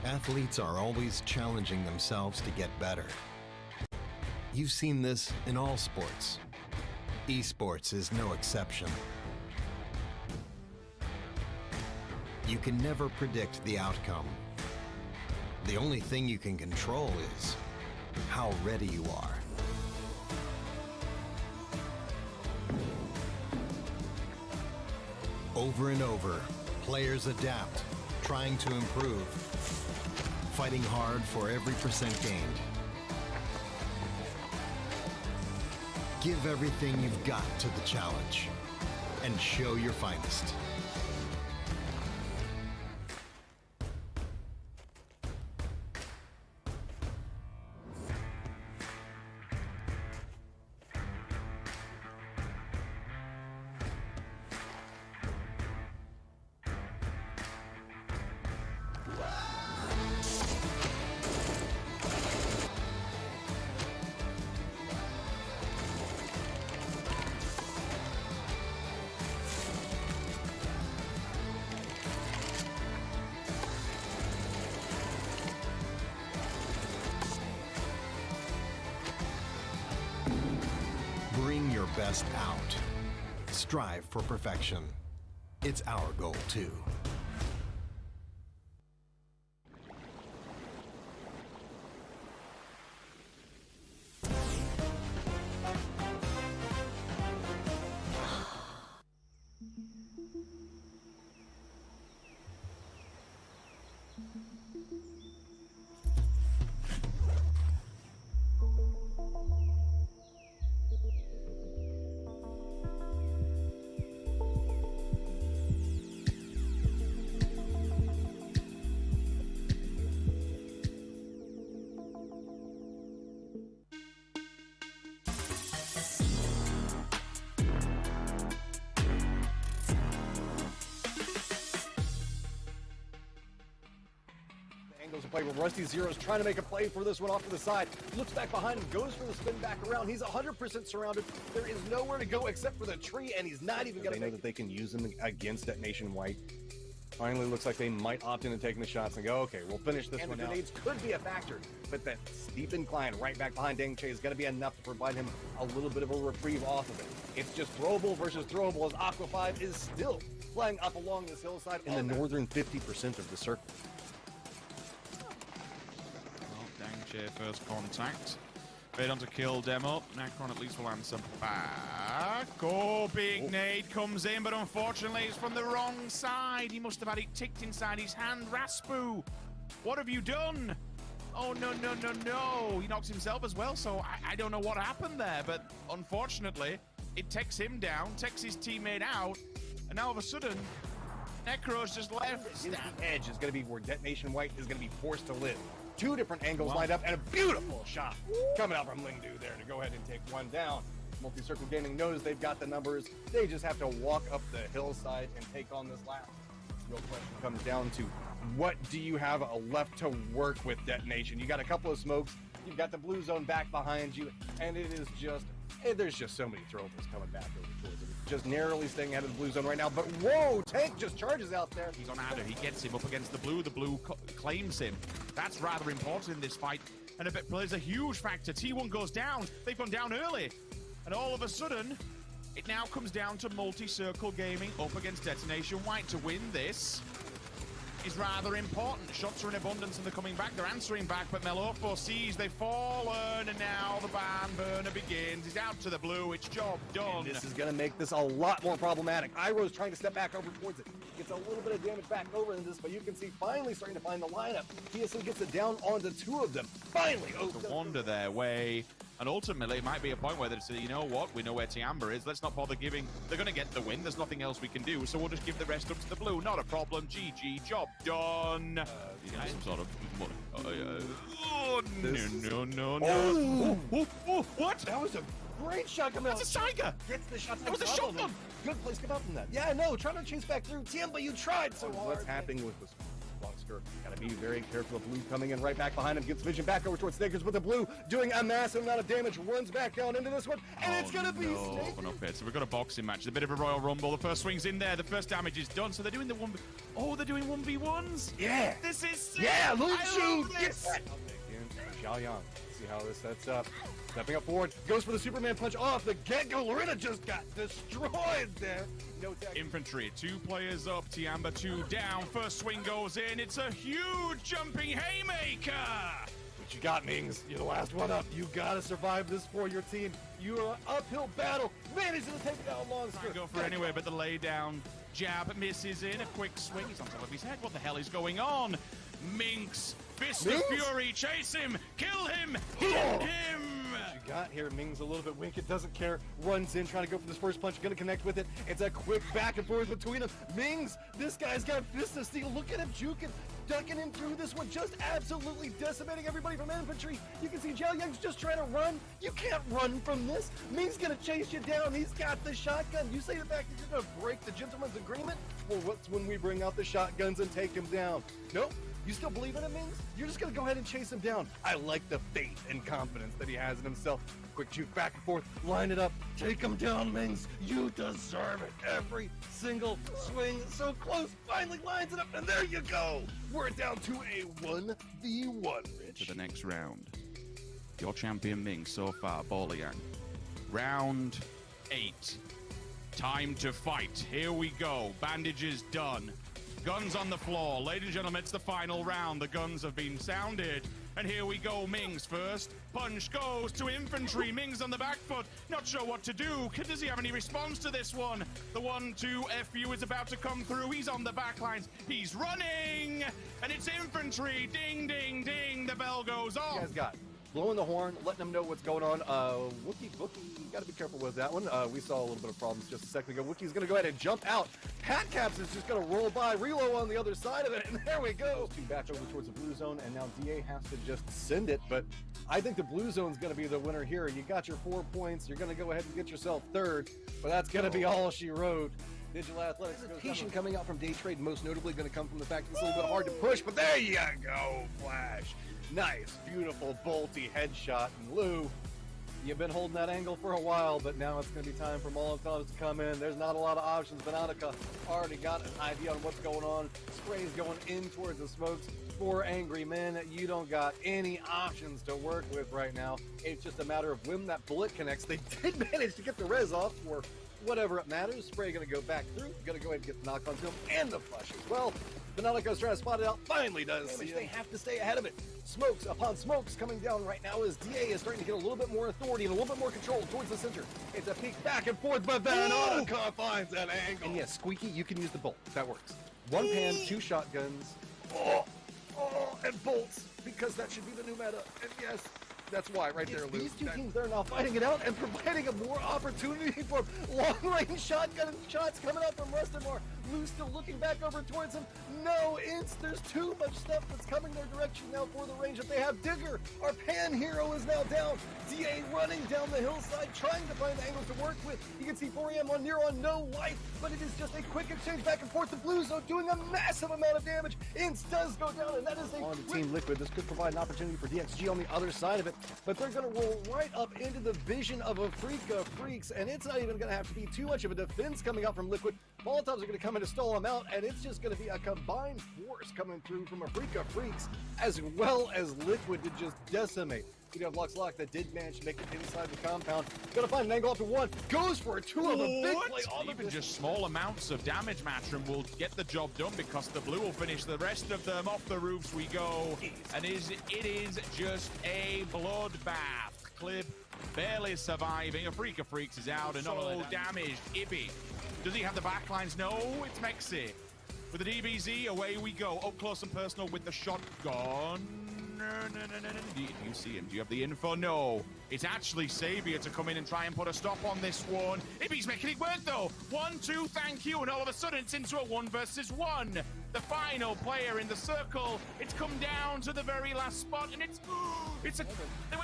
Athletes are always challenging themselves to get better. You've seen this in all sports. Esports is no exception. You can never predict the outcome. The only thing you can control is how ready you are. Over and over, players adapt, trying to improve, fighting hard for every percent gained. Give everything you've got to the challenge and show your finest. Bring your best out. Strive for perfection. It's our goal too. Angles of play where Rusty Zero's trying to make a play for this one off to the side. Looks back behind him, goes for the spin back around. He's 100% surrounded. There is nowhere to go except for the tree, and he's not even going to. They know that they can use him against Detonation White. Finally, looks like they might opt into taking the shots and go, okay, we'll finish this one out. And the grenades could be a factor, but that steep incline right back behind Dang Che is going to be enough to provide him a little bit of a reprieve off of it. It's just throwable versus throwable as Aqua 5 is still flying up along this hillside in the northern 50% of the circle. First contact. Bait onto kill demo. Necron at least will answer back. Oh, big nade comes in, but unfortunately it's from the wrong side. He must have had it ticked inside his hand. Raspu, what have you done? Oh, no, no, no, no. He knocks himself as well, so I don't know what happened there, but unfortunately, it takes him down, takes his teammate out, and now all of a sudden, Necro's just left. The edge is going to be where Detonation White is going to be forced to live. Two different angles lined up, and a beautiful shot coming out from Lingdu there to go ahead and take one down. Multi-Circle Gaming knows they've got the numbers. They just have to walk up the hillside and take on this lap. Real question comes down to, what do you have left to work with, Detonation? You got a couple of smokes, you've got the blue zone back behind you, and it is just, there's just so many throwables coming back over towards it. Just narrowly staying out of the blue zone right now, but whoa, Tank just charges out there. He's on Adder, he gets him up against the blue claims him. That's rather important in this fight, and if it plays a huge factor, T1 goes down, they've gone down early, and all of a sudden, it now comes down to Multi-Circle Gaming up against Detonation White. To win this is rather important. Shots are in abundance and they're coming back, they're answering back, but Melofo sees they've fallen, and now the barn burner begins. He's out to the blue, it's job done. And this is gonna make this a lot more problematic. Iroh's trying to step back over towards it. Gets a little bit of damage back over in this, but you can see finally starting to find the lineup. PSN gets it down onto two of them. Finally! To wander their way, and ultimately it might be a point where they say, you know what, we know where Tiamba is, let's not bother giving, they're going to get the win, there's nothing else we can do, so we'll just give the rest up to the blue, not a problem, GG, job done. You know, some sort of, oh, no. What? That was a great shot coming out. That's a Tiger! Gets the shot. That was a shotgun! Good place come out from that. Yeah, no, trying to chase back through. Tim, but you tried so hard. What's happening with this long monster. Gotta be very careful of Blue coming in right back behind him. Gets vision back over towards Snickers, but the Blue doing a massive amount of damage. Runs back down into this one, and it's gonna be Snickers. Up here. So we've got a boxing match. A bit of a Royal Rumble. The first swing's in there. The first damage is done. So they're doing the one. Oh, they're doing 1v1s. Yeah. This is sick. Yeah, Lu I Chu love gets this. that. Xiao Yang. See how this sets up. Stepping up forward, goes for the Superman punch off the get-go. Lorena just got destroyed there. No tag. Infantry, 2 players up, Tiamba 2 down. First swing goes in. It's a huge jumping haymaker. What you got, Mings? You're the last one up. You gotta survive this for your team. You're an uphill battle. Manages to take down Monster. Can't go for anywhere, but the lay down jab misses in. A quick swing. He's on top of his head. What the hell is going on? Minx, Fist of Fury, chase him, kill him, hit him. What you got here, Mings a little bit Winkett doesn't care, runs in trying to go for this first punch, gonna connect with it. It's a quick back and forth between them. Mings, this guy's got Fist of Steel. Look at him juking, ducking him through this one, just absolutely decimating everybody from infantry. You can see Zhao Yang's just trying to run. You can't run from this. Ming's gonna chase you down. He's got the shotgun. You say the fact that you're gonna break the gentleman's agreement? Well, what's when we bring out the shotguns and take him down? Nope. You still believe in him, Mings? You're just gonna go ahead and chase him down. I like the faith and confidence that he has in himself. Quick juke back and forth, line it up, take him down, Mings. You deserve it. Every single swing, so close, finally lines it up, and there you go. We're down to a 1v1, Rich. To the next round. Your champion Ming so far, Boliang. Round 8. Time to fight. Here we go. Bandages done. Guns on the floor. Ladies and gentlemen, it's the final round. The guns have been sounded. And here we go. Mings first. Punch goes to infantry. Mings on the back foot. Not sure what to do. Does he have any response to this one? The 1-2 FU is about to come through. He's on the back lines. He's running. And it's infantry. Ding, ding, ding. The bell goes off. You guys got blowing the horn, letting them know what's going on. Wookie, you gotta be careful with that one. We saw a little bit of problems just a second ago. Wookie's gonna go ahead and jump out. Hat Caps is just gonna roll by. Relo on the other side of it, and there we go. Those two back over towards the blue zone, and now DA has to just send it, but I think the blue zone's gonna be the winner here. You got your 4 points. You're gonna go ahead and get yourself third, but that's gonna be all she wrote. Digital Athletics hesitation coming out from Day Trade, most notably going to come from the fact that it's a little bit hard to push, but there you go, Flash. Nice, beautiful, bolty headshot. And Lou, you've been holding that angle for a while, but now it's going to be time for Molotovs to come in. There's not a lot of options. Veronica already got an idea on what's going on. Spray's going in towards the smokes. 4 angry men. You don't got any options to work with right now. It's just a matter of when that bullet connects. They did manage to get the res off for whatever it matters. Spray going to go back through. Going to go ahead and get the knock on him and the flush as well. Venonico's trying to spot it out. Finally does. They have to stay ahead of it. Smokes upon smokes coming down right now as DA is starting to get a little bit more authority and a little bit more control towards the center. It's a peek back and forth, but Veronica finds that angle. And yes, Squeaky, you can use the bolt. That works. 1 pan, 2 shotguns. And bolts, because that should be the new meta. And yes, that's why right there, Lou. These two teams, they're now fighting it out and providing a more opportunity for long-range shotgun shots coming out from Rustamar. Lou still looking back over towards him. No, there's too much stuff that's coming their direction now for the range that they have. Digger, our pan hero, is now down. DA running down the hillside, trying to find angles to work with. You can see 4AM on near on no life, but it is just a quick exchange back and forth. The Blue Zone doing a massive amount of damage. Ince does go down, and that is a on to Team Liquid. This could provide an opportunity for DXG on the other side of it, but they're going to roll right up into the vision of Afrika Freaks, and it's not even going to have to be too much of a defense coming out from Liquid. Molotovs are going to come in to stall them out, and it's just going to be a combined force coming through from Afrika Freaks, as well as Liquid to just decimate. We do have Lux Lock that did manage to make it inside the compound. Going to find an angle up to 1. Goes for a 2 of a big play. Even just small amounts of damage, Matchroom will get the job done because the blue will finish the rest of them. Off the roofs we go. And it is just a bloodbath. Clip barely surviving. Afrika Freaks is out and so damaged. Ibby. Does he have the backlines? No, it's Mexi. With the DBZ, away we go. Up close and personal with the shotgun. No. Do you see him? Do you have the info? No. It's actually Xavier to come in and try and put a stop on this one. Ibby's making it work though. 1-2, thank you, and all of a sudden it's into a 1 versus 1. The final player in the circle. It's come down to the very last spot, and it's a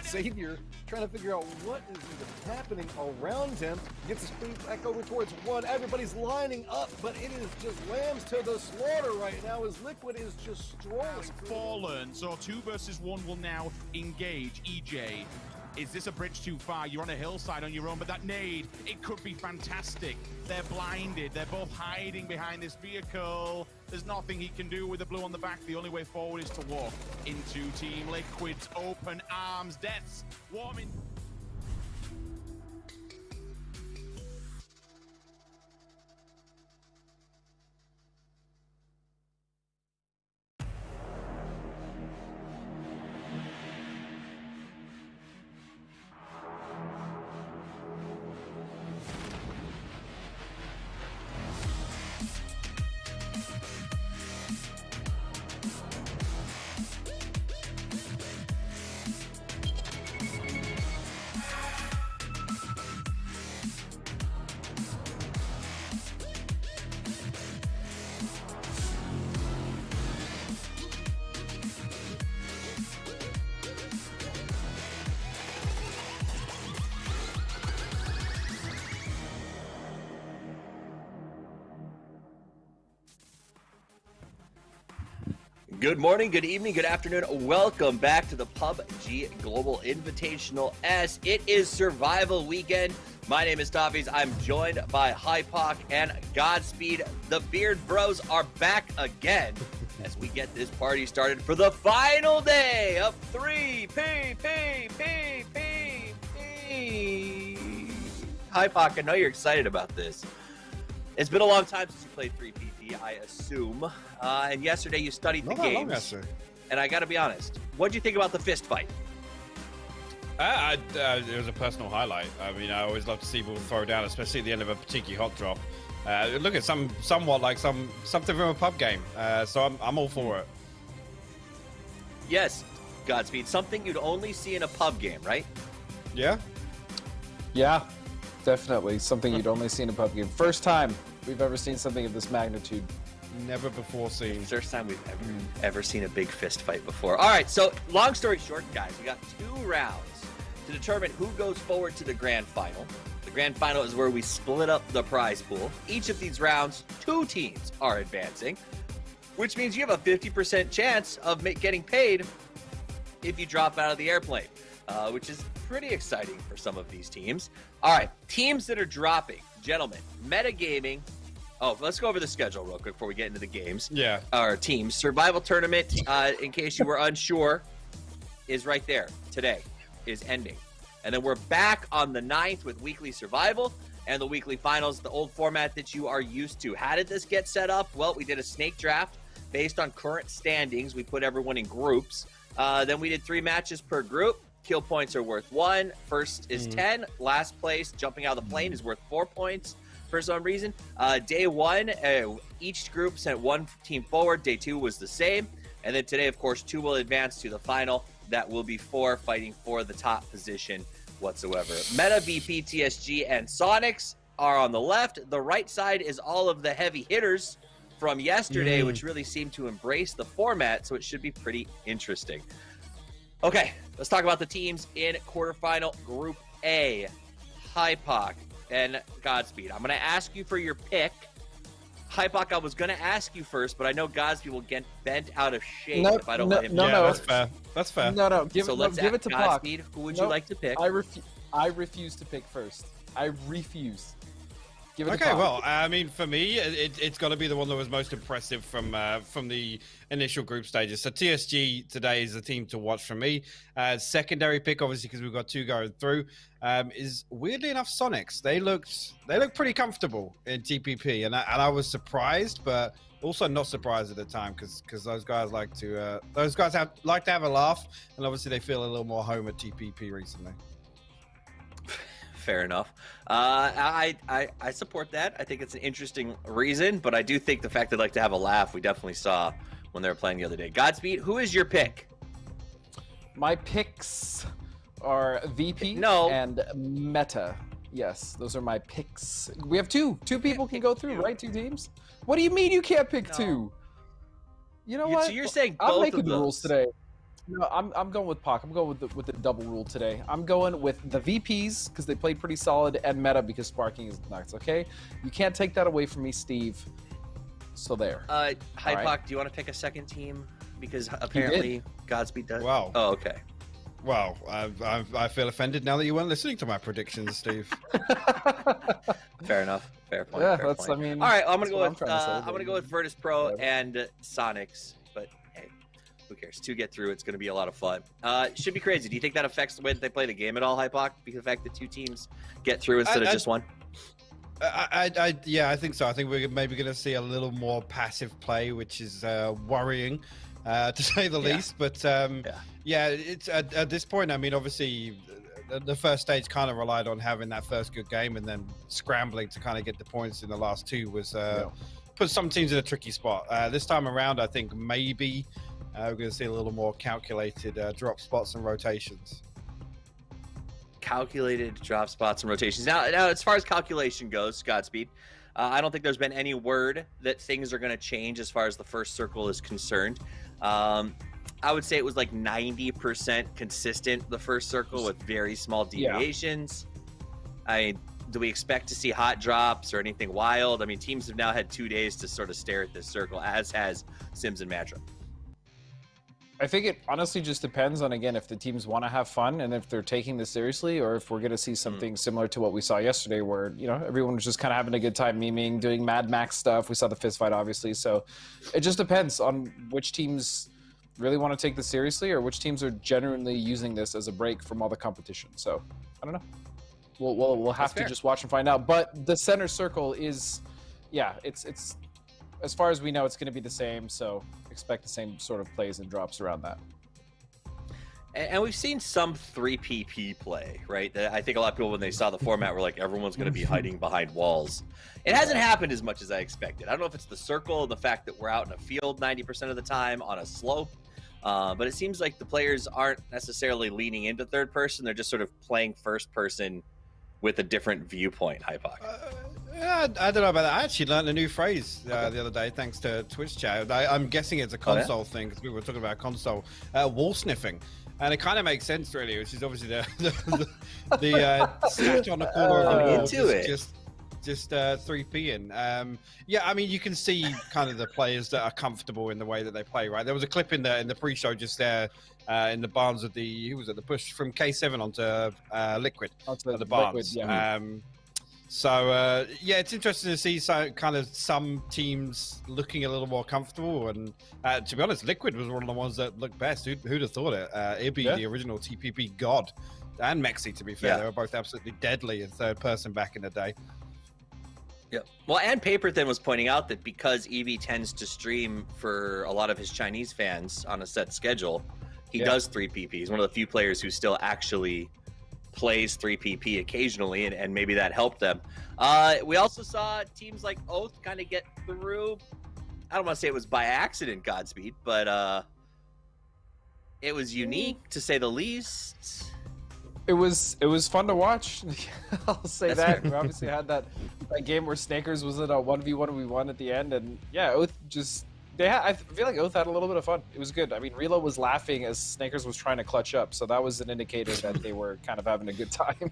Xavier trying to figure out what is even happening around him. Gets his feet back over towards 1. Everybody's lining up, but it is just lambs to the slaughter right now as Liquid is just strolling. Fallen, so 2 versus 1 will now engage. EJ, is this a bridge too far? You're on a hillside on your own, but that nade, it could be fantastic. They're blinded. They're both hiding behind this vehicle. There's nothing he can do with the blue on the back. The only way forward is to walk into Team Liquid's open arms. Deaths warming. Good morning, good evening, good afternoon. Welcome back to the PUBG Global Invitational S. It is Survival Weekend. My name is Toffees. I'm joined by Hypoc and Godspeed. The Beard Bros are back again as we get this party started for the final day of 3PPPP. Hypoc, I know you're excited about this. It's been a long time since you played 3PP, I assume. And yesterday you studied the games. And I got to be honest, what did you think about the fist fight? It was a personal highlight. I mean, I always love to see people throw down, especially at the end of a particularly hot drop. Look at somewhat like something from a pub game. So I'm all for it. Yes, Godspeed. Something you'd only see in a pub game, right? Yeah. Yeah, definitely. Something you'd only see in a pub game. First time we've ever seen something of this magnitude. Never before seen. First time we've ever seen a big fist fight before. All right, so long story short, guys, we got 2 rounds to determine who goes forward to the grand final. The grand final is where we split up the prize pool. Each of these rounds, 2 teams are advancing, which means you have a 50% chance of getting paid if you drop out of the airplane, which is pretty exciting for some of these teams. All right, teams that are dropping. Gentlemen, Metagaming. Oh, let's go over the schedule real quick before we get into the games. Yeah. Our teams. Survival Tournament, in case you were unsure, is right there. Today is ending. And then we're back on the 9th with Weekly Survival and the Weekly Finals, the old format that you are used to. How did this get set up? Well, we did a snake draft based on current standings. We put everyone in groups. Then we did 3 matches per group. Kill points are worth 1. First is 10. Last place, jumping out of the plane, is worth 4 points. For some reason, day 1, each group sent 1 team forward. Day 2 was the same. And then today, of course, 2 will advance to the final. That will be 4 fighting for the top position whatsoever. Meta, VP, TSG, and Sonics are on the left. The right side is all of the heavy hitters from yesterday, which really seemed to embrace the format, so it should be pretty interesting. Okay, let's talk about the teams in quarterfinal Group A. Hypoc and Godspeed. I'm going to ask you for your pick. Hypoc, I was going to ask you first, but I know Godspeed will get bent out of shape if I don't let him. That's fair. That's fair. No, give it to Godspeed. Puck. Who would you like to pick? I refuse to pick first. I refuse. Give it to Okay, Puck. well, I mean, for me, it's got to be the one that was most impressive from the initial group stages. So TSG today is the team to watch for me. Secondary pick, obviously, because we've got 2 going through, is weirdly enough Sonics. They looked pretty comfortable in TPP, and I was surprised, but also not surprised at the time because those guys like to have a laugh, and obviously they feel a little more home at TPP recently. Fair enough. I support that. I think it's an interesting reason, but I do think the fact they like to have a laugh, we definitely saw when they were playing the other day. Godspeed, who is your pick? My picks are VP No. and Meta. Yes, those are my picks. We have two. Two people can go through, right? Two teams. What do you mean you can't pick two? You know what? So you're saying I'm both making of the rules those. today. No, I'm going with Pac. I'm going with the double rule today. I'm going with the VPs because they played pretty solid, and Meta because sparking is nuts. Okay, you can't take that away from me, Steve. So there. Hypoc, right. do you want to pick a second team? Because apparently Godspeed does. Wow. Oh, okay. Well, I feel offended now that you weren't listening to my predictions, Steve. Fair enough. Fair point. Yeah, fair that's. point. I mean. All right, I'm that's gonna what go with trying to say, I'm but gonna go with Virtus Pro whatever. and Sonics. But hey, who cares? Two get through. It's gonna be a lot of fun. Should be crazy. Do you think that affects the way that they play the game at all, Hypoc? Because the fact that two teams get through instead of just one. Yeah, I think so. I think we're maybe going to see a little more passive play, which is worrying, to say the least. But yeah, it's at this point. I mean, obviously, the first stage kind of relied on having that first good game, and then scrambling to kind of get the points in the last two was put some teams in a tricky spot. This time around, I think maybe we're going to see a little more calculated drop spots and rotations. Calculated drop spots and rotations. Now, as far as calculation goes, Godspeed, I don't think there's been any word that things are going to change as far as the first circle is concerned. I would say it was like 90% consistent, the first circle, with very small deviations. I mean, do we expect to see hot drops or anything wild? I mean, teams have now had 2 days to sort of stare at this circle, as has Sims and Matra. I think it honestly just depends on, again, if the teams want to have fun and if they're taking this seriously, or if we're going to see something similar to what we saw yesterday where, you know, everyone was just kind of having a good time memeing, doing Mad Max stuff. We saw the fist fight, obviously. So it just depends on which teams really want to take this seriously or which teams are genuinely using this as a break from all the competition. So I don't know. We'll have to just watch and find out. But the center circle is, yeah, it's as far as we know, it's going to be the same. So expect the same sort of plays and drops around that. And we've seen some 3PP play, right? I think a lot of people, when they saw the format, were like, everyone's going to be hiding behind walls. It hasn't happened as much as I expected. I don't know if it's the circle, the fact that we're out in a field 90% of the time on a slope, but it seems like the players aren't necessarily leaning into third person. They're just sort of playing first person with a different viewpoint, Hypoc. I don't know about that. I actually learned a new phrase the other day thanks to Twitch chat. I'm guessing it's a console thing because we were talking about console wall sniffing, and it kind of makes sense really, which is obviously the snatch on the corner of the wall, just 3Ping. Yeah, I mean you can see kind of the players that are comfortable in the way that they play. Right, there was a clip in the pre-show just there. In the barns of the push from K7 onto Liquid at the barns. Liquid, yeah. So yeah, it's interesting to see some teams looking a little more comfortable. And to be honest, Liquid was one of the ones that looked best. Who'd have thought it? Ibby, the original TPP god, and Mexi. To be fair, they were both absolutely deadly in third person back in the day. Yeah. Well, and Paperthin was pointing out that because EV tends to stream for a lot of his Chinese fans on a set schedule, he does 3PP. He's one of the few players who still actually plays 3PP occasionally, and maybe that helped them. We also saw teams like Oath kind of get through. I don't want to say it was by accident, Godspeed, but it was unique to say the least. It was fun to watch. I'll say That's that. We obviously had that game where Snakers was in a 1v1 at the end, and yeah, Oath just I feel like Oath had a little bit of fun. It was good. I mean, Relo was laughing as Snakers was trying to clutch up, so that was an indicator that they were kind of having a good time.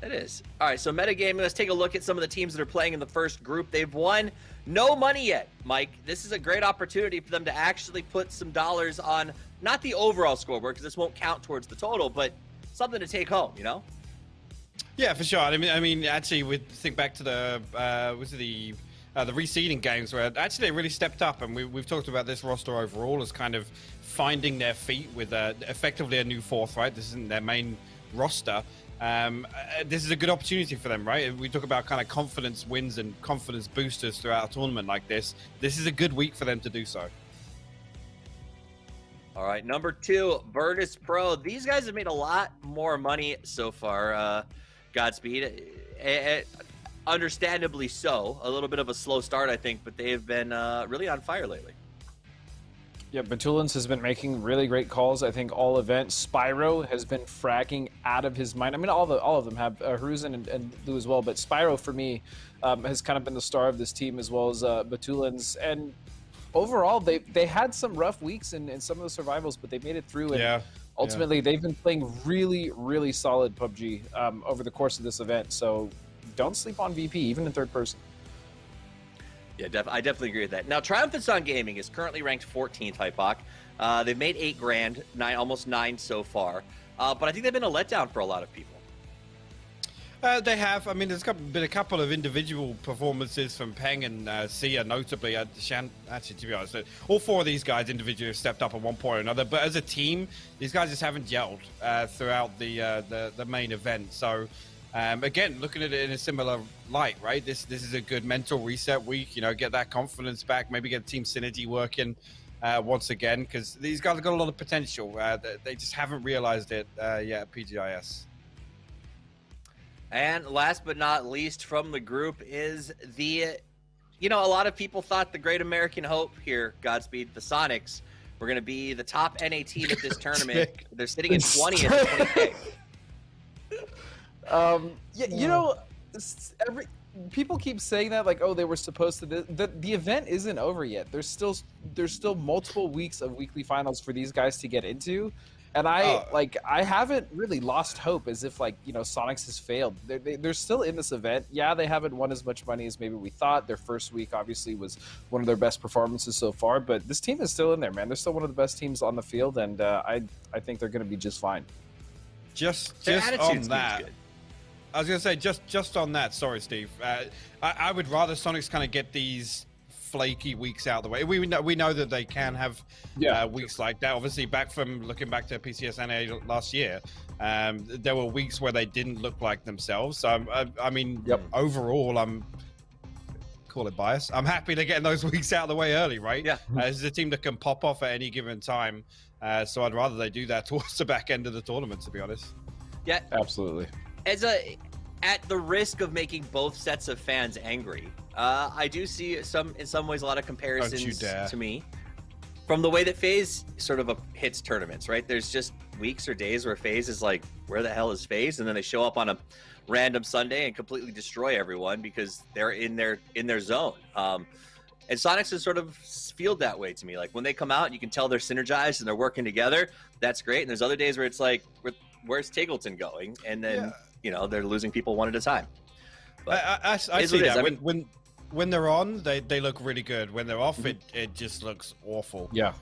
It is. All right, so metagaming, let's take a look at some of the teams that are playing in the first group. They've won no money yet, Mike. This is a great opportunity for them to actually put some dollars on, not the overall scoreboard, because this won't count towards the total, but something to take home, you know? Yeah, for sure. I mean, actually, we think back to the reseeding games where actually they really stepped up, and we've talked about this roster overall as kind of finding their feet with effectively a new fourth, right? This isn't their main roster. This is a good opportunity for them, right? We talk about kind of confidence wins and confidence boosters throughout a tournament like this. This is a good week for them to do so. All right, number 2, Virtus Pro. These guys have made a lot more money so far. Godspeed. Understandably so. A little bit of a slow start, I think, but they have been really on fire lately. Yeah, Batulins has been making really great calls. I think all events. Spyro has been fragging out of his mind. I mean, all of them have, Haruzen and Lou as well, but Spyro for me has kind of been the star of this team, as well as Batulins. And overall, they had some rough weeks in some of the survivals, but they made it through. And ultimately, they've been playing really, really solid PUBG over the course of this event. So don't sleep on VP, even in third person. Yeah, I definitely agree with that. Now, Triumphant Sun Gaming is currently ranked 14th, Hypok. They've made $8 grand, almost 9 so far. But I think they've been a letdown for a lot of people. They have. I mean, there's been a couple of individual performances from Peng and Sia, notably. Actually, to be honest, all 4 of these guys individually have stepped up at one point or another. But as a team, these guys just haven't gelled throughout the main event. So, again, looking at it in a similar light, right? This is a good mental reset week. You know, get that confidence back. Maybe get team synergy working once again, because these guys have got a lot of potential. They just haven't realized it yet at PGI.S. And last but not least from the group is a lot of people thought the Great American Hope here, Godspeed, the Sonics, were going to be the top NA team at this tournament. They're sitting at 20th at 20K. People keep saying that, like, oh, they were supposed to. The event isn't over yet. There's still multiple weeks of weekly finals for these guys to get into. And I haven't really lost hope, as if Sonics has failed. They're still in this event. Yeah, they haven't won as much money as maybe we thought. Their first week obviously was one of their best performances so far, but this team is still in there, man. They're still one of the best teams on the field, and I think they're going to be just fine. Just on that, I was going to say just on that. Sorry, Steve. I would rather Sonics kind of get these flaky weeks out of the way. We know that they can have weeks like that. Obviously, looking back to PCS NA last year, there were weeks where they didn't look like themselves. So overall, I'm call it bias. I'm happy they're getting those weeks out of the way early, right? Yeah. This is a team that can pop off at any given time. So I'd rather they do that towards the back end of the tournament, to be honest. Yeah, absolutely. At the risk of making both sets of fans angry, I do see in some ways a lot of comparisons to me from the way that FaZe sort of hits tournaments, right? There's just weeks or days where FaZe is like, where the hell is FaZe? And then they show up on a random Sunday and completely destroy everyone because they're in their zone. And Sonics is sort of feel that way to me. Like when they come out, you can tell they're synergized and they're working together. That's great. And there's other days where it's like, where's Tigleton going? And then they're losing people one at a time. But I see that. When they're on, they look really good. When they're off, it just looks awful. Yeah,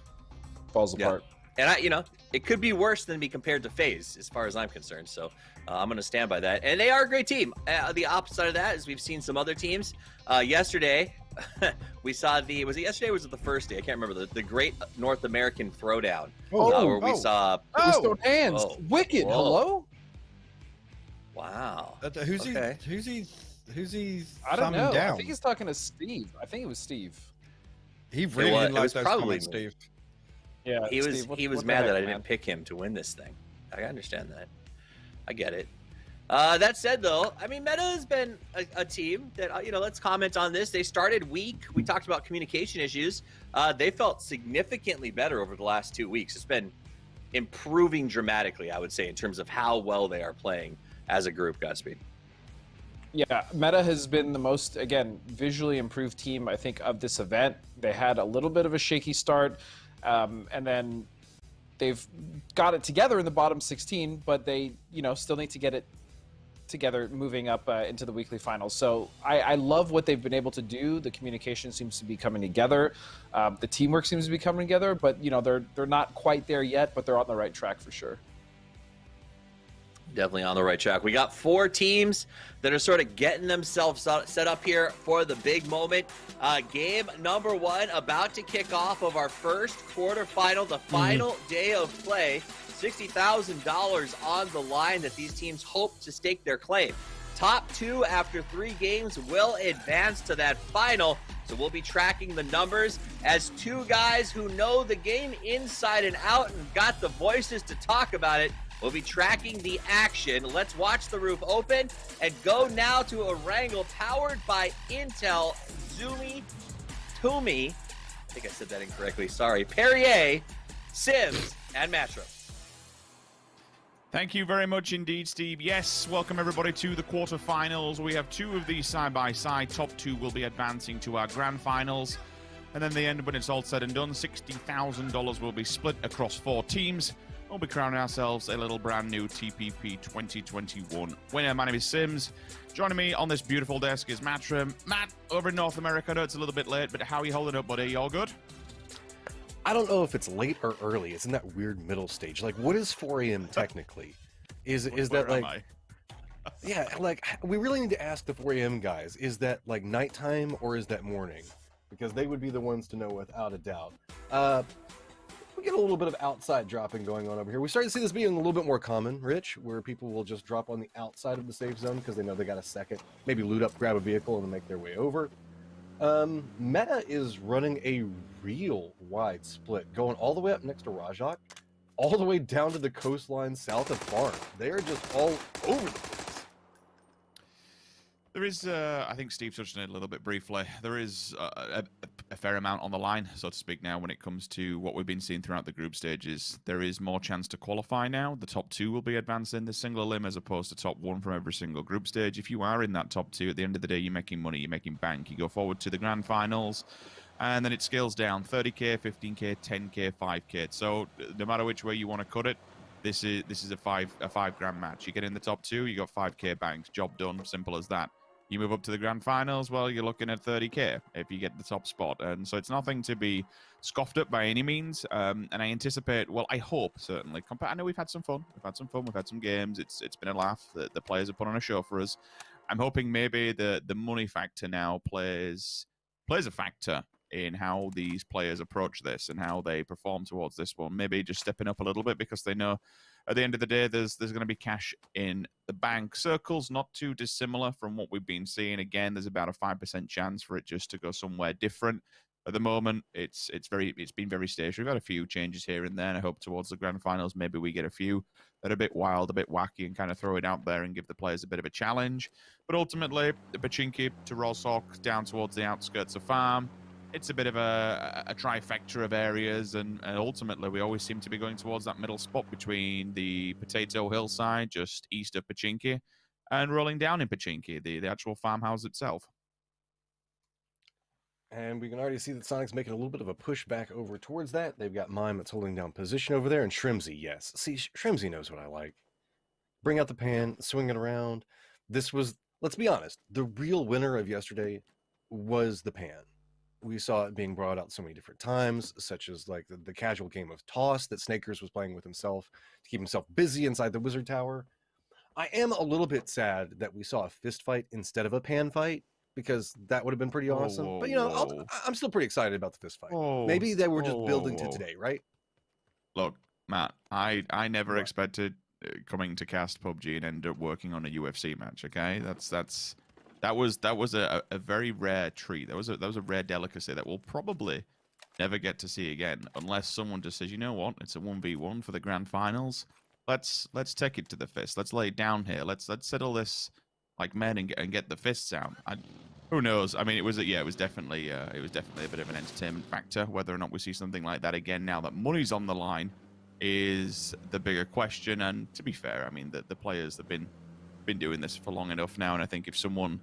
falls apart. And it could be worse than be compared to FaZe, as far as I'm concerned. So I'm going to stand by that. And they are a great team. The opposite of that is we've seen some other teams. Yesterday, we saw was it yesterday or was it the first day? I can't remember. The Great North American Throwdown. Where we saw... Stone Hands. Wicked. Whoa. Hello? Wow. Who's he I don't know. down? I think he's talking to Steve. I think it was Steve. He really didn't like those probably comments, Steve. Yeah, he was Steve, he was what mad the that heck, I didn't man? pick him to win this thing. I understand that. I get it. That said, though, I mean, Meta has been a team that, let's comment on this. They started weak. We talked about communication issues. They felt significantly better over the last 2 weeks. It's been improving dramatically, I would say, in terms of how well they are playing as a group, Godspeed. Yeah, Meta has been the most, again, visually improved team, I think, of this event. They had a little bit of a shaky start, and then they've got it together in the bottom 16, but they, still need to get it together moving up into the weekly finals. So I love what they've been able to do. The communication seems to be coming together. The teamwork seems to be coming together, but they're not quite there yet, but they're on the right track for sure. Definitely on the right track. We got 4 teams that are sort of getting themselves set up here for the big moment. Game number 1 about to kick off of our first quarterfinal, the final day of play. $60,000 on the line that these teams hope to stake their claim. Top 2 after 3 games will advance to that final. So we'll be tracking the numbers as 2 guys who know the game inside and out and got the voices to talk about it. We'll be tracking the action. Let's watch the roof open and go now to a wrangle powered by Intel. Zumi Toomey think I said that incorrectly. Sorry. Perrier, Sims, and Matro. Thank you very much indeed, Steve. Yes, welcome everybody to the quarterfinals. We have 2 of these side-by-side. Top 2 will be advancing to our grand finals. And then the end, when it's all said and done, $60,000 will be split across 4 teams. We'll be crowning ourselves a little brand new TPP 2021 winner. My name is Sims. Joining me on this beautiful desk is Matrim. Matt, over in North America, I know it's a little bit late, but how are you holding up, buddy? You all good? I don't know if it's late or early. It's in that weird middle stage. Like, what is 4 a.m. technically? Is that like? Yeah, like we really need to ask the 4 a.m. guys. Is that like nighttime or is that morning? Because they would be the ones to know without a doubt. We get a little bit of outside dropping going on over here. We started to see this being a little bit more common, Rich, where people will just drop on the outside of the safe zone because they know they got a second, maybe loot up, grab a vehicle, and then make their way over. Meta is running a real wide split, going all the way up next to Rajak, all the way down to the coastline south of Farm. They are just all over the place. There is, I think Steve touched on it a little bit briefly, there is a fair amount on the line, so to speak, now when it comes to what we've been seeing throughout the group stages. There is more chance to qualify now. The top 2 will be advancing the single limb as opposed to top 1 from every single group stage. If you are in that top 2, at the end of the day, you're making money, you're making bank. You go forward to the grand finals, and then it scales down 30k, 15k, 10k, 5k. So no matter which way you want to cut it, this is a five grand match. You get in the top 2, you got 5k banks. Job done, simple as that. You move up to the grand finals, well, you're looking at 30k if you get the top spot. And so it's nothing to be scoffed at by any means. And I anticipate, well, I hope, certainly. I know we've had some fun. We've had some games. It's been a laugh. The players have put on a show for us. I'm hoping maybe the money factor now plays a factor in how these players approach this and how they perform towards this one. Maybe just stepping up a little bit because they know at the end of the day, there's going to be cash in the bank. Circle's not too dissimilar from what we've been seeing. Again, there's about a 5% chance for it just to go somewhere different. At the moment, it's been very stationary. We've had a few changes here and there, and I hope towards the grand finals, maybe we get a few that are a bit wild, a bit wacky, and kind of throw it out there and give the players a bit of a challenge. But ultimately, the Pachinki to Rosok down towards the outskirts of Farm, it's a bit of a trifecta of areas, and ultimately we always seem to be going towards that middle spot between the Potato Hillside, just east of Pachinki, and rolling down in Pachinki, the actual farmhouse itself. And we can already see that Sonic's making a little bit of a push back over towards that. They've got Mime that's holding down position over there, and Shrimsy, yes. See, Shrimsy knows what I like. Bring out the pan, swing it around. This was, let's be honest, the real winner of yesterday was the pan. We saw it being brought out so many different times, such as like the casual game of toss that Snakers was playing with himself to keep himself busy inside the Wizard Tower. I am a little bit sad that we saw a fist fight instead of a pan fight, because that would have been pretty awesome. Whoa, but, you know, whoa. I'm still pretty excited about the fist fight. Whoa, Maybe they were just whoa, building whoa. to today, right? Look, Matt, I never What? expected coming to cast PUBG and end up working on a UFC match, okay? That was a very rare treat. That was a rare delicacy that we'll probably never get to see again, unless someone just says, you know what, it's a 1v1 for the grand finals. Let's take it to the fist. Let's lay it down here. Let's settle this like men and get the fists out. Who knows? I mean, it was definitely a bit of an entertainment factor. Whether or not we see something like that again now that money's on the line is the bigger question. And to be fair, I mean, the players have been doing this for long enough now, and I think if someone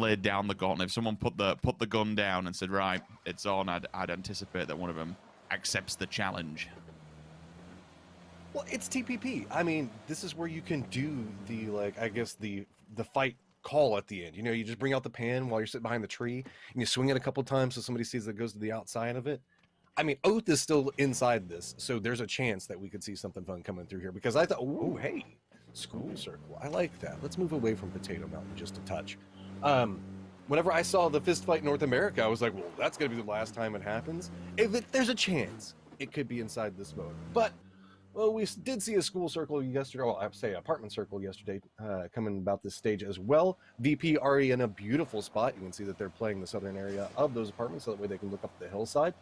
laid down the gauntlet, if someone put the gun down and said, right, it's on, I'd anticipate that one of them accepts the challenge. Well, it's TPP. I mean, this is where you can do the, like, I guess the fight call at the end. You know, you just bring out the pan while you're sitting behind the tree, and you swing it a couple times so somebody sees that goes to the outside of it. I mean, Oath is still inside this, so there's a chance that we could see something fun coming through here, because I thought, ooh, hey, school circle. I like that. Let's move away from Potato Mountain just a touch. Whenever I saw the fist fight in North America, I was like, well, that's going to be the last time it happens. There's a chance it could be inside this mode. But, well, we did see a school circle yesterday, well, I would say apartment circle yesterday, coming about this stage as well. VP already in a beautiful spot. You can see that they're playing the southern area of those apartments, so that way they can look up the hillside.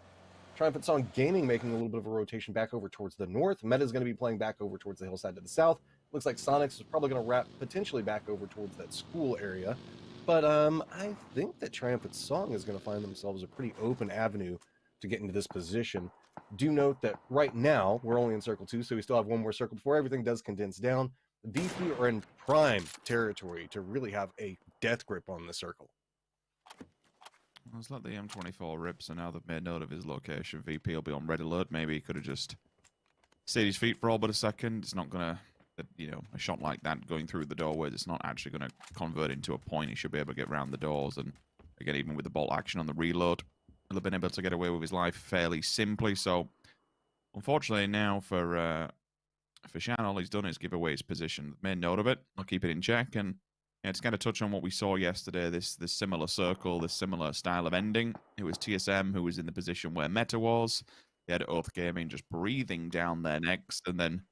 Triumphant Song Gaming making a little bit of a rotation back over towards the north. Meta's going to be playing back over towards the hillside to the south. Looks like Sonics is probably going to wrap potentially back over towards that school area. But I think that Triumphant Song is going to find themselves a pretty open avenue to get into this position. Do note that right now we're only in circle 2, so we still have one more circle before everything does condense down. VP are in prime territory to really have a death grip on the circle. Let's let the M24 rip, so now they've made note of his location. VP will be on red alert. Maybe he could have just stayed his feet for all but a second. It's not going to, you know, a shot like that going through the doorways, it's not actually going to convert into a point. He should be able to get around the doors. And again, even with the bolt action on the reload, he'll have been able to get away with his life fairly simply. So, unfortunately, now for Shan, all he's done is give away his position. Made note of it. I'll keep it in check. And yeah, it's kind of touch on what we saw yesterday, this similar circle, this similar style of ending. It was TSM who was in the position where Meta was. They had Oath Gaming just breathing down their necks, and then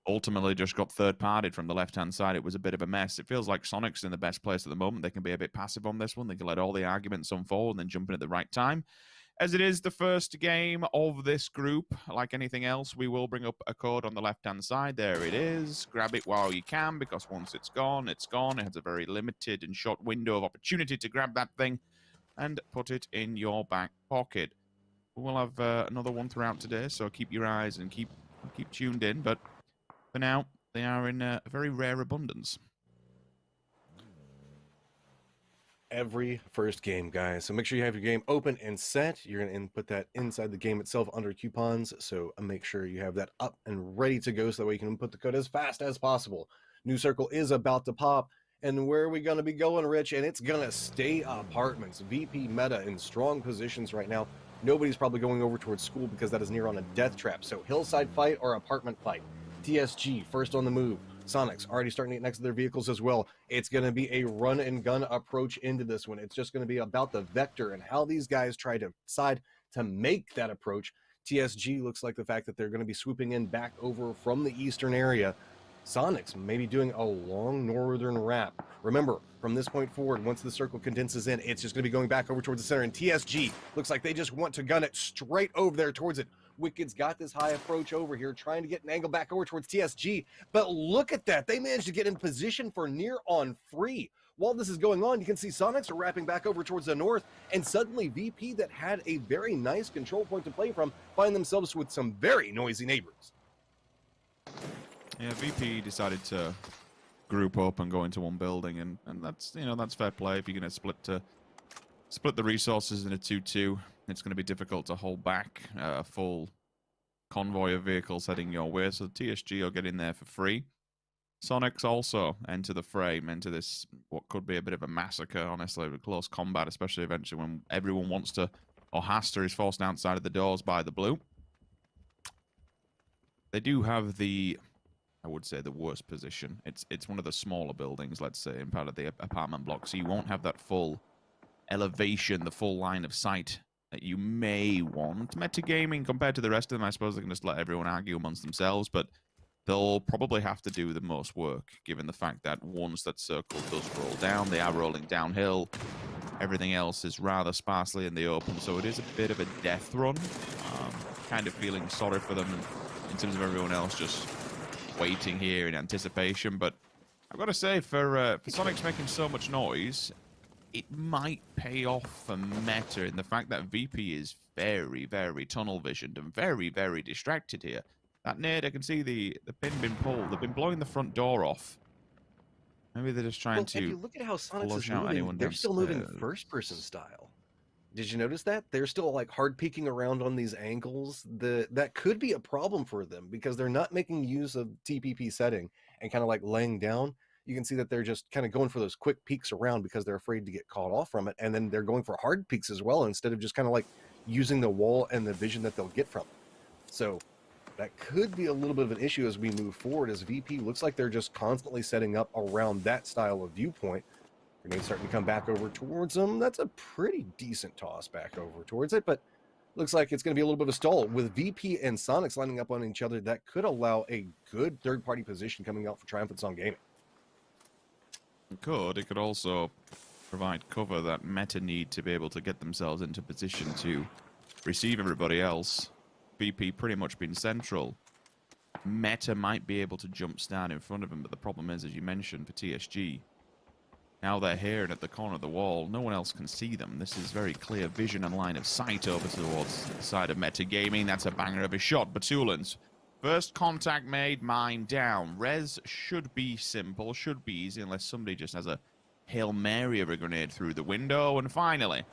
ultimately just got third-partied from the left-hand side. It was a bit of a mess. It feels like Sonic's in the best place at the moment. They can be a bit passive on this one. They can let all the arguments unfold and then jump in at the right time. As it is the first game of this group, like anything else, we will bring up a code on the left-hand side. There it is. Grab it while you can, because once it's gone, it's gone. It has a very limited and short window of opportunity to grab that thing and put it in your back pocket. We'll have another one throughout today, so keep your eyes and keep tuned in. But for now, they are in a very rare abundance. Every first game, guys. So make sure you have your game open and set. You're going to input that inside the game itself under coupons. So make sure you have that up and ready to go so that way you can input the code as fast as possible. New circle is about to pop. And where are we going to be going, Rich? And it's going to stay apartments. VP Meta in strong positions right now. Nobody's probably going over towards school because that is near on a death trap. So hillside fight or apartment fight. TSG first on the move. Sonic's already starting to get next to their vehicles as well. It's going to be a run and gun approach into this one. It's just going to be about the vector and how these guys try to decide to make that approach. TSG looks like the fact that they're going to be swooping in back over from the eastern area. Sonic's maybe doing a long northern wrap. Remember, from this point forward, once the circle condenses in, it's just going to be going back over towards the center. And TSG looks like they just want to gun it straight over there towards it. Wicked's got this high approach over here, trying to get an angle back over towards TSG. But look at that. They managed to get in position for near on free. While this is going on, you can see Sonics are wrapping back over towards the north. And suddenly VP that had a very nice control point to play from find themselves with some very noisy neighbors. Yeah, VP decided to group up and go into one building, and that's, you know, that's fair play. If you're going to split the resources in a 2-2, it's going to be difficult to hold back a full convoy of vehicles heading your way. So TSG will get in there for free. Sonics also enter the frame, enter this what could be a bit of a massacre, honestly, with close combat, especially eventually when everyone wants to, or has to, is forced outside of the doors by the blue. They do have the, I would say, the worst position. It's one of the smaller buildings, let's say, in part of the apartment block, so you won't have that full elevation, the full line of sight that you may want. Metagaming, compared to the rest of them, I suppose they can just let everyone argue amongst themselves, but they'll probably have to do the most work, given the fact that once that circle does roll down, they are rolling downhill. Everything else is rather sparsely in the open, so it is a bit of a death run. Kind of feeling sorry for them in terms of everyone else just waiting here in anticipation. But I've got to say, for Sonic's making so much noise, it might pay off for Meta in the fact that VP is very, very tunnel visioned and very, very distracted here. That nade, I can see the pin been pulled. They've been blowing the front door off. Maybe they're just trying to. If you look at how Sonics is out moving, they're still moving first-person style. Did you notice that? They're still like hard peeking around on these angles. That could be a problem for them because they're not making use of TPP setting and kind of like laying down. You can see that they're just kind of going for those quick peeks around because they're afraid to get caught off from it. And then they're going for hard peeks as well instead of just kind of like using the wall and the vision that they'll get from it. So that could be a little bit of an issue as we move forward, as VP looks like they're just constantly setting up around that style of viewpoint. Grenade starting to come back over towards them. That's a pretty decent toss back over towards it, but looks like it's going to be a little bit of a stall. With VP and Sonics lining up on each other, that could allow a good third-party position coming out for Triumphant Song Gaming. It could also provide cover that Meta need to be able to get themselves into position to receive everybody else. VP pretty much been central. Meta might be able to jump stand in front of him, but the problem is, as you mentioned, for TSG, Now they're here and at the corner of the wall. No one else can see them. This is very clear vision and line of sight over towards the side of Metagaming. That's a banger of a shot. Batulans, first contact made, mine down. Res should be simple, should be easy, unless somebody just has a Hail Mary of a grenade through the window. And finally,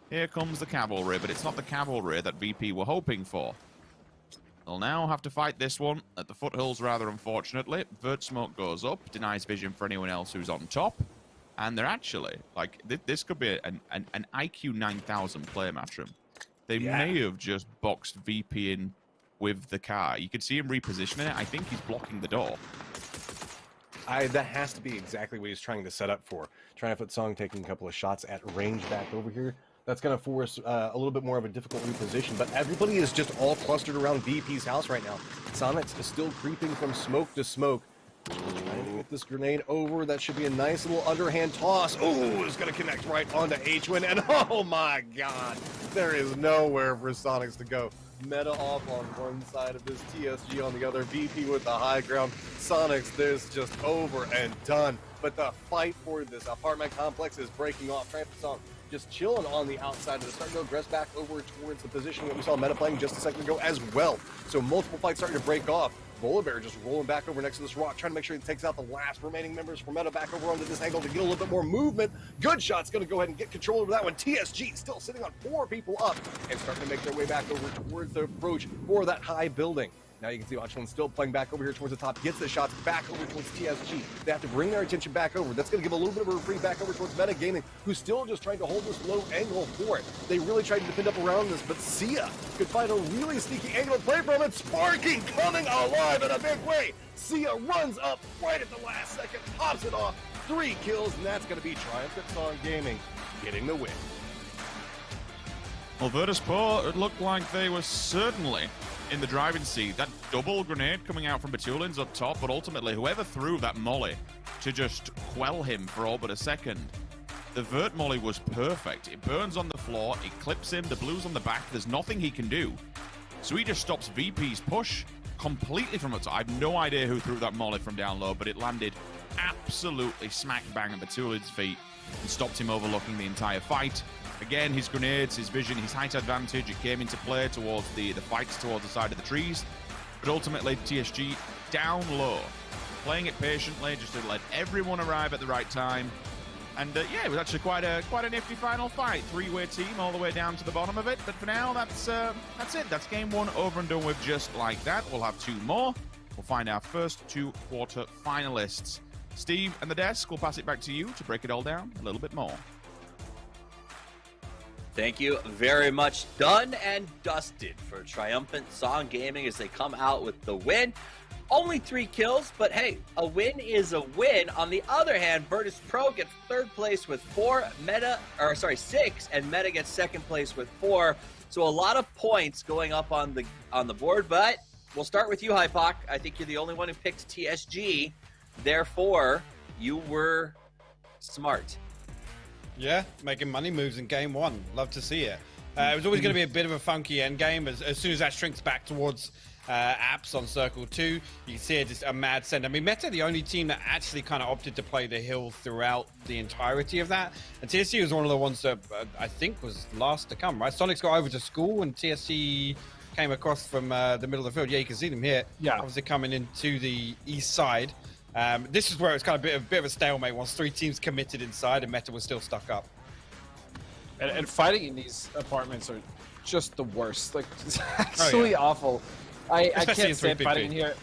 here comes the cavalry, but it's not the cavalry that VP were hoping for. They'll now have to fight this one at the foothills, rather unfortunately. Vert smoke goes up, denies vision for anyone else who's on top. And they're actually, like, this could be an IQ 9000 play, Matrim. They may have just boxed VP in with the car. You could see him repositioning it. I think he's blocking the door. That has to be exactly what he's trying to set up for. Trying to put Song taking a couple of shots at range back over here. That's going to force a little bit more of a difficult reposition, but everybody is just all clustered around VP's house right now. Sonics is still creeping from smoke to smoke. Trying to get this grenade over. That should be a nice little underhand toss. Oh, it's going to connect right onto H-Win, and oh my god, there is nowhere for Sonics to go. Meta off on one side of this, TSG on the other, VP with the high ground. Sonics, this just over and done. But the fight for this apartment complex is breaking off. Tramp Song just chilling on the outside of the starting to aggress back over towards the position that we saw Meta playing just a second ago as well. So multiple fights starting to break off. Volibear just rolling back over next to this rock, trying to make sure he takes out the last remaining members for Meta back over onto this angle to get a little bit more movement. Good shot's going to go ahead and get control over that one. TSG still sitting on 4 people up and starting to make their way back over towards the approach for that high building. Now you can see Watchland still playing back over here towards the top, gets the shots back over towards TSG. They have to bring their attention back over. That's going to give a little bit of a reprieve back over towards Metagaming, who's still just trying to hold this low angle for it. They really tried to defend up around this, but Sia could find a really sneaky angle to play from it. Sparking coming alive in a big way. Sia runs up right at the last second, pops it off. 3 kills, and that's going to be Triumphant Song Gaming getting the win. Well, Virtus.pro, it looked like they were certainly in the driving seat. That double grenade coming out from Batulins up top, but ultimately whoever threw that molly to just quell him for all but a second, the Vert molly was perfect. It burns on the floor, it clips him, the blue's on the back, there's nothing he can do. So he just stops VP's push completely from up top. I have no idea who threw that molly from down low, but it landed absolutely smack bang at Batulins' feet and stopped him overlooking the entire fight. Again, his grenades, his vision, his height advantage, it came into play towards the fights towards the side of the trees. But ultimately, TSG down low, playing it patiently, just to let everyone arrive at the right time. And yeah, it was actually quite a nifty final fight. 3-way team all the way down to the bottom of it. But for now, that's it. That's game 1 over and done with just like that. We'll have 2 more. We'll find our first 2 quarter finalists. Steve and the desk, we'll pass it back to you to break it all down a little bit more. Thank you very much. Done and dusted for Triumphant Song Gaming as they come out with the win. Only 3 kills, but hey, a win is a win. On the other hand, Virtus.pro gets 3rd place with 6, and Meta gets 2nd place with 4. So a lot of points going up on the board, but we'll start with you, Hypoc. I think you're the only one who picked TSG. Therefore, you were smart. Yeah, making money moves in game 1. Love to see it. It was always going to be a bit of a funky end game. As soon as that shrinks back towards apps on Circle 2, you can see it just a mad send. I mean, Meta, the only team that actually kind of opted to play the hill throughout the entirety of that. And TSC was one of the ones that I think was last to come, right? Sonics got over to school and TSC came across from the middle of the field. Yeah, you can see them here. Yeah. Obviously coming into the east side. This is where it's kind of a bit of a stalemate once 3 teams committed inside and Meta was still stuck up. And fighting in these apartments are just the worst. Like, it's absolutely awful. I can't stand fighting in here.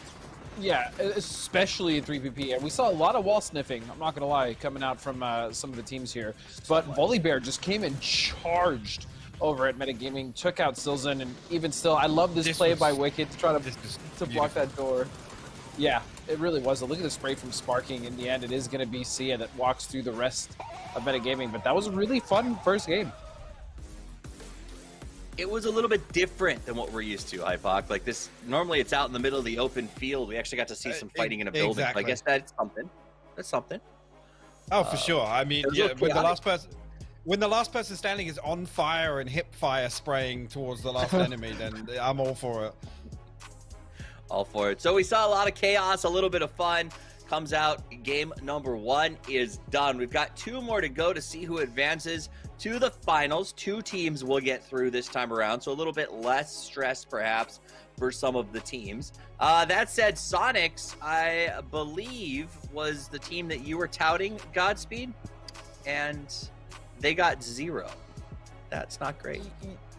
Yeah, especially in 3PP. And we saw a lot of wall sniffing, I'm not going to lie, coming out from some of the teams here. But Volibear just came and charged over at Metagaming, took out Silzen, and even still, I love this play by Wicked to try to block that door. Yeah, it really was. Look at the spray from Sparking. In the end, it is going to be Sia that walks through the rest of Metagaming, but that was a really fun first game. It was a little bit different than what we're used to, Hypoc. Like this, normally it's out in the middle of the open field. We actually got to see some fighting in a building. Exactly. I guess that's something. That's something. Oh, for sure. I mean, yeah, when the last person standing is on fire and hip fire spraying towards the last enemy, then I'm all for it. All for it. So we saw a lot of chaos, a little bit of fun. comes out. Game number 1 is done. We've got 2 more to go to see who advances to the finals. 2 teams will get through this time around, so a little bit less stress perhaps for some of the teams. That said, Sonics, I believe, was the team that you were touting, Godspeed, and they got 0. That's not great.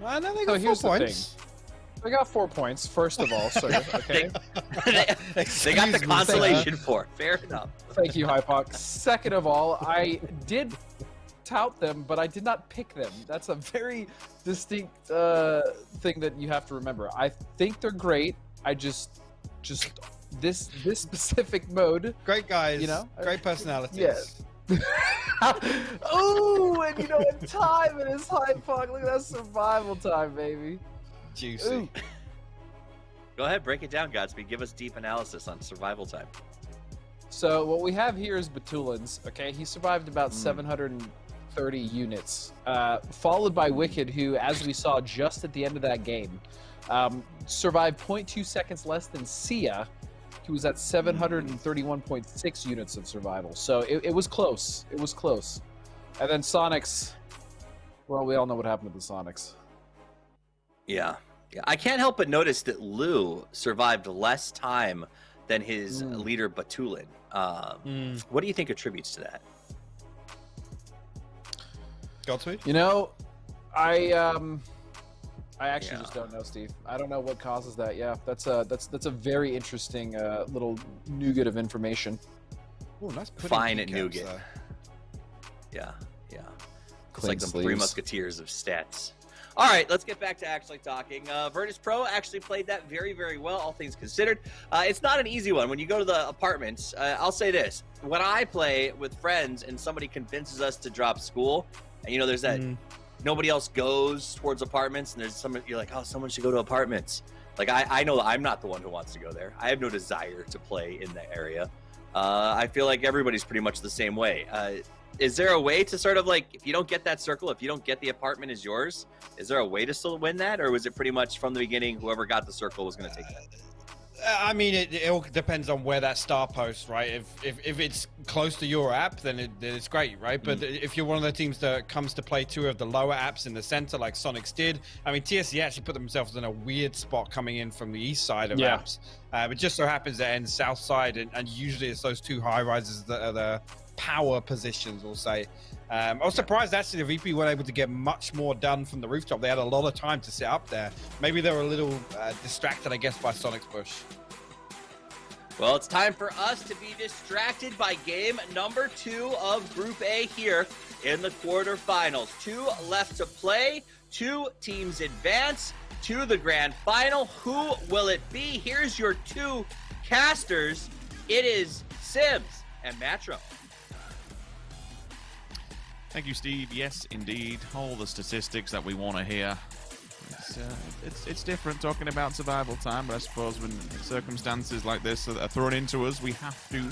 I know they So got here's 4 the points. I got 4 points, first of all, sir. Okay. they got the Excuse me, consolation for. Fair enough. Thank you, Hypox. Second of all, I did tout them, but I did not pick them. That's a very distinct thing that you have to remember. I think they're great. I just this specific mode. Great guys. You know? Great personalities. Yeah. Oh, and you know what time it is, Hypox. Look at that survival time, baby. Juicy. Ooh. Go ahead, break it down, Godspeed. Give us deep analysis on survival time. So what we have here is Batulins. Okay, he survived about 730 units, followed by Wicked, who, as we saw just at the end of that game, survived 0.2 seconds less than Sia, who was at 731.6 units of survival. So it was close. It was close. And then Sonics. Well, we all know what happened to the Sonics. Yeah. I can't help but notice that Lou survived less time than his leader Batulin. What do you think attributes to that? Godspeed? You know, I actually just don't know, Steve. I don't know what causes that. Yeah, that's a very interesting little nougat of information. Oh, nice. Fine at nougat. Yeah. It's like the Clean Three sleeves. Musketeers of stats. All right, let's get back to actually talking. Virtus Pro actually played that very, very well, all things considered. It's not an easy one. When you go to the apartments, I'll say this. When I play with friends and somebody convinces us to drop school, and, you know, there's that nobody else goes towards apartments, and there's someone, you're like, oh, someone should go to apartments. Like, I know that I'm not the one who wants to go there. I have no desire to play in the area. I feel like everybody's pretty much the same way. Is there a way to sort of, like, if you don't get that circle, if you don't get the apartment is yours, is there a way to still win that? Or was it pretty much from the beginning, whoever got the circle was going to take that? I mean, it all depends on where that star posts, right? If it's close to your app, then it's great, right? But if you're one of the teams that comes to play 2 of the lower apps in the center, like Sonics did, I mean, TSC actually put themselves in a weird spot coming in from the east side of apps. It just so happens that ends south side, and usually it's those 2 high rises that are the power positions, we'll say. I was surprised actually the VP weren't able to get much more done from the rooftop. They had a lot of time to sit up there. Maybe they were a little distracted, I guess, by Sonic's push. Well, it's time for us to be distracted by game number 2 of Group A here in the quarterfinals. 2 left to play. 2 teams advance to the grand final. Who will it be? Here's your 2 casters. It is Sims and Matro. Thank you, Steve. Yes, indeed. All the statistics that we want to hear. It's different talking about survival time, but I suppose when circumstances like this are thrown into us, we have to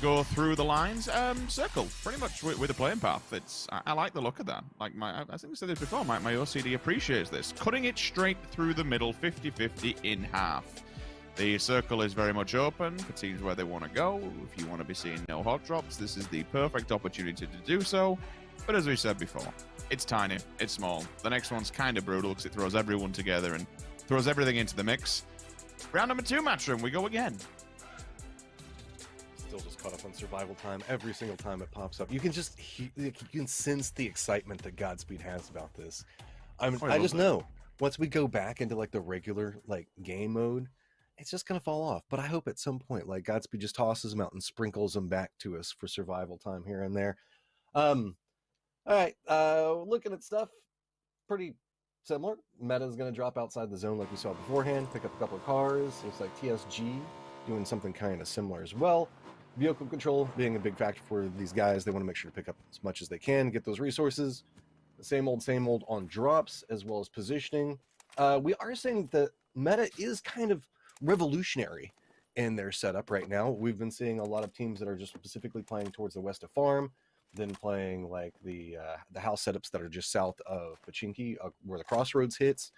go through the lines. Circle, pretty much with a playing path. I like the look of that. Like I think we said this before, my OCD appreciates this. Cutting it straight through the middle, 50-50 in half. The circle is very much open for teams where they want to go. If you want to be seeing no hot drops, this is the perfect opportunity to do so. But as we said before, it's tiny, it's small. The next one's kind of brutal because it throws everyone together and throws everything into the mix. Round number 2, Matchroom, we go again. Still just caught up on survival time every single time it pops up. You can just you can sense the excitement that Godspeed has about this. I just know once we go back into like the regular like game mode, it's just gonna fall off. But I hope at some point like Godspeed just tosses them out and sprinkles them back to us for survival time here and there. All right, looking at stuff, pretty similar. Meta is going to drop outside the zone like we saw beforehand, pick up a couple of cars. Looks like TSG doing something kind of similar as well. Vehicle control being a big factor for these guys. They want to make sure to pick up as much as they can, get those resources. The same old on drops as well as positioning. We are saying that Meta is kind of revolutionary in their setup right now. We've been seeing a lot of teams that are just specifically playing towards the west of farm, then playing like the house setups that are just south of Pachinki, where the crossroads hits.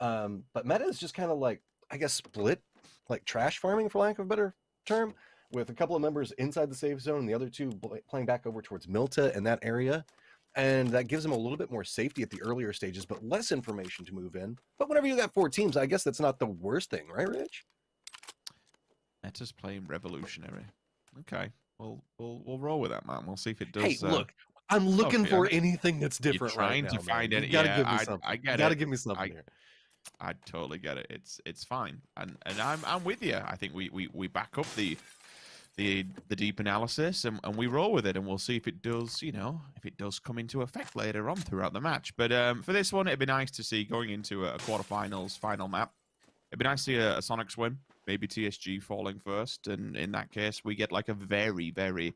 But Meta is just kind of like, I guess, split, like trash farming for lack of a better term. with a couple of members inside the safe zone and the other two playing back over towards Milta and that area. And that gives them a little bit more safety at the earlier stages, but less information to move in. But whenever you got 4 teams, I guess that's not the worst thing, right, Rich? Let us play revolutionary. Okay, we'll roll with that, man. We'll see if it does. Hey, look, I'm looking for anything that's different you're trying right now. to find man. it. You gotta Yeah, give me something. I get you gotta it. give me something here. I totally get it. It's fine, and I'm with you. I think we back up the deep analysis and we roll with it, and we'll see if it does, if it does come into effect later on throughout the match. But for this one, it'd be nice to see going into a quarterfinals final map. It'd be nice to see a Sonics win, maybe TSG falling first, and in that case, we get like a very, very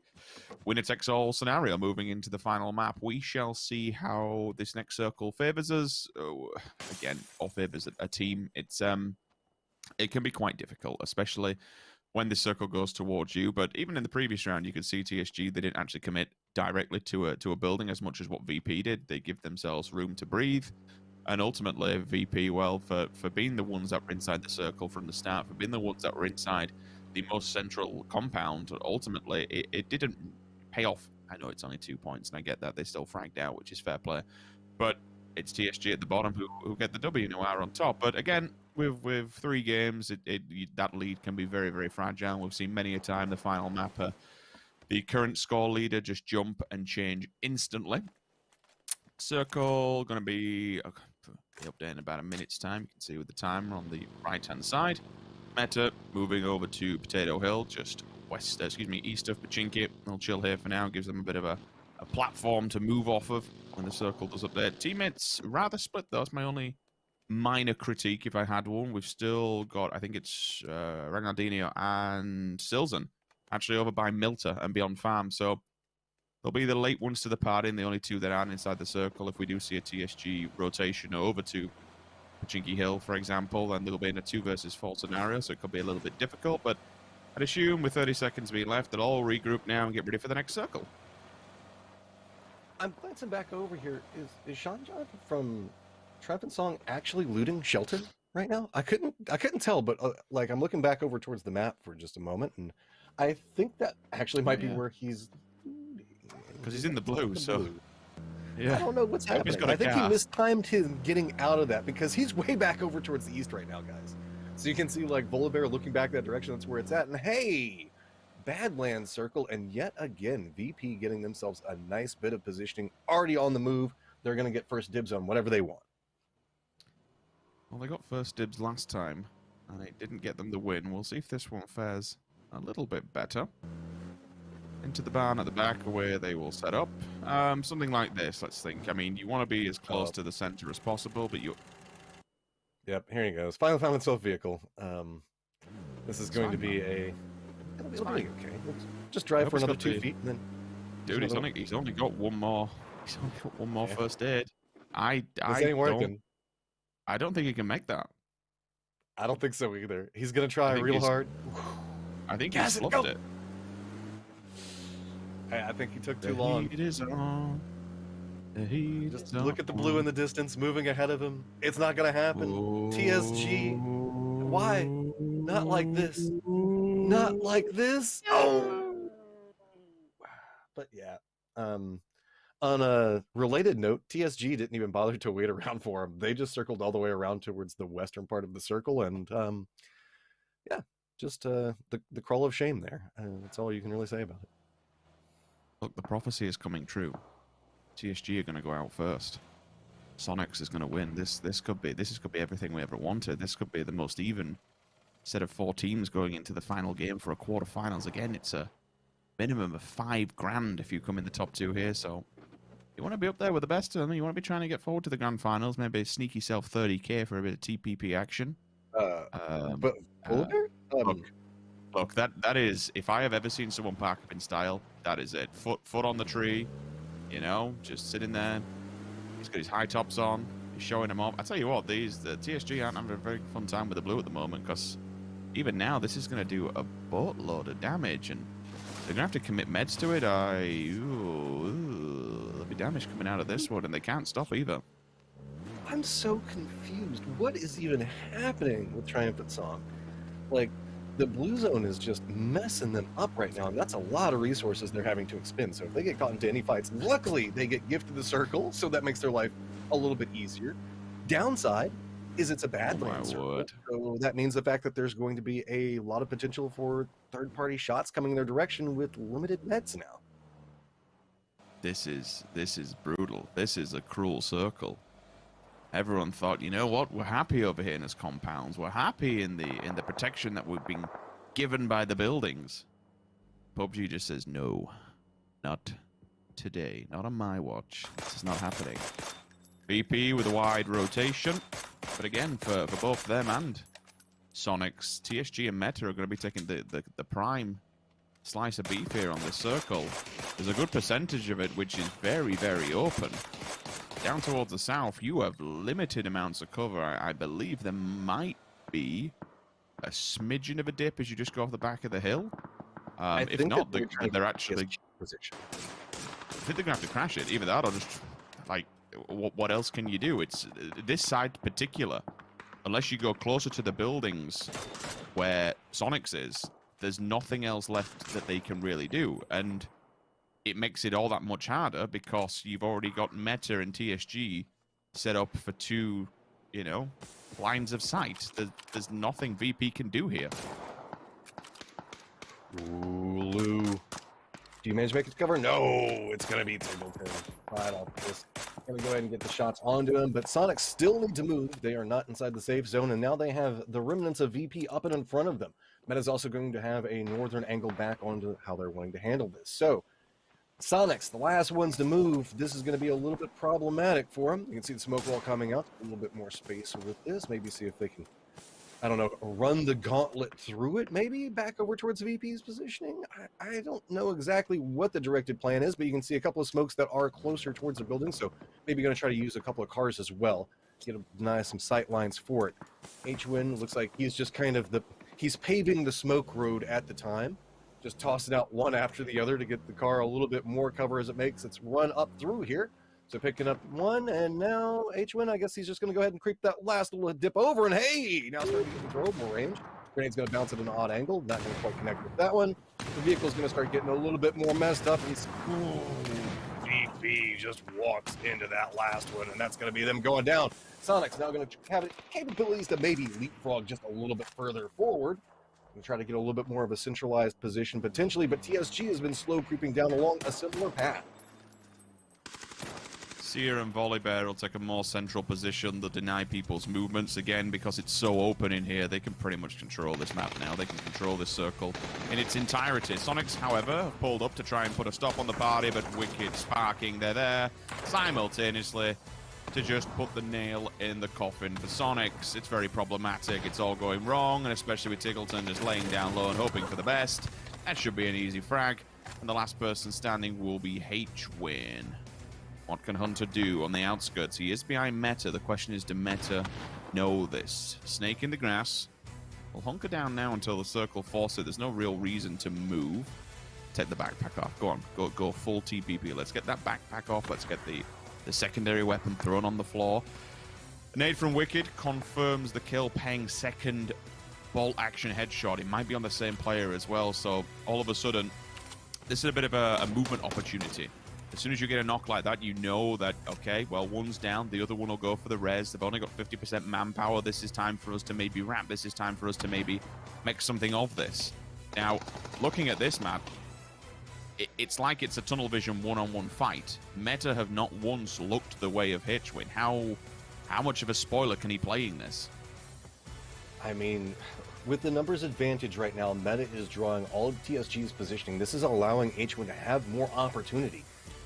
winner-takes-all scenario moving into the final map. We shall see how this next circle favors us, again, or favors a team. It can be quite difficult, especially when the circle goes towards you. But even in the previous round, you could see TSG, they didn't actually commit directly to a building as much as what VP did. They give themselves room to breathe. And ultimately, VP, well, for being the ones that were inside the circle from the start, for being the ones that were inside the most central compound, ultimately, it didn't pay off. I know it's only 2 points, and I get that. They still fragged out, which is fair play. But it's TSG at the bottom who get the W and who are on top. But again, with 3 games, that lead can be very, very fragile. We've seen many a time the final mapper, the current score leader, just jump and change instantly. Circle going to be update in about a minute's time. You can see with the timer on the right-hand side. Meta moving over to Potato Hill, just east of Pachinki. They'll chill here for now. Gives them a bit of a platform to move off of when the circle does update. Teammates rather split though. That's my only minor critique if I had one. We've still got, I think it's Ragnardinho and Silzen actually over by Milta and beyond farm. So they'll be the late ones to the party, and the only 2 that aren't inside the circle. If we do see a TSG rotation over to Pachinki Hill, for example, then they'll be in a 2 versus 4 scenario, so it could be a little bit difficult. But I'd assume with 30 seconds being left, they'll all regroup now and get ready for the next circle. I'm glancing back over here. Is Sean John from Trappin' Song actually looting shelter right now? I couldn't tell, but like I'm looking back over towards the map for just a moment, and I think that actually might be where he's. Because he's in the blue, so... Yeah. I don't know what's happening. I think he mistimed his getting out of that, because he's way back over towards the east right now, guys. So you can see, like, Volibear looking back that direction. That's where it's at. And, hey, Badlands circle. And yet again, VP getting themselves a nice bit of positioning. Already on the move. They're going to get first dibs on whatever they want. Well, they got first dibs last time, and it didn't get them the win. We'll see if this one fares a little bit better. Into the barn at the back where they will set up. Something like this, let's think. I mean, you want to be as close to the center as possible, but you... Yep, here he goes. Finally found himself vehicle. This is going to be a... It'll be okay. Just drive for another 2 feet, and then... Dude, he's only got one more. He's only got one more first aid. This ain't working. I don't think he can make that. I don't think so either. He's gonna try real hard. I think he's fluffed it. I think he took too long. It is on. Just look at the blue in the distance, moving ahead of him. It's not gonna happen. Ooh. TSG. Why? Not like this. Not like this. Oh. But yeah. On a related note, TSG didn't even bother to wait around for him. They just circled all the way around towards the western part of the circle, and yeah, just the crawl of shame there. That's all you can really say about it. Look, the prophecy is coming true. TSG are going to go out first. Sonics is going to win. This could be everything we ever wanted. This could be the most even set of 4 teams going into the final game for a quarterfinals. Again, it's a minimum of $5,000 if you come in the top 2 here. So you want to be up there with the best of them. You want to be trying to get forward to the grand finals. Maybe sneak yourself 30K for a bit of TPP action. Look, that is, if I have ever seen someone pack up in style, that is it. Foot on the tree, just sitting there. He's got his high tops on. He's showing them off. I tell you what, the TSG aren't having a very fun time with the blue at the moment, because even now this is going to do a boatload of damage, and they're going to have to commit meds to it. There'll be damage coming out of this one, and they can't stop either. I'm so confused. What is even happening with Triumphant Song? Like, the blue zone is just messing them up right now, and that's a lot of resources they're having to expend. So if they get caught into any fights, luckily they get gifted the circle, so that makes their life a little bit easier. Downside is it's a bad land circle, so that means the fact that there's going to be a lot of potential for third-party shots coming in their direction with limited meds now. This is brutal. This is a cruel circle. Everyone thought, you know what, we're happy over here in this compounds. We're happy in the protection that we've been given by the buildings. PUBG just says, no, not today, not on my watch. This is not happening. VP with a wide rotation. But again, for both them and Sonics, TSG and Meta are going to be taking the prime slice of beef here on this circle. There's a good percentage of it which is very, very open. Down towards the south, you have limited amounts of cover. I believe there might be a smidgen of a dip as you just go off the back of the hill. If not, they're actually... Position. I think they're going to have to crash it. Either that or just, like, what else can you do? It's this side in particular. Unless you go closer to the buildings where Sonics is, there's nothing else left that they can really do. And it makes it all that much harder because you've already got Meta and TSG set up for two, you know, lines of sight. There's nothing VP can do here. Ooh, Lou. Do you manage to make it to cover? No, it's going to be Tableton. Right off this. Going to go ahead and get the shots onto him, but Sonic still need to move. They are not inside the safe zone, and now they have the remnants of VP up and in front of them. Meta's also going to have a northern angle back onto how they're wanting to handle this. So, Sonics, the last ones to move. This is going to be a little bit problematic for them. You can see the smoke wall coming out. A little bit more space with this. Maybe see if they can, I don't know, run the gauntlet through it, maybe back over towards VP's positioning. I don't know exactly what the directed plan is, but you can see a couple of smokes that are closer towards the building, so maybe going to try to use a couple of cars as well. Get nice some sight lines for it. H-Win looks like he's just kind of he's paving the smoke road at the time. Just tossing out one after the other to get the car a little bit more cover as it makes its run up through here. So picking up one, and now H-Win, I guess he's just going to go ahead and creep that last little dip over, and hey, now starting to get controllable range. Grenade's going to bounce at an odd angle, not going to quite connect with that one. The vehicle's going to start getting a little bit more messed up, and VP just walks into that last one, and that's going to be them going down. Sonic's now going to have capabilities to maybe leapfrog just a little bit further forward and try to get a little bit more of a centralized position potentially, but TSG has been slow creeping down along a similar path. Seer and Volibear will take a more central position. They'll deny people's movements again because it's so open in here. They can pretty much control this map now. They can control this circle in its entirety. Sonics, however, have pulled up to try and put a stop on the party, but Wicked, Sparking, they're there simultaneously to just put the nail in the coffin for Sonics. It's very problematic. It's all going wrong, and especially with Tickleton just laying down low and hoping for the best. That should be an easy frag. And the last person standing will be H-Win. What can Hunter do on the outskirts? He is behind Meta. The question is, do Meta know this? Snake in the grass. We'll hunker down now until the circle forces it. There's no real reason to move. Take the backpack off. Go on. Go full TPP. Let's get that backpack off. Let's get the secondary weapon thrown on the floor. A nade from Wicked confirms the kill. Peng second bolt action headshot. It might be on the same player as well. So all of a sudden, this is a bit of a movement opportunity. As soon as you get a knock like that, you know that, okay, well, one's down, the other one will go for the res. They've only got 50% manpower. This is time for us to maybe wrap. This is time for us to maybe make something of this. Now, looking at this map, it's like it's a tunnel vision one-on-one fight. Meta have not once looked the way of H-Win. How much of a spoiler can he play in this? I mean, with the numbers advantage right now, Meta is drawing all of TSG's positioning. This is allowing H-Win to have more opportunity.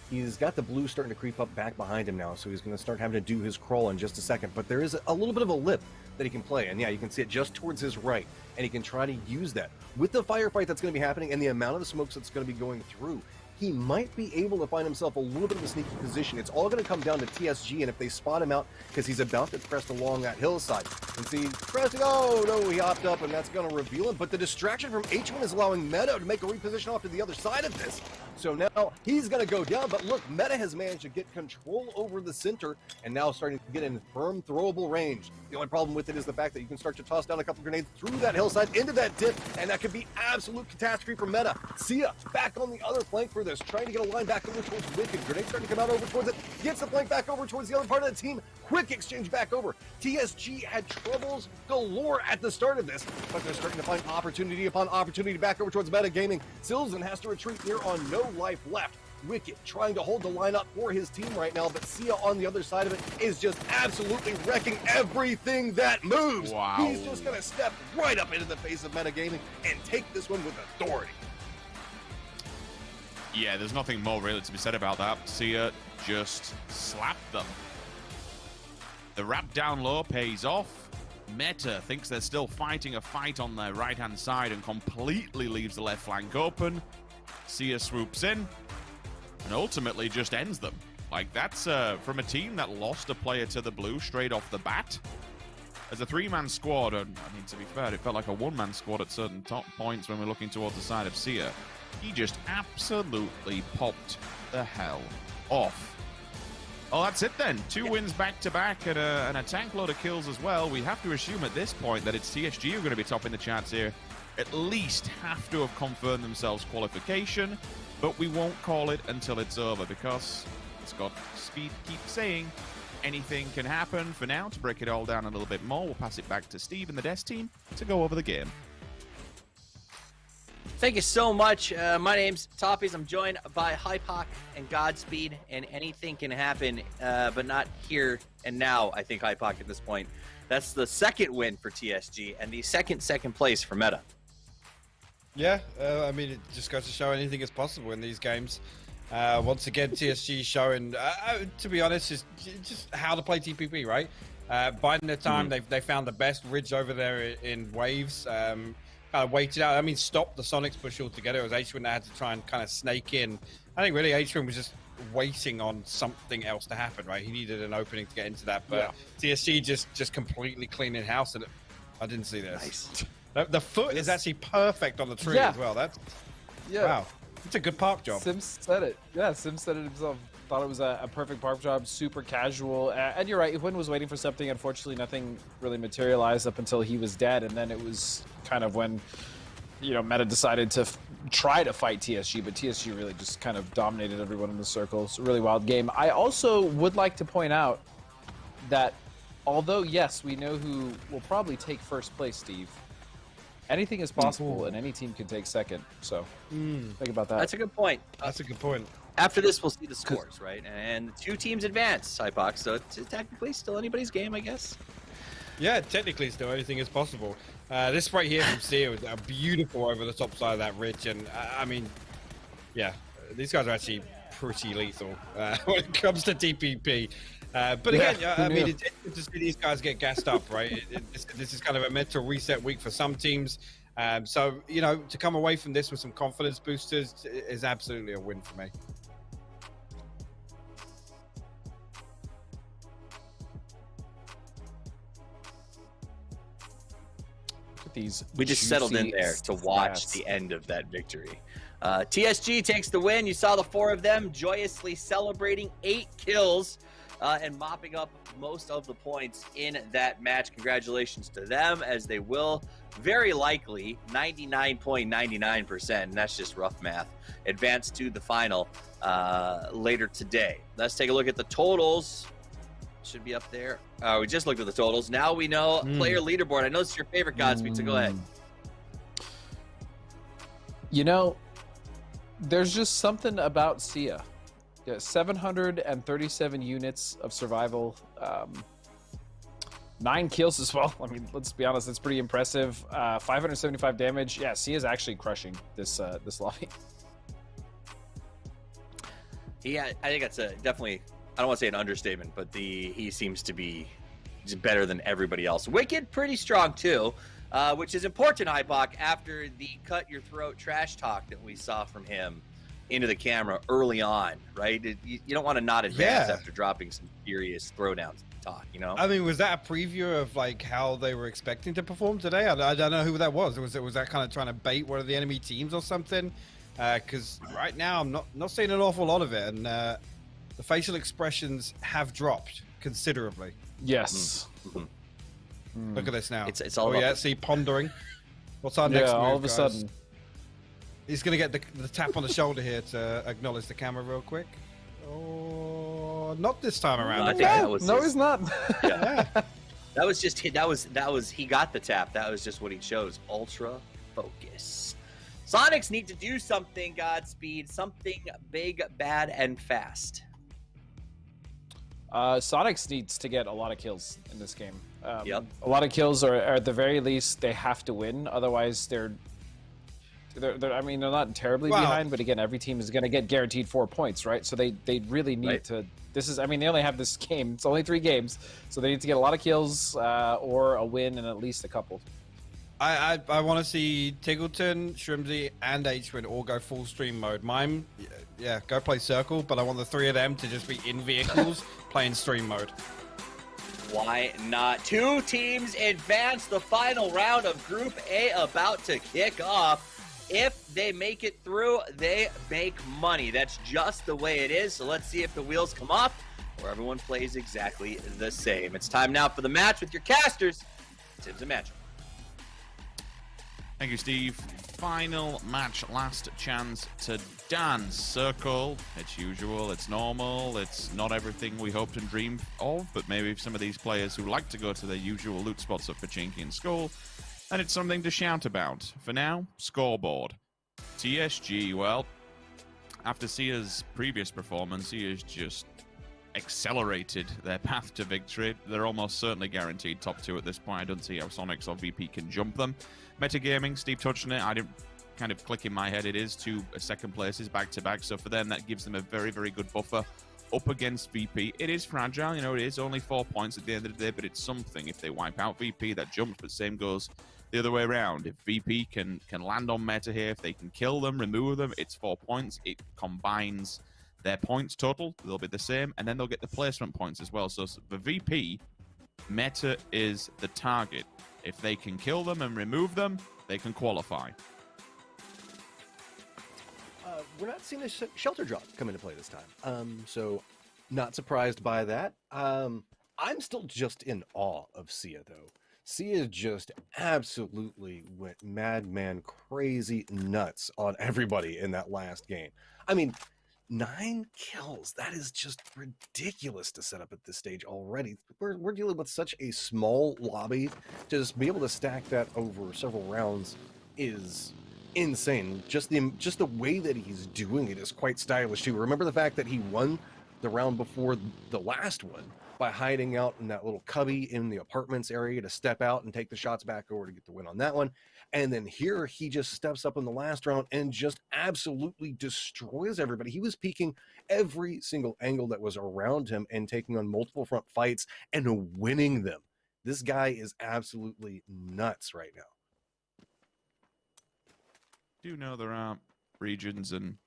He's got the blue starting to creep up back behind him now, so he's going to start having to do his crawl in just a second. But there is a little bit of a lip that he can play, and yeah, you can see it just towards his right, and he can try to use that. With the firefight that's going to be happening and the amount of the smokes that's going to be going through, he might be able to find himself a little bit of a sneaky position. It's all going to come down to TSG, and if they spot him out, because he's about to crest along that hillside, and see, cresting, oh no, he hopped up, and that's going to reveal him, but the distraction from H-Win is allowing Meta to make a reposition off to the other side of this. So now he's going to go down, but look, Meta has managed to get control over the center and now starting to get in firm throwable range. The only problem with it is the fact that you can start to toss down a couple grenades through that hillside into that dip, and that could be absolute catastrophe for Meta. Sia back on the other flank for this, trying to get a line back over towards Wicked. Grenade starting to come out over towards it, gets the flank back over towards the other part of the team. Quick exchange back over. TSG had troubles galore at the start of this, but they're starting to find opportunity upon opportunity back over towards Meta Gaming. Silzen has to retreat here on no life left. Wicked trying to hold the line up for his team right now, but Sia on the other side of it is just absolutely wrecking everything that moves. Wow. He's just going to step right up into the face of Meta Gaming and take this one with authority. Yeah, there's nothing more really to be said about that. Sia just slapped them. The wrap down low pays off. Meta thinks they're still fighting a fight on their right-hand side and completely leaves the left flank open. Sia swoops in and ultimately just ends them. Like, that's from a team that lost a player to the blue straight off the bat. As a three-man squad, and I mean, to be fair, it felt like a one-man squad at certain top points when we're looking towards the side of Sia. He just absolutely popped the hell off. Oh, that's it then. 2 wins back-to-back and a tank load of kills as well. We have to assume at this point that it's TSG who are going to be topping the charts here. At least have to have confirmed themselves qualification, but we won't call it until it's over because, as Scott Speed keeps saying, anything can happen. For now, to break it all down a little bit more, we'll pass it back to Steve and the Desk team to go over the game. Thank you so much. My name's Toffees. I'm joined by Hypoc and Godspeed, and anything can happen, but not here and now, I think, Hypoc, at this point. That's the second win for TSG and the second place for Meta. Yeah, I mean, it just goes to show anything is possible in these games. Once again, TSG showing, to be honest, just how to play TPP, right? Biding their time, they found the best ridge over there in waves. Kind of waited out. I mean, stopped the Sonics push altogether. It was H-Win that had to try and kind of snake in. I think really H-Win was just waiting on something else to happen, right? He needed an opening to get into that, but yeah. TSG just completely cleaning house, and I didn't see this. Nice. The foot is actually perfect on the tree as well. That's wow. It's a good park job. Sims said it. Yeah, Sims said it himself. Thought it was a perfect park job, super casual. And you're right, Huynh was waiting for something. Unfortunately, nothing really materialized up until he was dead. And then it was kind of when, you know, Meta decided to try to fight TSG, but TSG really just kind of dominated everyone in the circle. It's a really wild game. I also would like to point out that although, yes, we know who will probably take first place, Steve, anything is possible, and any team can take second. So think about that. That's a good point. That's a good point. After this, we'll see the scores, right? And the 2 teams advance, Hypox, so it's technically still anybody's game, I guess. Yeah, technically still anything is possible. This right here from Sia was beautiful over the top side of that ridge, and I mean, yeah, these guys are actually pretty lethal when it comes to TPP. But again, I mean, it's good to see these guys get gassed up, right? This is kind of a mental reset week for some teams. So, you know, to come away from this with some confidence boosters is absolutely a win for me. We just settled in there to watch the end of that victory. TSG takes the win. You saw the 4 of them joyously celebrating 8 kills and mopping up most of the points in that match. Congratulations to them, as they will very likely 99.99%, and that's just rough math, advance to the final later today. Let's take a look at the totals. Should be up there. We just looked at the totals. Now we know player leaderboard. I know it's your favorite, Godspeed, so go ahead. You know, there's just something about Sia. Yeah, 737 units of survival, 9 kills as well. I mean, let's be honest, it's pretty impressive. 575 damage. Yeah, Sia's actually crushing this lobby. Yeah, I think that's definitely, I don't want to say an understatement, but he seems to be just better than everybody else. Wicked, pretty strong too, which is important, Hypoc, after the cut your throat trash talk that we saw from him into the camera early on, right? You don't want to not advance after dropping some serious throwdown talk, you know? I mean, was that a preview of like how they were expecting to perform today? I don't know who that was. Was that kind of trying to bait one of the enemy teams or something? because right now I'm not seeing an awful lot of it, and the facial expressions have dropped considerably. Yes. Look at this now. It's all oh about yeah, the- see, pondering. What's our Yeah, next move, all of a guys? sudden. He's gonna get the tap on the shoulder here to acknowledge the camera real quick. Oh, not this time around. I think that was No, his- he's not. Yeah. That was just that was he got the tap. That was just what he chose. Ultra focus. Sonics need to do something, Godspeed. Something big, bad, and fast. Sonics needs to get a lot of kills in this game. Yep. A lot of kills, or at the very least, they have to win. Otherwise, they're I mean, they're not terribly Well- behind, but again, every team is going to get guaranteed 4 points, right? So they really need Right. to. This is, I mean, they only have this game. It's only 3 games, so they need to get a lot of kills or a win and at least a couple. I want to see Tiggleton, Shrimsy, and H-Win all go full stream mode. Mime, yeah, go play Circle, but I want the 3 of them to just be in vehicles playing stream mode. Why not? 2 teams advance. The final round of Group A about to kick off. If they make it through, they make money. That's just the way it is. So let's see if the wheels come off or everyone plays exactly the same. It's time now for the match with your casters, Tibbs and Magic. Thank you, Steve. Final match, last chance to dance. Circle, it's usual, it's normal, it's not everything we hoped and dreamed of, but maybe some of these players who like to go to their usual loot spots of Pachinki and Skull, and it's something to shout about. For now, scoreboard. TSG, well, after Sia's previous performance, he has just accelerated their path to victory. They're almost certainly guaranteed top 2 at this point. I don't see how Sonics or VP can jump them. Metagaming, Steve touched on it. I didn't kind of click in my head. It is 2 second places back-to-back, so for them, that gives them a very, very good buffer up against VP. It is fragile, you know, it is only 4 points at the end of the day, but it's something. If they wipe out VP, that jumps, but same goes the other way around. If VP can land on meta here, if they can kill them, remove them, it's 4 points. It combines their points total, they'll be the same, and then they'll get the placement points as well. So for VP, meta is the target. If they can kill them and remove them, they can qualify. We're not seeing a shelter drop come into play this time. So not surprised by that. I'm still just in awe of Sia, though. Sia just absolutely went madman crazy nuts on everybody in that last game. I mean, 9 kills. That is just ridiculous to set up at this stage already. We're dealing with such a small lobby. To just be able to stack that over several rounds is insane. Just the way that he's doing it is quite stylish too. Remember the fact that he won the round before the last one by hiding out in that little cubby in the apartments area to step out and take the shots back over to get the win on that one. And then here he just steps up in the last round and just absolutely destroys everybody. He was peeking every single angle that was around him and taking on multiple front fights and winning them. This guy is absolutely nuts right now. Do know there are regions, and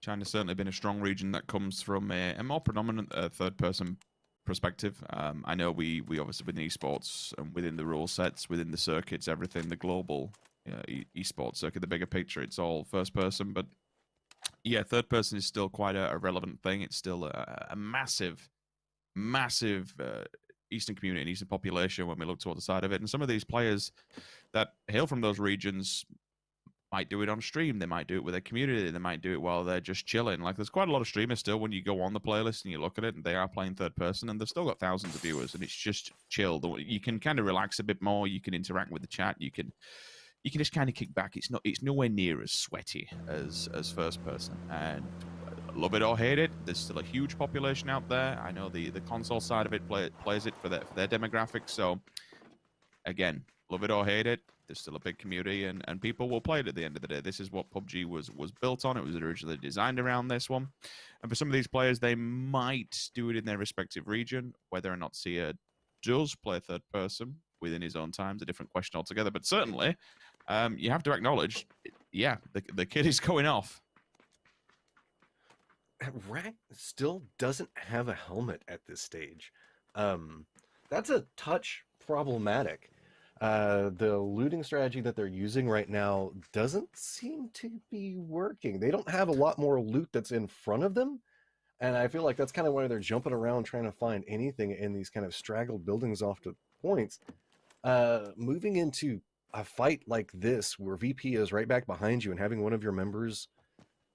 China's certainly been a strong region that comes from a more predominant third-person perspective. I know we obviously within esports and within the rule sets, within the circuits, everything, the global esports circuit, the bigger picture, it's all first-person. But yeah, third-person is still quite a relevant thing. It's still a massive Eastern community and Eastern population when we look toward the side of it. And some of these players that hail from those regions might do it on stream. They might do it with their community. They might do it while they're just chilling. Like, there's quite a lot of streamers still, when you go on the playlist and you look at it, and they are playing third person, and they've still got thousands of viewers, and it's just chill. You can kind of relax a bit more. You can interact with the chat. You can just kind of kick back. It's nowhere near as sweaty as first person. And love it or hate it, there's still a huge population out there. I know the console side of it plays it for their demographics. So again, love it or hate it, there's still a big community, and people will play it at the end of the day. This is what PUBG was built on. It was originally designed around this one. And for some of these players, they might do it in their respective region. Whether or not Sia does play third person within his own time is a different question altogether. But certainly, you have to acknowledge, yeah, the kid is going off. Rack still doesn't have a helmet at this stage. That's a touch problematic. The looting strategy that they're using right now doesn't seem to be working. They don't have a lot more loot that's in front of them. And I feel like that's kind of why they're jumping around trying to find anything in these kind of straggled buildings off to points. Moving into a fight like this, where VP is right back behind you and having one of your members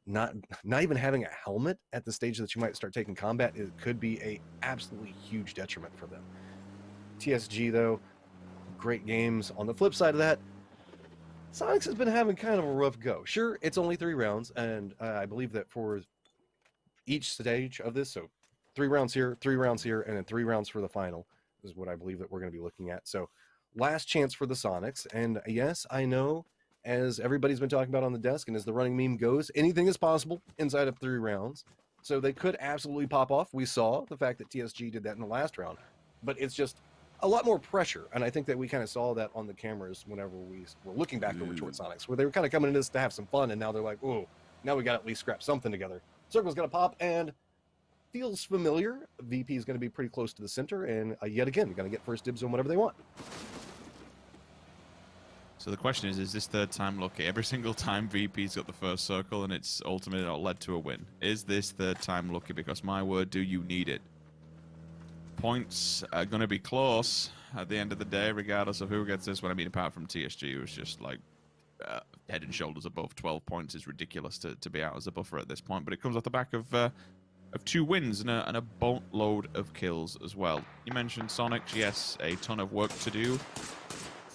not even having a helmet at the stage that you might start taking combat, it could be a absolutely huge detriment for them. TSG, though, great games. On the flip side of that, Sonics has been having kind of a rough go. Sure, it's only 3 rounds, and I believe that for each stage of this, so 3 rounds here, 3 rounds here, and then 3 rounds for the final is what I believe that we're going to be looking at. So last chance for the Sonics. And yes, I know, as everybody's been talking about on the desk, and as the running meme goes, anything is possible inside of 3 rounds. So they could absolutely pop off. We saw the fact that TSG did that in the last round, but it's just a lot more pressure. And I think that we kind of saw that on the cameras whenever we were looking back over towards Sonics, where they were kind of coming into this to have some fun, and now they're like, oh, now we got to at least scrap something together. Circle's going to pop, and feels familiar. VP is going to be pretty close to the center, and yet again, going to get first dibs on whatever they want. So the question is this third time lucky? Every single time VP's got the first circle and it's ultimately not led to a win. Is this third time lucky? Because my word, do you need it? Points are going to be close at the end of the day, regardless of who gets this one. I mean, apart from TSG, who's just like head and shoulders above. 12 points is ridiculous to be out as a buffer at this point, but it comes off the back of 2 wins and a boatload of kills as well. You mentioned Sonics, yes, a ton of work to do.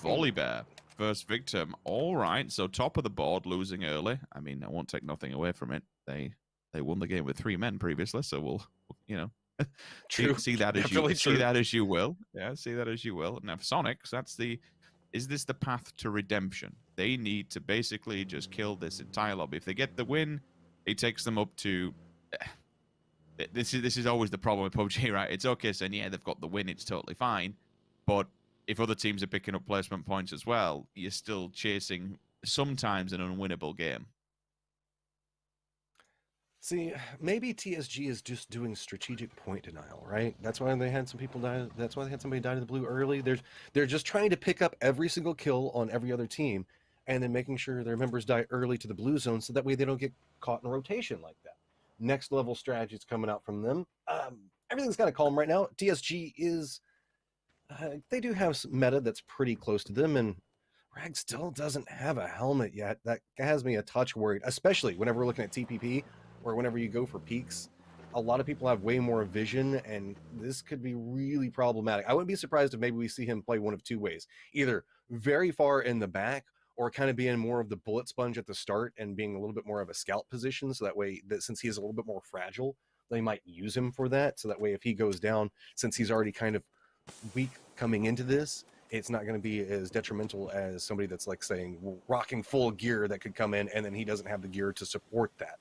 Volibear, first victim. All right, so top of the board, losing early. I mean, I won't take nothing away from it. They won the game with 3 men previously, so we'll you know, see that as you see that as you will. Yeah, see that as you will. Now for Sonics, is this the path to redemption? They need to basically just kill this entire lobby. If they get the win, it takes them up to. This is always the problem with PUBG, right? It's okay saying, yeah, they've got the win, it's totally fine. But if other teams are picking up placement points as well, you're still chasing sometimes an unwinnable game. See, maybe TSG is just doing strategic point denial, right? That's why they had some people die. That's why they had somebody die to the blue early. They're just trying to pick up every single kill on every other team, and then making sure their members die early to the blue zone, so that way they don't get caught in rotation like that. Next level strategies coming out from them. Everything's kind of calm right now. TSG is, they do have some meta that's pretty close to them, and Rag still doesn't have a helmet yet. That has me a touch worried, especially whenever we're looking at TPP or whenever you go for peaks. A lot of people have way more vision, and this could be really problematic. I wouldn't be surprised if maybe we see him play one of 2 ways, either very far in the back, or kind of being more of the bullet sponge at the start and being a little bit more of a scout position. So that way, that since he is a little bit more fragile, they might use him for that. So that way, if he goes down, since he's already kind of weak coming into this, it's not going to be as detrimental as somebody that's like saying rocking full gear that could come in, and then he doesn't have the gear to support that.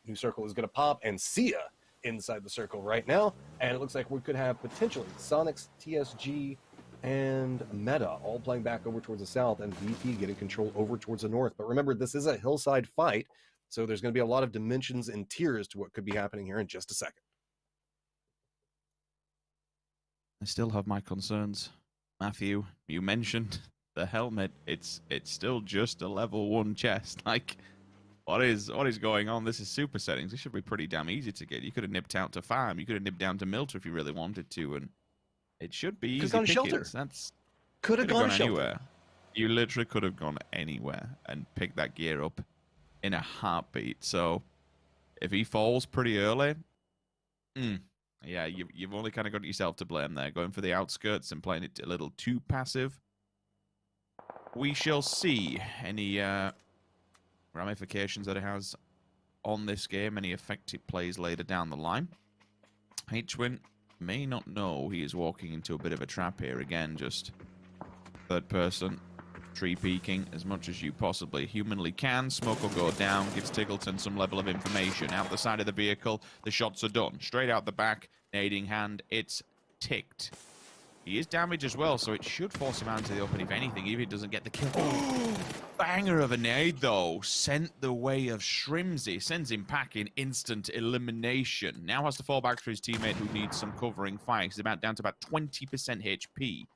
New circle is going to pop, and Sia inside the circle right now. And it looks like we could have potentially Sonics, TSG, and Meta all playing back over towards the south, and VP getting control over towards the north. But remember, this is a hillside fight, so there's going to be a lot of dimensions and tiers to what could be happening here in just a second. I still have my concerns. Matthew, you mentioned the helmet. It's still just a level 1 chest. Like, what is going on? This is super settings. This should be pretty damn easy to get. You could have nipped out to farm. You could have nipped down to Milter if you really wanted to, and it should be easy pickings. That's could have gone anywhere. You literally could have gone anywhere and picked that gear up in a heartbeat. So if he falls pretty early, yeah, you've only kind of got yourself to blame there. Going for the outskirts and playing it a little too passive. We shall see any ramifications that it has on this game, any effective plays later down the line. H-Win may not know he is walking into a bit of a trap here. Again, just third person, tree peeking as much as you possibly humanly can. Smoke will go down, gives Tiggleton some level of information. Out the side of the vehicle, the shots are done. Straight out the back, nading hand, it's ticked. He is damaged as well, so it should force him out into the open, if anything, even if he doesn't get the kill. Banger of a nade, though. Sent the way of Shrimsy. Sends him packing. Instant elimination. Now has to fall back for his teammate who needs some covering fire. He's down to about 20% HP.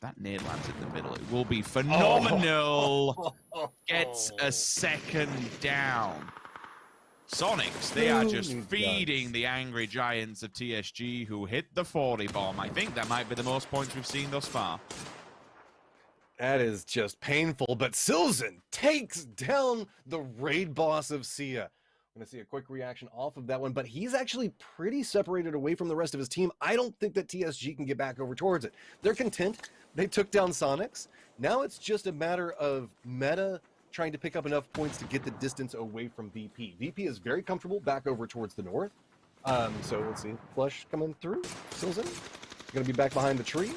that nade lands in the middle, it will be phenomenal. Oh. Gets a second down. Sonics, they are just feeding the angry giants of TSG who hit the 40 bomb. I think that might be the most points we've seen thus far. That is just painful, but Silzen takes down the raid boss of Sia. I'm going to see a quick reaction off of that one, but he's actually pretty separated away from the rest of his team. I don't think that TSG can get back over towards it. They're content. They took down Sonics. Now it's just a matter of meta trying to pick up enough points to get the distance away from VP. VP is very comfortable back over towards the north. So let's see. Flush coming through. Silzen going to be back behind the tree.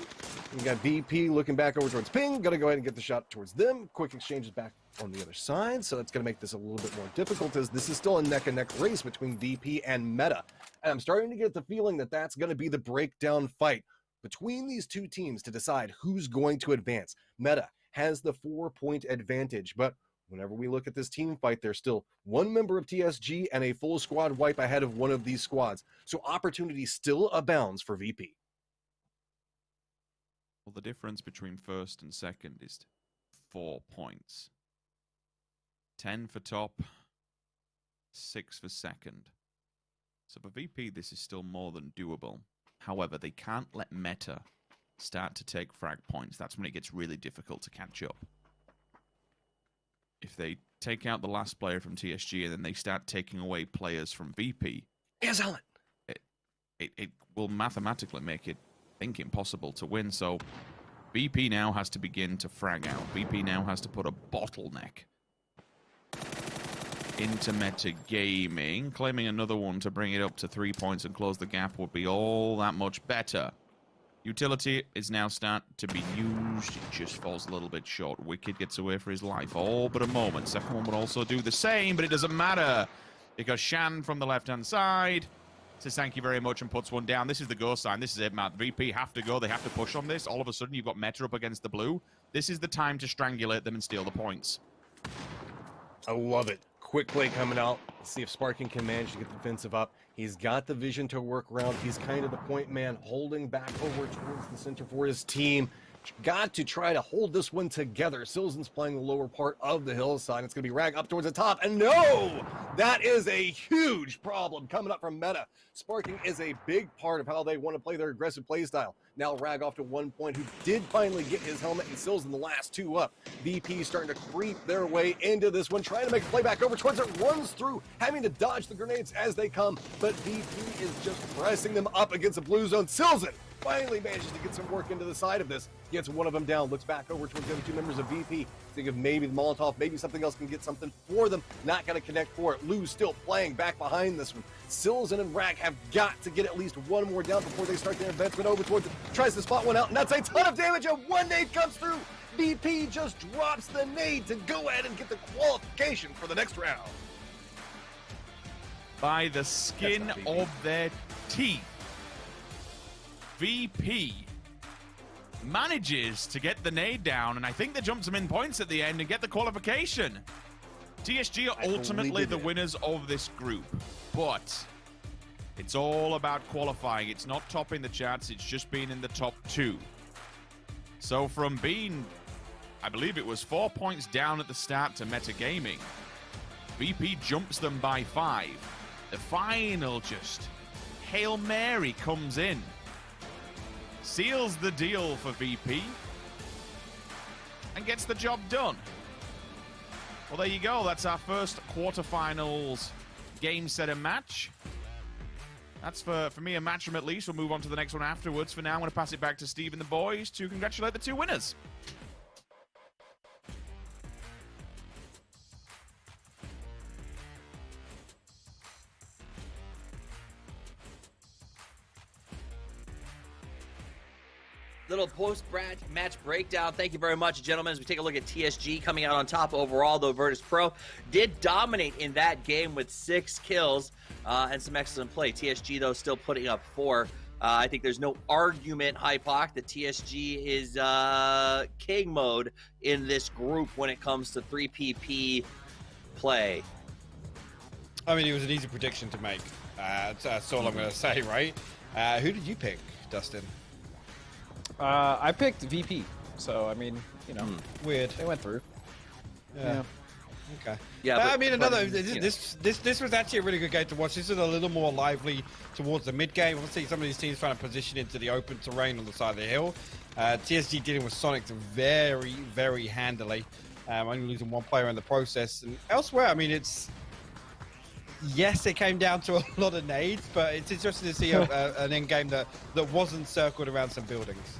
We got VP looking back over towards Ping. Going to go ahead and get the shot towards them. Quick exchanges back on the other side. So that's going to make this a little bit more difficult as this is still a neck-and-neck race between VP and Meta. And I'm starting to get the feeling that that's going to be the breakdown fight between these two teams to decide who's going to advance. Meta has the 4-point advantage, but whenever we look at this team fight, there's still one member of TSG and a full squad wipe ahead of one of these squads. So opportunity still abounds for VP. Well, the difference between first and second is 4 points. 10 for top, 6 for second. So for VP, this is still more than doable. However, they can't let Meta start to take frag points. That's when it gets really difficult to catch up. If they take out the last player from TSG and then they start taking away players from VP, it will mathematically make it, I think, impossible to win. So VP now has to begin to frag out. VP now has to put a bottleneck into Meta Gaming. Claiming another one to bring it up to 3 points and close the gap would be all that much better. Utility is now starting to be used. It just falls a little bit short. Wicked gets away for his life. All but a moment. Second one would also do the same, but it doesn't matter because Shan from the left-hand side says thank you very much and puts one down. This is the go sign. This is it, Matt. VP have to go. They have to push on this. All of a sudden, you've got Meta up against the blue. This is the time to strangulate them and steal the points. I love it. Quick play coming out. Let's see if Sparking can manage to get the defensive up. He's got the vision to work around. He's kind of the point man holding back over towards the center for his team. Got to try to hold this one together. Silzen's playing the lower part of the hillside. It's going to be Rag up towards the top. And no! That is a huge problem coming up from Meta. Sparking is a big part of how they want to play their aggressive play style. Now Rag off to 1 point, who did finally get his helmet, and Silzen the last two up. VP starting to creep their way into this one, trying to make a play back over towards it. Runs through, having to dodge the grenades as they come. But VP is just pressing them up against the blue zone. Silzen finally manages to get some work into the side of this. Gets one of them down, looks back over towards the other two members of VP. Think of maybe the Molotov, maybe something else can get something for them. Not going to connect for it. Lou's still playing back behind this one. Silzen and Rag have got to get at least one more down before they start their advancement over towards it. Tries to spot one out, and that's a ton of damage, and one nade comes through. VP just drops the nade to go ahead and get the qualification for the next round. By the skin of their teeth, VP manages to get the nade down, and I think they jumped some in points at the end and get the qualification. TSG are ultimately the winners of this group, but it's all about qualifying. It's not topping the charts, it's just being in the top 2. So from being, I believe it was 4 points down at the start to Meta Gaming, VP jumps them by 5. The final just Hail Mary comes in. Seals the deal for VP and gets the job done. Well, there you go. That's our first quarterfinals game set and match. That's for me a match from at least. We'll move on to the next one afterwards. For now, I'm going to pass it back to Steve and the boys to congratulate the 2 winners. Little post-match breakdown. Thank you very much, gentlemen. As we take a look at TSG coming out on top overall, though Virtus Pro did dominate in that game with 6 kills and some excellent play. TSG, though, still putting up 4. I think there's no argument, Hypoc, that TSG is king mode in this group when it comes to 3PP play. I mean, it was an easy prediction to make. That's all I'm going to say, right? Who did you pick, Dustin? I picked VP. So I mean, you know, Weird. they went through. Yeah. Okay. Yeah, But, but I mean, another. you know. This was actually a really good game to watch. This is a little more lively towards the mid game. Obviously, some of these teams trying to position into the open terrain on the side of the hill. TSG dealing with Sonic very, very handily. Only losing one player in the process. And elsewhere, I mean, it's. Yes, it came down to a lot of nades, but it's interesting to see an end game that wasn't circled around some buildings.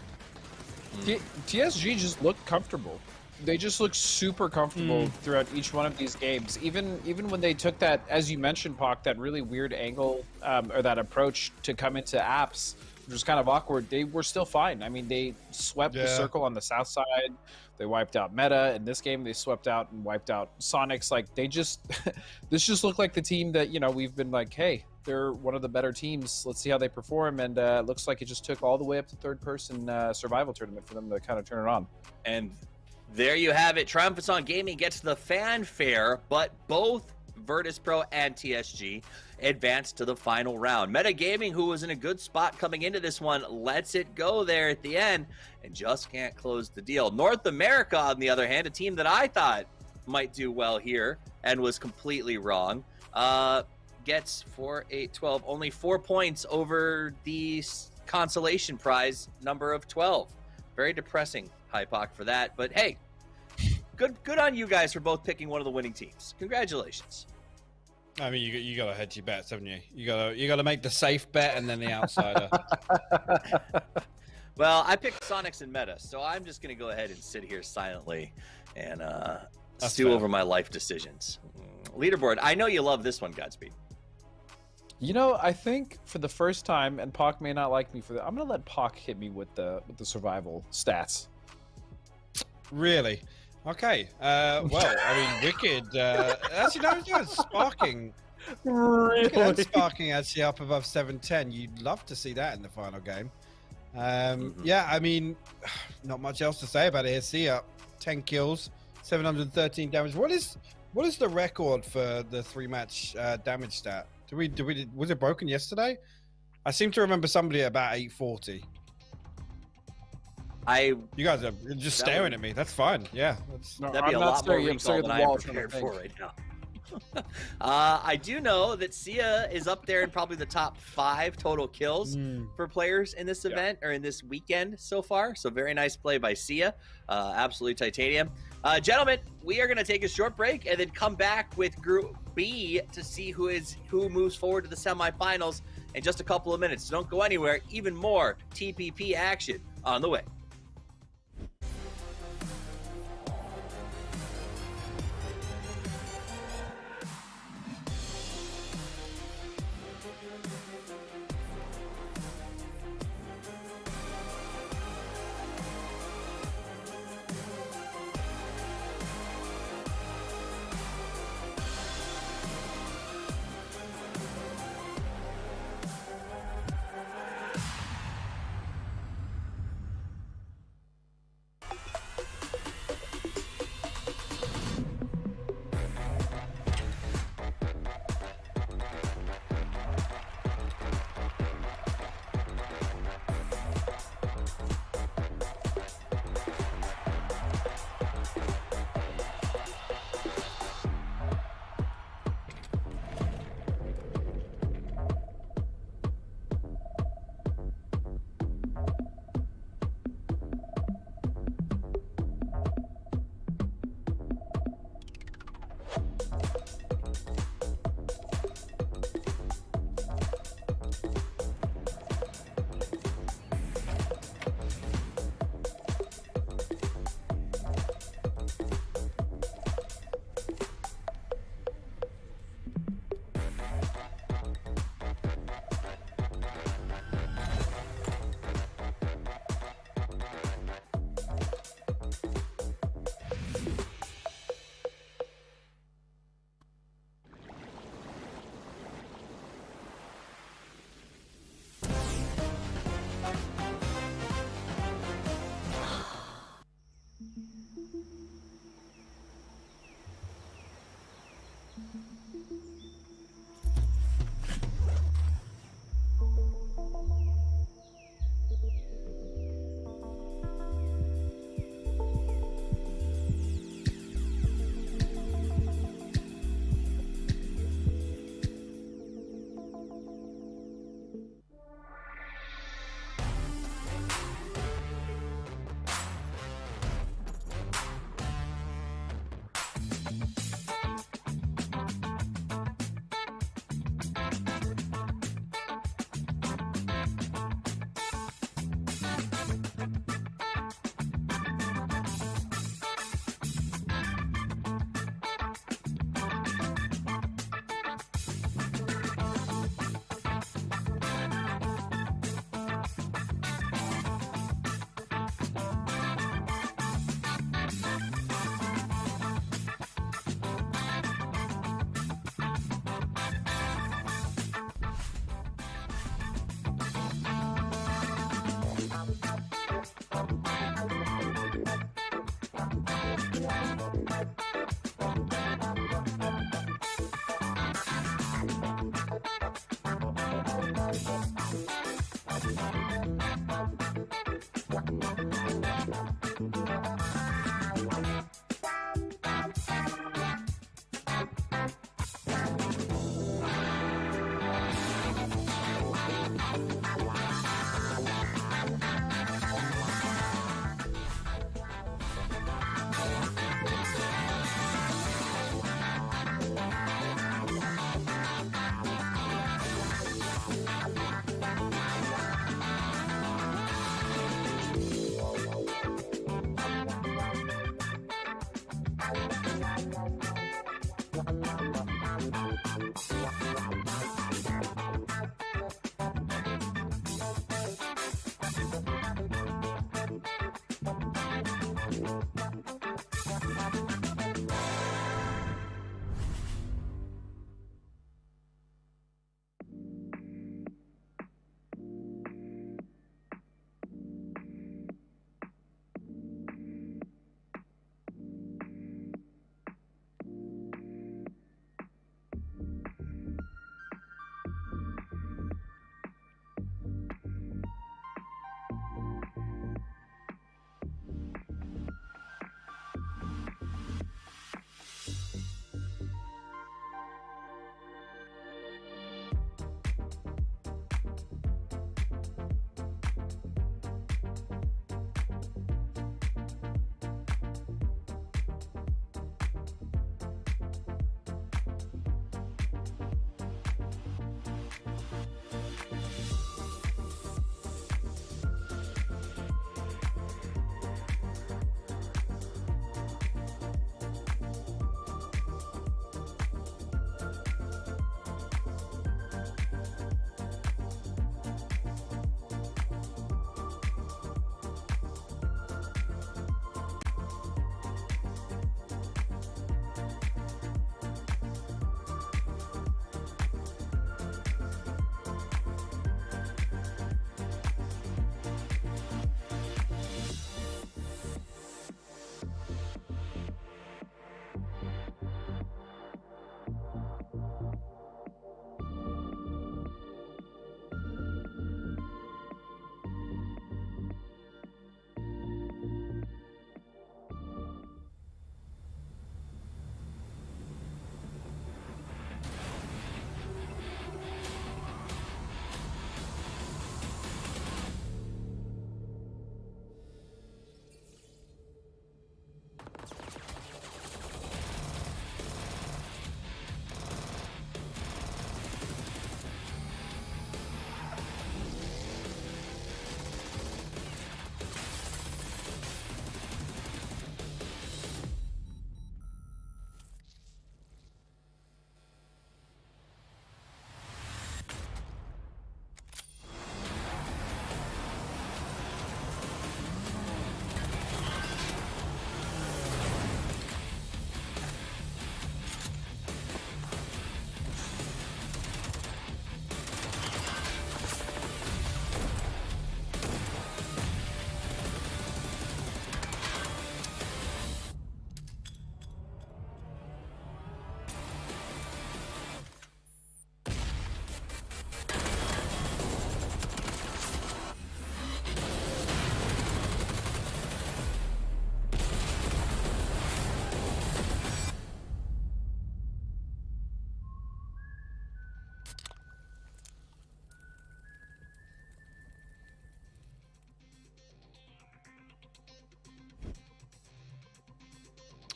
TSG just looked comfortable. They just look super comfortable throughout each one of these games. Even when they took that, as you mentioned, Pac, that really weird angle or that approach to come into apps, which was kind of awkward, they were still fine. I mean, they swept the circle on the south side. They wiped out Meta. In this game, they swept out and wiped out Sonics. Like, they just... this just looked like the team that, you know, we've been like, hey, they're one of the better teams. Let's see how they perform. And it looks like it just took all the way up to third-person survival tournament for them to kind of turn it on. And there you have it. Triumphant Gaming gets the fanfare, but both Virtus Pro and TSG advanced to the final round. Meta Gaming, who was in a good spot coming into this one, lets it go there at the end and just can't close the deal. North America, on the other hand, a team that I thought might do well here and was completely wrong, gets 4, 8, 12, only 4 points over the consolation prize number of 12. Very depressing, Hypoc, for that. But hey, good on you guys for both picking one of the winning teams. Congratulations. I mean, you got to hedge your bets, haven't you? You got to make the safe bet and then the outsider. Well, I picked Sonics and Meta, so I'm just going to go ahead and sit here silently and stew over my life decisions. Leaderboard, I know you love this one, Godspeed. You know, I think for the first time, and Pac may not like me for that, I'm going to let Pac hit me with the survival stats. Really? Okay. Well, I mean, Wicked. Actually, no, Sparking. Really? Wicked and Sparking actually up above 710. You'd love to see that in the final game. Yeah, I mean, not much else to say about it here. See, 10 kills, 713 damage. What is the record for the 3-match damage stat? Was it broken yesterday? I seem to remember somebody at about 840. You guys are just staring at me. That's fine. Yeah. That'd be a lot more recall than I am prepared for right now. I do know that Sia is up there in probably the top 5 total kills for players in this event or in this weekend so far. So very nice play by Sia. Absolutely titanium. Gentlemen, we are going to take a short break and then come back with Group B to see who moves forward to the semifinals in just a couple of minutes. So don't go anywhere. Even more TPP action on the way.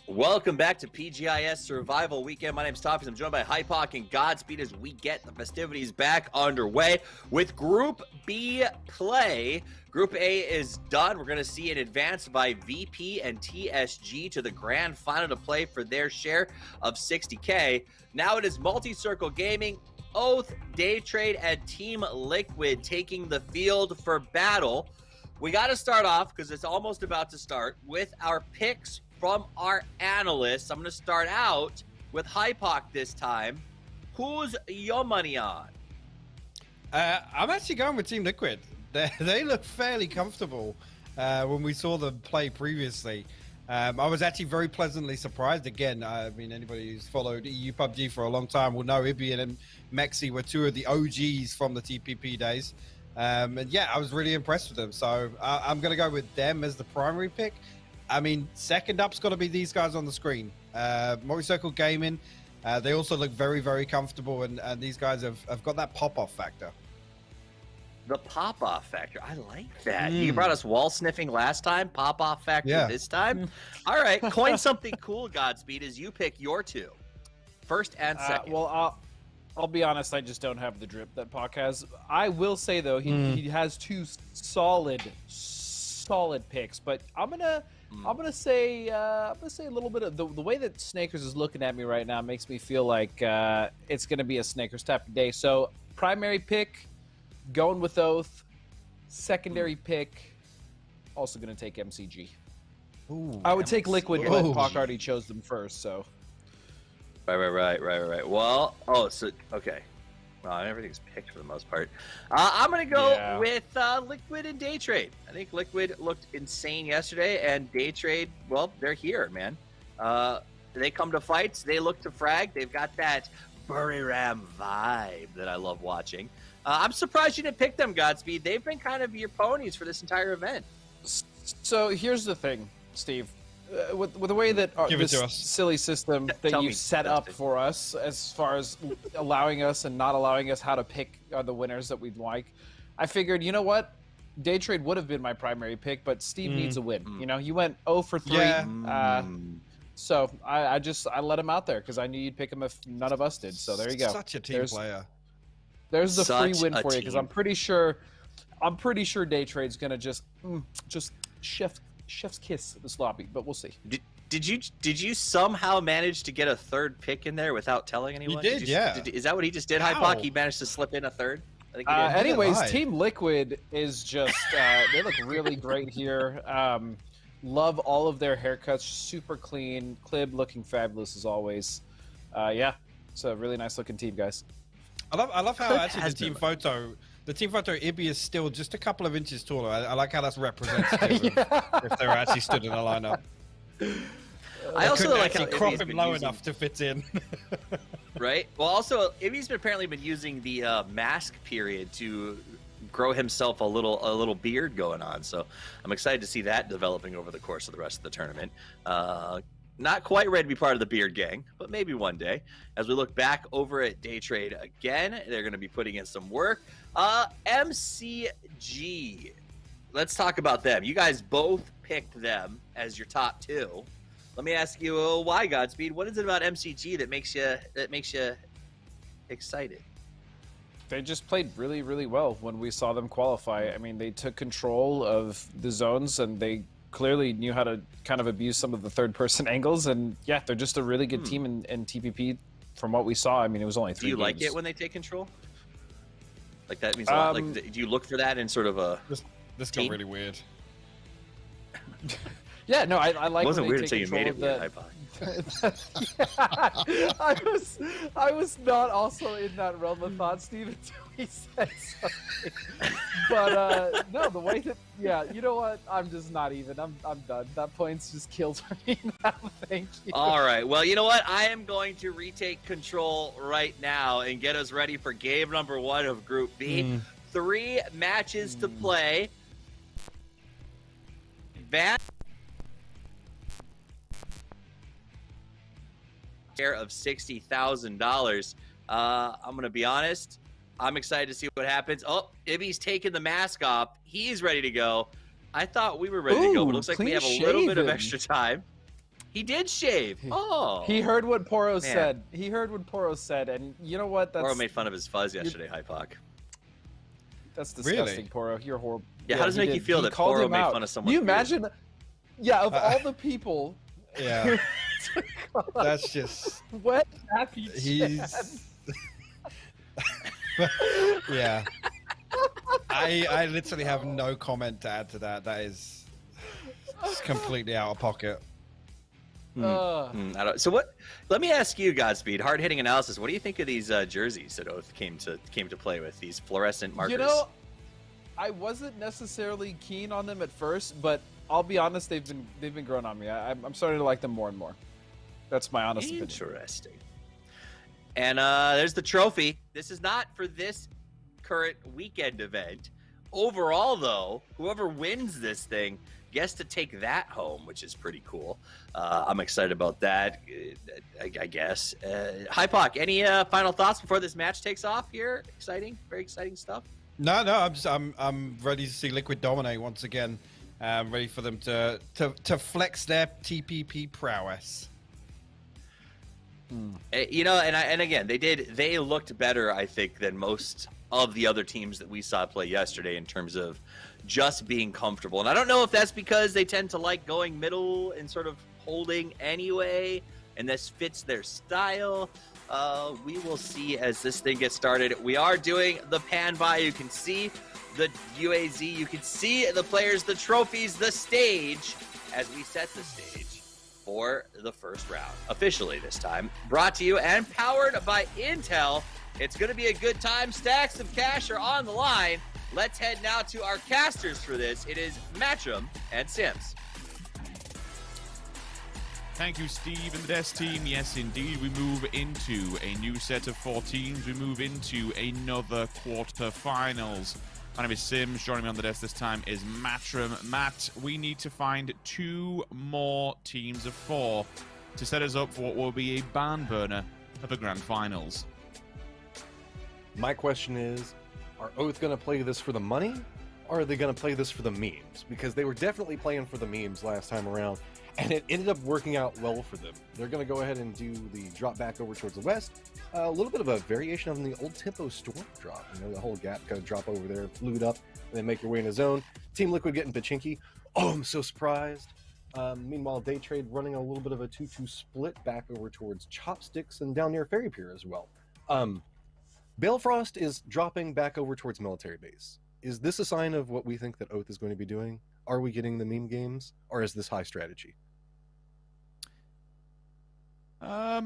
Welcome back to PGI.S Survival Weekend. My name's Topics. I'm joined by Hypoc and Godspeed as we get the festivities back underway with Group B play. Group A is done. We're going to see an advance by VP and TSG to the grand final to play for their share of 60K. Now it is Multi-Circle Gaming, Oath, Day Trade, and Team Liquid taking the field for battle. We got to start off, because it's almost about to start, with our picks from our analysts. I'm going to start out with Hypoc this time. Who's your money on? I'm actually going with Team Liquid. They look fairly comfortable when we saw them play previously. I was actually very pleasantly surprised. Again, I mean, anybody who's followed EU PUBG for a long time will know Ibby and Mexi were two of the OGs from the TPP days. And yeah, I was really impressed with them. So I'm going to go with them as the primary pick. I mean, second up's got to be these guys on the screen. Multi-Circle Gaming, they also look very, very comfortable, and these guys have got that pop-off factor. The pop-off factor. I like that. You brought us wall sniffing last time. Pop-off factor this time. All right. Coin something cool, Godspeed, as you pick your two. First and second. Well, I'll be honest. I just don't have the drip that Pac has. I will say, though, he has two solid picks, but I'm gonna say a little bit of the way that Snakers is looking at me right now makes me feel like it's gonna be a Snakers type of day. So primary pick, going with Oath. Secondary pick, also gonna take MCG. Ooh, I would take Liquid, but Pac already chose them first. So Right. Well, okay. Well, everything's picked for the most part. I'm going to go with Liquid and Day Trade. I think Liquid looked insane yesterday, and Day Trade, well, they're here, man. They come to fights. They look to frag. They've got that Buriram vibe that I love watching. I'm surprised you didn't pick them, Godspeed. They've been kind of your ponies for this entire event. So here's the thing, Steve. With the way that this silly system that you set up for us, as far as allowing us and not allowing us how to pick the winners that we'd like, I figured, you know what, Day Trade would have been my primary pick, but Steve needs a win. You know, he went 0 for 3. So I let him out there because I knew you'd pick him if none of us did. So there you go. Such a team player. There's the free win for you, because I'm pretty sure Day Trade's gonna just chef's kiss this lobby, but we'll see. Did you somehow manage to get a third pick in there without telling anyone? He did, is that what he just did, Hypoc? He managed to slip in a third? I think he did. Anyways, Team Liquid is just, they look really great here. Love all of their haircuts, super clean. Clib looking fabulous as always. Yeah, it's a really nice looking team, guys. I love how actually the team photo, Ibby is still just a couple of inches taller. I like how that's representative of if they're actually stood in a lineup. I also like how crop him low enough to fit in. Right. Well, also Ibby's apparently been using the mask period to grow himself a little beard going on. So I'm excited to see that developing over the course of the rest of the tournament. Not quite ready to be part of the beard gang, but maybe one day. As we look back over at Day Trade again, they're going to be putting in some work. MCG. Let's talk about them. You guys both picked them as your top two. Let me ask you, why, Godspeed? What is it about MCG that makes you excited? They just played really, really well when we saw them qualify. I mean, they took control of the zones, and they clearly knew how to kind of abuse some of the third-person angles. And yeah, they're just a really good team in TPP from what we saw. I mean, it was only 3 games. Do you like it when they take control? Like, that means a lot. Like, do you look for that in sort of a This got really weird. Yeah, no, I like. It wasn't when weird until you made it weird, Hypoc. I was not also in that realm of thought, Steve, until he said something. But no, the way that, you know what? I'm just not even. I'm done. That point's just killed for me now. Thank you. All right. Well, you know what? I am going to retake control right now and get us ready for game number 1 of Group B. 3 matches to play. Share of $60,000. I'm gonna be honest. I'm excited to see what happens. Oh, Ibby's taking the mask off. He's ready to go. I thought we were ready to go, but it looks like we have a little bit of extra time. He did shave. Oh. He heard what Poro Man. said. He heard what Poro said, and you know what? Poro made fun of his fuzz yesterday, Hypoc. That's disgusting, Really? Poro. You're horrible. Yeah, how does it make you feel that called Poro him made out. fun of someone? You imagine? Yeah, of all the people, Yeah, that's just what happy he's. Yeah, I literally have no comment to add to that. That is it's completely out of pocket. So what? Let me ask you, Godspeed. Hard hitting analysis. What do you think of these jerseys that Oath came to play with? These fluorescent markers. You know, I wasn't necessarily keen on them at first, but I'll be honest, they've been growing on me. I'm starting to like them more and more. That's my honest opinion. Interesting. And there's the trophy. This is not for this current weekend event. Overall, though, whoever wins this thing gets to take that home, which is pretty cool. I'm excited about that, I guess. Hypoc, any final thoughts before this match takes off here? Exciting, very exciting stuff. No, I'm ready to see Liquid dominate once again. Ready for them to flex their TPP prowess. You know, and again, they looked better, I think, than most of the other teams that we saw play yesterday in terms of just being comfortable. And I don't know if that's because they tend to like going middle and sort of holding anyway, and this fits their style. We will see as this thing gets started. We are doing the pan by. You can see the UAZ. You can see the players, the trophies, the stage as we set the stage for the first round. Officially this time. Brought to you and powered by Intel. It's going to be a good time. Stacks of cash are on the line. Let's head now to our casters for this. It is Matcham and Sims. Thank you, Steve and the Des team. Yes, indeed, we move into a new set of 4 teams. We move into another quarterfinals. My name is Sims. Joining me on the desk this time is Matcham. Matt, we need to find 2 more teams of 4 to set us up for what will be a barn burner of the grand finals. My question is, are Oath going to play this for the money, or are they going to play this for the memes? Because they were definitely playing for the memes last time around, and it ended up working out well for them. They're going to go ahead and do the drop back over towards the west. A little bit of a variation of the old tempo storm drop. You know, the whole gap kind of drop over there, loot up, and then make your way in a zone. Team Liquid getting Pachinki. Oh, I'm so surprised. Meanwhile, Day Trade running a little bit of a 2-2 split back over towards Chopsticks and down near Fairy Pier as well. Balefrost is dropping back over towards Military Base. Is this a sign of what we think that Oath is going to be doing? Are we getting the meme games, or is this high strategy? I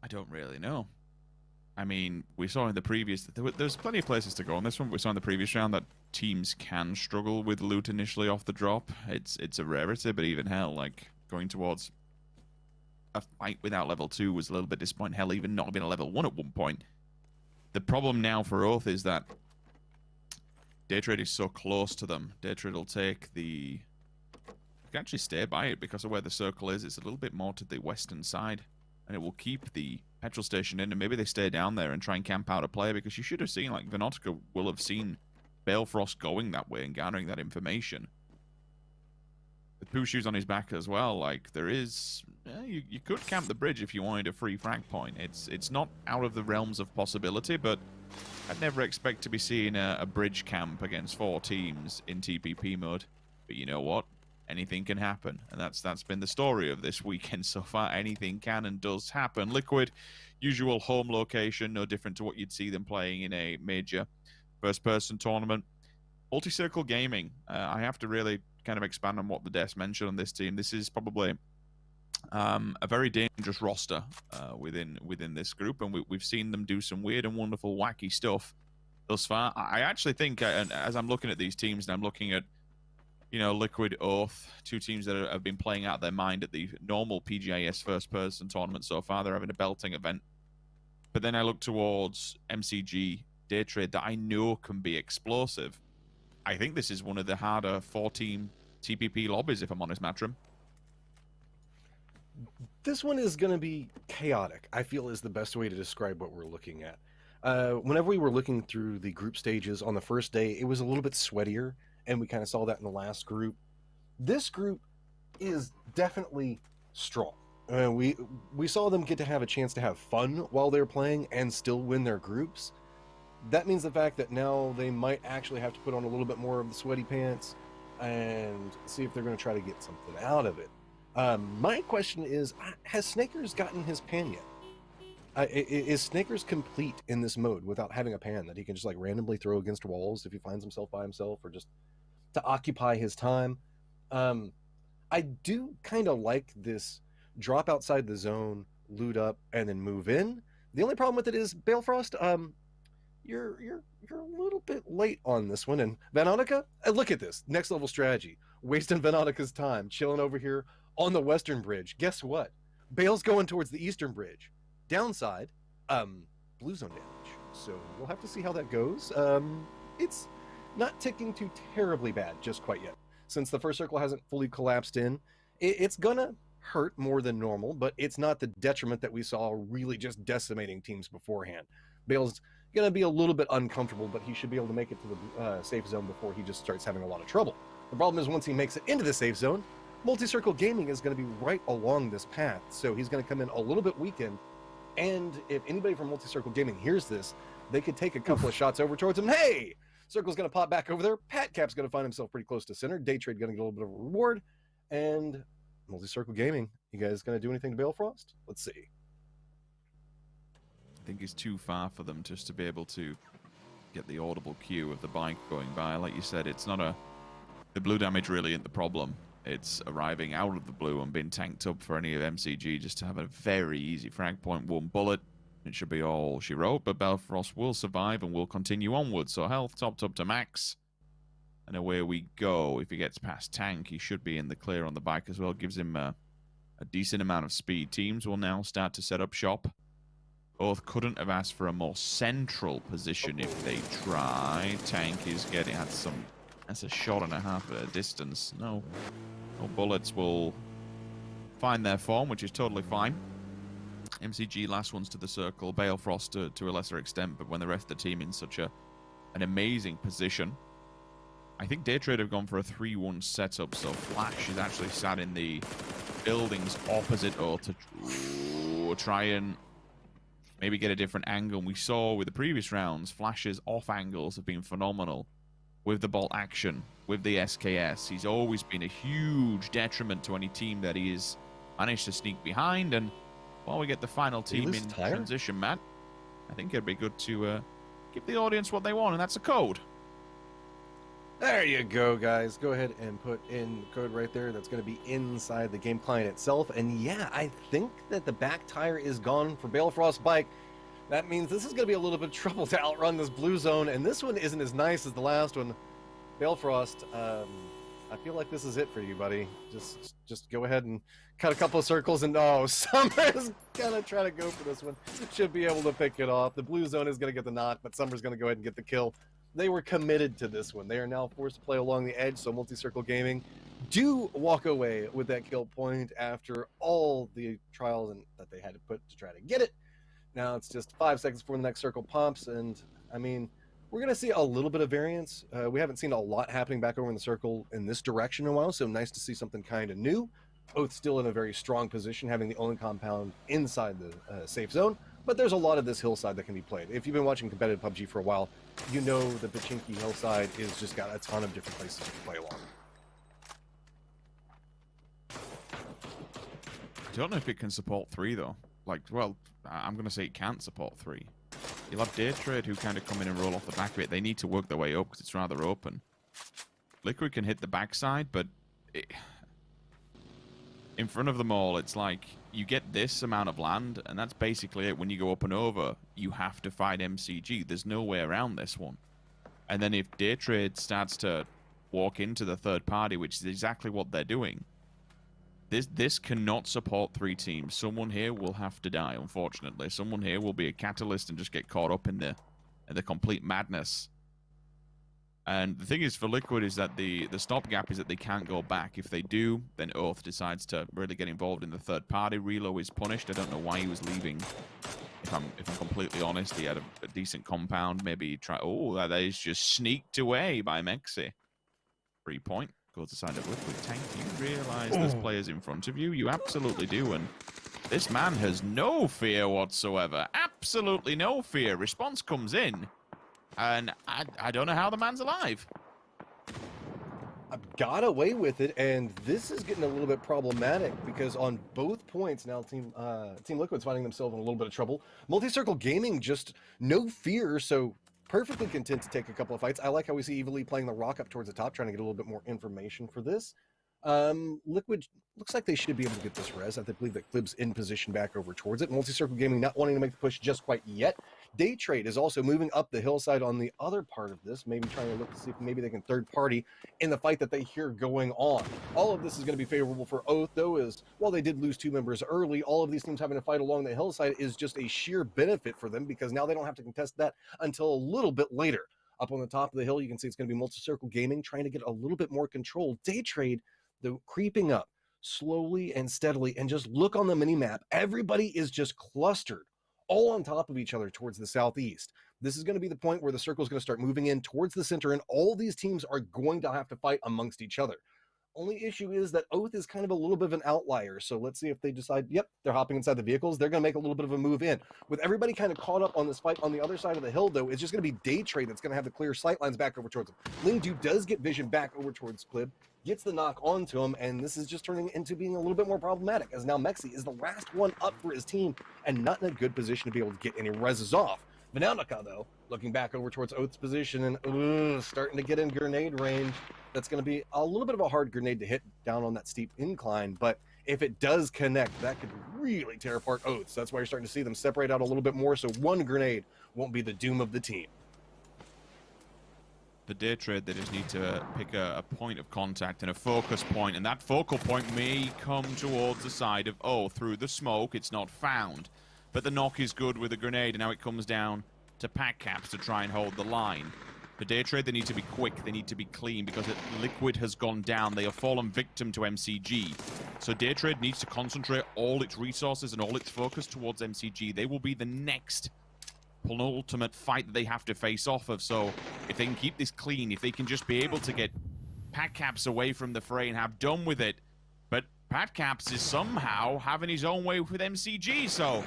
don't really know. I mean, we saw in the previous... There's plenty of places to go on this one. We saw in the previous round that teams can struggle with loot initially off the drop. It's a rarity, but even hell, like, going towards a fight without level 2 was a little bit disappointing. Hell, even not being a level 1 at one point. The problem now for Oath is that Daytrade is so close to them. Daytrade will take the... You can actually stay by it because of where the circle is. It's a little bit more to the western side. And it will keep the petrol station in, and maybe they stay down there and try and camp out a player, because you should have seen, like, Venotica will have seen Balefrost going that way and garnering that information. With Pooh Shoes on his back as well, like, there is... you could camp the bridge if you wanted a free frag point. It's not out of the realms of possibility, but I'd never expect to be seeing a bridge camp against 4 teams in TPP mode. But you know what? Anything can happen, and that's been the story of this weekend so far. Anything can and does happen. Liquid, usual home location, no different to what you'd see them playing in a major first-person tournament. Multi-circle gaming. I have to really kind of expand on what the Des mentioned on this team. This is probably a very dangerous roster within this group, and we've seen them do some weird and wonderful, wacky stuff thus far. I actually think, and as I'm looking at these teams, and I'm looking at, you know, Liquid, Oath, 2 teams that have been playing out their mind at the normal PGI.S first-person tournament so far. They're having a belting event. But then I look towards MCG, Daytrade, that I know can be explosive. I think this is one of the harder 4-team TPP lobbies, if I'm honest, Matcham. This one is going to be chaotic, I feel, is the best way to describe what we're looking at. Whenever we were looking through the group stages on the first day, it was a little bit sweatier, and we kind of saw that in the last group. This group, is definitely strong. We saw them get to have a chance to have fun while they're playing and still win their groups. That means the fact that now they might actually have to put on a little bit more of the sweaty pants and see if they're going to try to get something out of it. My question is, has Snakers gotten his pan yet? Is Snakers complete in this mode without having a pan that he can just like randomly throw against walls if he finds himself by himself, or just to occupy his time? I do kind of like this drop outside the zone, loot up, and then move in. The only problem with it is Balefrost, you're a little bit late on this one. And Vanonica, look at this next level strategy, wasting Vanonica's time chilling over here on the western bridge. Guess what? Bale's going towards the eastern bridge. Downside, blue zone damage. So we'll have to see how that goes. It's not ticking too terribly bad just quite yet. Since the first circle hasn't fully collapsed in, it's gonna hurt more than normal, but it's not the detriment that we saw really just decimating teams beforehand. Bale's gonna be a little bit uncomfortable, but he should be able to make it to the safe zone before he just starts having a lot of trouble. The problem is once he makes it into the safe zone, Multi-Circle Gaming is going to be right along this path, so he's going to come in a little bit weakened. And if anybody from Multi-Circle Gaming hears this, they could take a couple of shots over towards him. Hey, Circle's going to pop back over there. Pat Cap's going to find himself pretty close to center. Daytrade going to get a little bit of a reward. And Multi-Circle Gaming, you guys going to do anything to Balefrost? Let's see. I think it's too far for them just to be able to get the audible cue of the bike going by. Like you said, it's not the blue damage really isn't the problem. It's arriving out of the blue and being tanked up for any of MCG just to have a very easy frag point. One bullet, it should be all she wrote, but Balefrost will survive and will continue onward. So health topped up to max. And away we go. If he gets past tank, he should be in the clear on the bike as well. Gives him a decent amount of speed. Teams will now start to set up shop. Both couldn't have asked for a more central position if they try. Tank is getting at some... That's a shot and a half at a distance. No bullets will find their form, which is totally fine. MCG last ones to the circle. Balefrost to a lesser extent, but when the rest of the team in such an amazing position. I think Daytrade have gone for a 3-1 setup, so Flash is actually sat in the buildings opposite O to try and maybe get a different angle. And we saw with the previous rounds, Flash's off angles have been phenomenal. With the bolt action, with the SKS, he's always been a huge detriment to any team that he has managed to sneak behind. And while we get the final team in transition, Matt, I think it'd be good to give the audience what they want, and that's a code. There you go, guys. Go ahead and put in the code right there. That's going to be inside the game client itself. And yeah, I think that the back tire is gone for Balefrost's bike. That means this is going to be a little bit of trouble to outrun this blue zone, and this one isn't as nice as the last one. Balefrost, I feel like this is it for you, buddy. Just go ahead and cut a couple of circles, and Summer's going to try to go for this one. Should be able to pick it off. The blue zone is going to get the knock, but Summer's going to go ahead and get the kill. They were committed to this one. They are now forced to play along the edge, so Multi-Circle Gaming do walk away with that kill point after all the trials that they had to put to try to get it. Now it's just 5 seconds before the next circle pops, and I mean, we're going to see a little bit of variance. We haven't seen a lot happening back over in the circle in this direction in a while, so nice to see something kind of new. Both still in a very strong position, having the only compound inside the safe zone, but there's a lot of this hillside that can be played. If you've been watching competitive PUBG for a while, you know the Pachinki hillside is just got a ton of different places to play along. I don't know if it can support 3, though. Like, well, I'm going to say it can't support 3. You'll have Daytrade who kind of come in and roll off the back of it. They need to work their way up because it's rather open. Liquid can hit the backside, but in front of them all, it's like you get this amount of land, and that's basically it. When you go up and over, you have to fight MCG. There's no way around this one. And then if Daytrade starts to walk into the third party, which is exactly what they're doing, this cannot support 3 teams. Someone here will have to die, unfortunately. Someone here will be a catalyst and just get caught up in the complete madness. And the thing is for Liquid is that the stopgap is that they can't go back. If they do, then Oath decides to really get involved in the third party. Relo is punished. I don't know why he was leaving. If I'm completely honest, he had a decent compound. Maybe try. Oh, that is just sneaked away by Mexi. 3 point. goes the side of Liquid. Tank, you realize there's players in front of you? You absolutely do, and this man has no fear whatsoever. Absolutely no fear. Response comes in, and I don't know how the man's alive. Got away with it, and this is getting a little bit problematic because on both points now, Team Liquid's finding themselves in a little bit of trouble. Multi-Circle Gaming just no fear, so perfectly content to take a couple of fights. I like how we see Evil playing the rock up towards the top, trying to get a little bit more information for this. Liquid looks like they should be able to get this res. I believe that Clib's in position back over towards it. Multi-Circle Gaming not wanting to make the push just quite yet. Day Trade is also moving up the hillside on the other part of this, maybe trying to look to see if maybe they can third party in the fight that they hear going on. All of this is going to be favorable for Oath, though, as while they did lose 2 members early, all of these teams having to fight along the hillside is just a sheer benefit for them because now they don't have to contest that until a little bit later. Up on the top of the hill, you can see it's going to be Multi-Circle Gaming trying to get a little bit more control. Day Trade, though, creeping up slowly and steadily, and just look on the mini-map. Everybody is just clustered all on top of each other towards the southeast. This is going to be the point where the circle is going to start moving in towards the center, and all these teams are going to have to fight amongst each other. Only issue is that Oath is kind of a little bit of an outlier, so let's see if they decide, yep, they're hopping inside the vehicles. They're going to make a little bit of a move in. With everybody kind of caught up on this fight on the other side of the hill, though, it's just going to be Day Trade that's going to have the clear sight lines back over towards him. Lingdu does get vision back over towards Clib, gets the knock onto him, and this is just turning into being a little bit more problematic, as now Mexi is the last one up for his team and not in a good position to be able to get any reses off. Vinautica, though, looking back over towards Oath's position and starting to get in grenade range. That's going to be a little bit of a hard grenade to hit down on that steep incline, but if it does connect, that could really tear apart Oath. So that's why you're starting to see them separate out a little bit more, so one grenade won't be the doom of the team. The Day Trade, they just need to pick a point of contact and a focus point, and that focal point may come towards the side of through the smoke. It's not found, but the knock is good with the grenade, and now it comes down to Pack Caps to try and hold the line. The Day Trade, they need to be quick, they need to be clean, because Liquid has gone down. They have fallen victim to MCG. So Day Trade needs to concentrate all its resources and all its focus towards MCG. They will be the next penultimate fight that they have to face off of. So if they can keep this clean, if they can just be able to get Pack Caps away from the fray and have done with it. But Pack Caps is somehow having his own way with MCG. So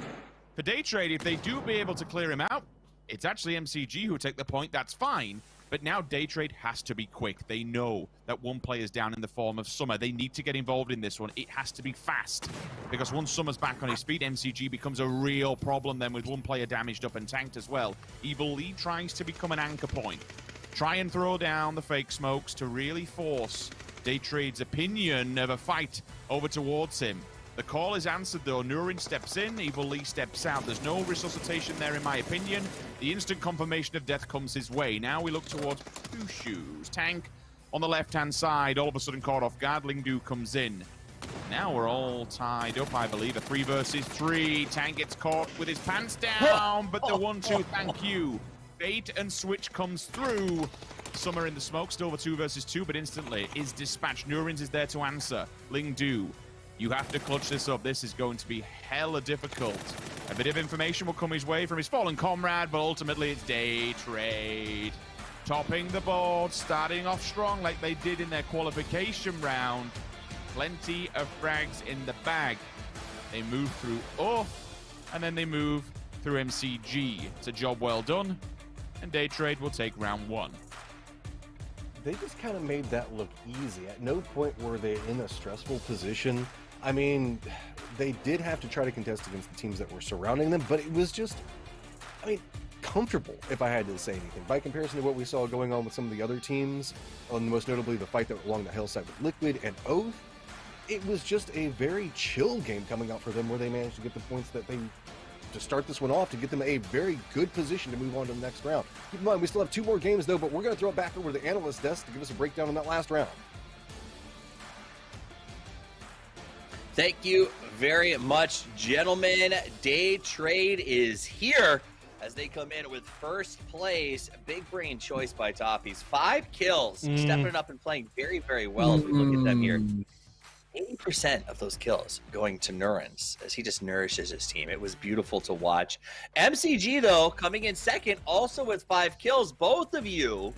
for Day Trade, if they do be able to clear him out, it's actually MCG who take the point. That's fine. But now Day Trade has to be quick. They know that one player is down in the form of Summer. They need to get involved in this one. It has to be fast. Because once Summer's back on his feet, MCG becomes a real problem then with one player damaged up and tanked as well. Evil Lee tries to become an anchor point. Try and throw down the fake smokes to really force Day Trade's opinion of a fight over towards him. The call is answered though. Nurin steps in, Evil Lee steps out. There's no resuscitation there in my opinion. The instant confirmation of death comes his way. Now we look towards Shoes. Tank on the left-hand side, all of a sudden caught off guard. Lingdu comes in. Now we're all tied up, I believe. A 3 versus 3. Tank gets caught with his pants down, but the 1-2, thank you. Bait and switch comes through. Summer in the smoke, still the 2 versus 2, but instantly is dispatched. Nurins is there to answer. Lingdu, you have to clutch this up. This is going to be hella difficult. A bit of information will come his way from his fallen comrade, but ultimately it's Day Trade. Topping the board, starting off strong like they did in their qualification round. Plenty of frags in the bag. They move through and then they move through MCG. It's a job well done, and Day Trade will take round 1. They just kind of made that look easy. At no point were they in a stressful position. I mean, they did have to try to contest against the teams that were surrounding them, but it was just, comfortable, if I had to say anything. By comparison to what we saw going on with some of the other teams, most notably the fight that along the hillside with Liquid and Oath, it was just a very chill game coming out for them where they managed to get the points that they, to start this one off, to get them a very good position to move on to the next round. Keep in mind, we still have 2 more games though, but we're going to throw it back over to the analyst desk to give us a breakdown on that last round. Thank you very much, gentlemen. Day Trade is here as they come in with first place. Big brain choice by Toppies. 5 kills, stepping it up and playing very, very well as we look at them here. 80% of those kills going to Nurins as he just nourishes his team. It was beautiful to watch. MCG, though, coming in second, also with 5 kills. Both of you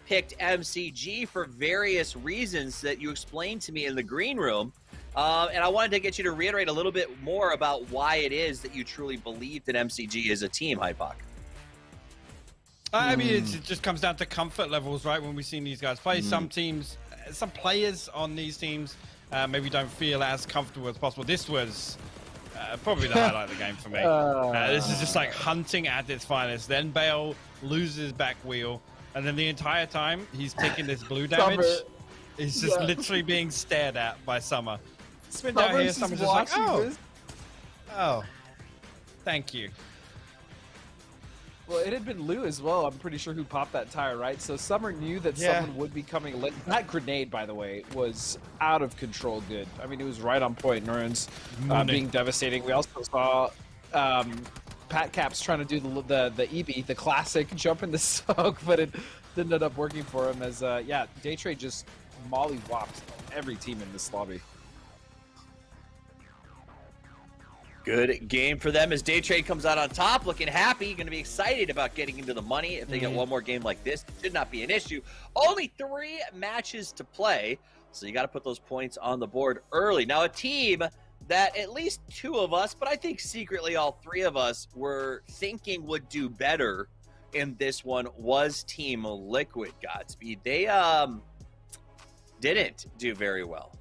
picked MCG for various reasons that you explained to me in the green room. And I wanted to get you to reiterate a little bit more about why it is that you truly believe that MCG is a team, Hypok. I mean, it just comes down to comfort levels, right? When we've seen these guys play, some teams, some players on these teams maybe don't feel as comfortable as possible. This was probably the highlight of the game for me. This is just like hunting at its finest. Then Bale loses back wheel, and then the entire time he's taking this blue damage. He's just literally being stared at by Summer. Spin down here, Summer's just like, oh, thank you. Well, it had been Lou as well, I'm pretty sure, who popped that tire, right? So Summer knew that someone would be coming late. That grenade, by the way, was out of control good. I mean, it was right on point. Nurin's being devastating. We also saw Pat Caps trying to do the EB, the classic jump in the smoke, but it didn't end up working for him as, Daytrade just molly-whopped every team in this lobby. Good game for them as Daytrade comes out on top, looking happy, going to be excited about getting into the money. If they get one more game like this, it should not be an issue. Only 3 matches to play, so you got to put those points on the board early. Now, a team that at least 2 of us, but I think secretly all 3 of us, were thinking would do better in this one was Team Liquid, Godspeed. They didn't do very well.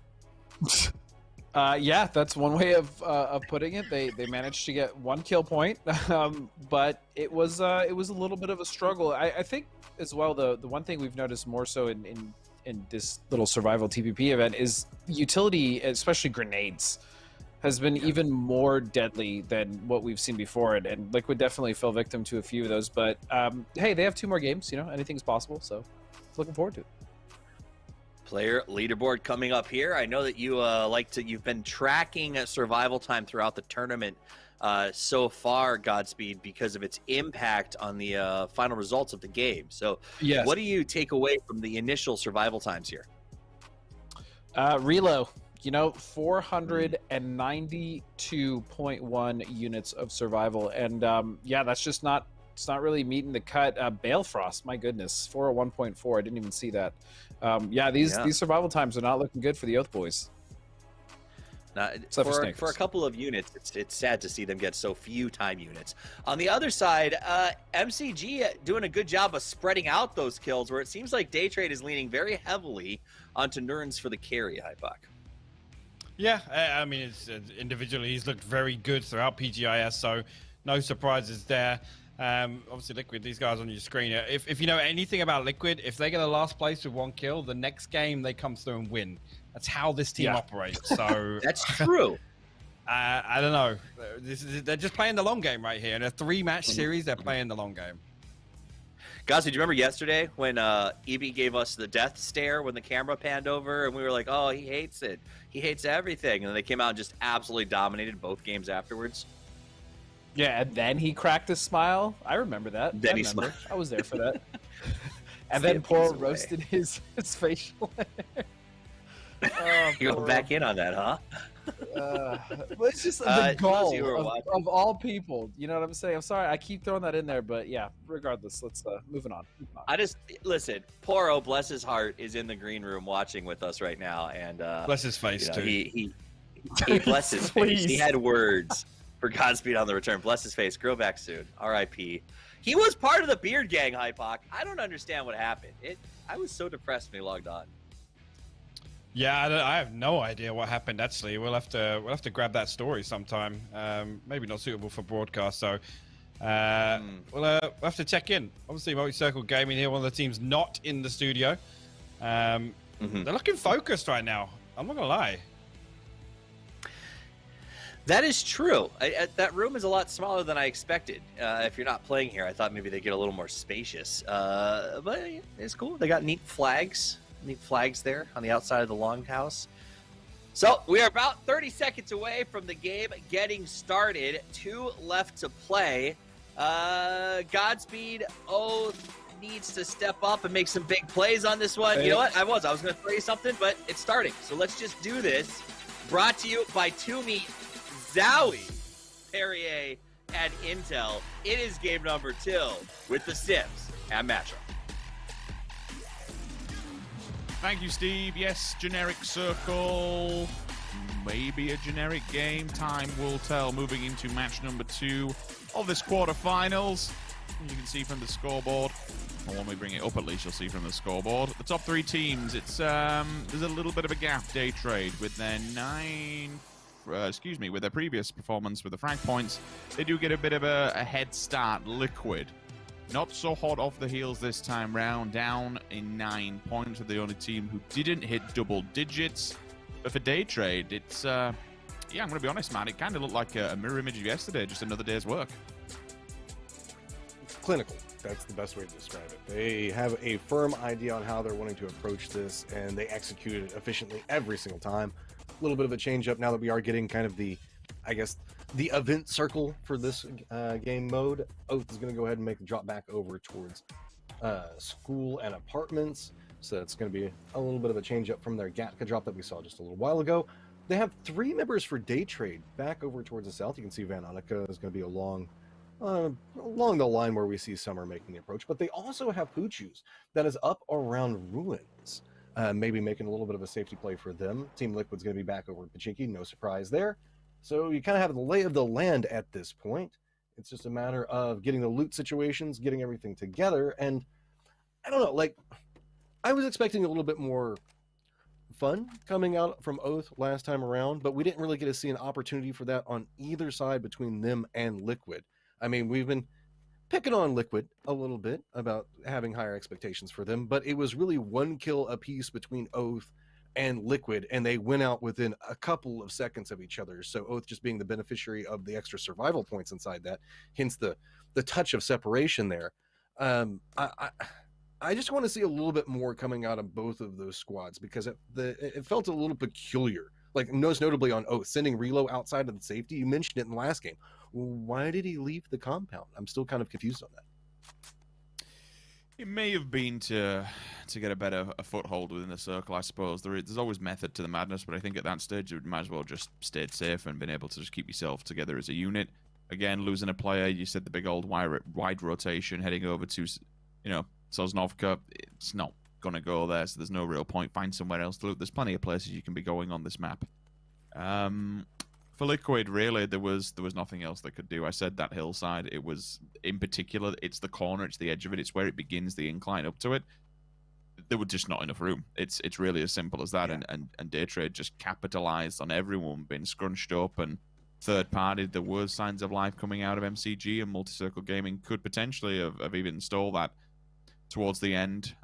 Yeah, that's one way of putting it. They managed to get 1 kill point, but it was a little bit of a struggle. I think as well the one thing we've noticed more so in this little survival TPP event is utility, especially grenades, has been even more deadly than what we've seen before, and Liquid definitely fell victim to a few of those. But hey, they have 2 more games. You know, anything's possible. So looking forward to it. Player leaderboard coming up here. I know that you you've been tracking survival time throughout the tournament so far, Godspeed, because of its impact on the final results of the game. So yes. What do you take away from the initial survival times here? Relo, 492.1 units of survival. And that's just not, it's not really meeting the cut. Balefrost, my goodness, 401.4. I didn't even see that. These survival times are not looking good for the Oath boys. For a couple of units, it's sad to see them get so few time units. On the other side, MCG doing a good job of spreading out those kills, where it seems like Daytrade is leaning very heavily onto Nurns for the carry, Hypok. Yeah, I mean, individually he's looked very good throughout PGI.S, so no surprises there. Obviously Liquid, these guys on your screen, if you know anything about Liquid, if they get a last place with 1 kill, the next game they come through and win. That's how this team operates. So that's true. I don't know. They're just playing the long game right here. In a 3-match series, they're playing the long game. Guys, did you remember yesterday when EB gave us the death stare when the camera panned over and we were like, oh, he hates it. He hates everything. And then they came out and just absolutely dominated both games afterwards. Yeah, and then he cracked a smile. I remember that. Then he smiled. I was there for that. And then Paul roasted his facial hair. You go back in on that, huh? But it's just the goal of all people. You know what I'm saying? I'm sorry, I keep throwing that in there, but yeah, regardless, let's moving on. Listen, Poro, bless his heart, is in the green room watching with us right now, and bless his face too. He bless his face. He had words for Godspeed on the return. Bless his face. Grow back soon. R.I.P. He was part of the Beard Gang, Hypok. I don't understand what happened. I was so depressed when he logged on. Yeah, I have no idea what happened. Actually, we'll have to grab that story sometime. Maybe not suitable for broadcast, so we'll have to check in. Obviously, Multi-Circle Gaming here, one of the teams not in the studio. They're looking focused right now. I'm not gonna lie. That is true. That room is a lot smaller than I expected. If you're not playing here, I thought maybe they get a little more spacious. But it's cool. They got neat flags there on the outside of the longhouse. So we are about 30 seconds away from the game getting started. 2 left to play. Godspeed Oath needs to step up and make some big plays on this one. You know what? I was going to throw you something, but it's starting. So let's just do this. Brought to you by Toomey, Zowie, Perrier, and Intel. It is game number 2 with the Sims and Matchup. Thank you, Steve. Yes, generic circle. Maybe a generic game. Time will tell. Moving into match number 2 of this quarterfinals. You can see from the scoreboard. Or when we bring it up, at least you'll see from the scoreboard. The top 3 teams. It's there's a little bit of a gap. Day Trade with their with their previous performance with the frag points, they do get a bit of a head start. Liquid, not so hot off the heels this time round, down in 9 points. They're the only team who didn't hit double digits. But for Day Trade, it's yeah, I'm gonna be honest, man, it kind of looked like a mirror image of yesterday, just another day's work. Clinical. That's the best way to describe it. They have a firm idea on how they're wanting to approach this, and they execute it efficiently every single time. A little bit of a change up now that we are getting kind of the, I guess, the event circle for this game mode. Oath is going to go ahead and make the drop back over towards school and apartments. So it's going to be a little bit of a change up from their Gatka drop that we saw just a little while ago. They have 3 members for Day Trade back over towards the south. You can see Van Annika is going to be along the line where we see Summer making the approach, but they also have Poochus that is up around Ruins, maybe making a little bit of a safety play for them. Team Liquid's going to be back over at Pachinki, no surprise there. So you kind of have the lay of the land at this point. It's just a matter of getting the loot situations, getting everything together, and I don't know, like, I was expecting a little bit more fun coming out from Oath last time around, but we didn't really get to see an opportunity for that on either side between them and Liquid. I mean, we've been picking on Liquid a little bit about having higher expectations for them, but it was really 1 kill apiece between Oath and Liquid, and they went out within a couple of seconds of each other. So Oath just being the beneficiary of the extra survival points inside that, hence the touch of separation there. I just want to see a little bit more coming out of both of those squads, because it felt a little peculiar. Like, most notably on Oath, sending Relo outside of the safety. You mentioned it in the last game. Why did he leave the compound? I'm still kind of confused on that. It may have been to get a foothold within the circle, I suppose. There's always method to the madness, but I think at that stage you might as well just stayed safe and been able to just keep yourself together as a unit. Again, losing a player, you said the big old wide rotation heading over to, Sosnovka. It's not going to go there, so there's no real point. Find somewhere else to loot. There's plenty of places you can be going on this map. For Liquid, really, there was nothing else they could do. I said that hillside. It was, in particular, it's the corner, it's the edge of it, it's where it begins, the incline up to it. There was just not enough room. It's really as simple as that. Yeah. And Day Trade just capitalized on everyone being scrunched up, and third party. There was signs of life coming out of MCG, and Multi-Circle Gaming could potentially have even stole that towards the end.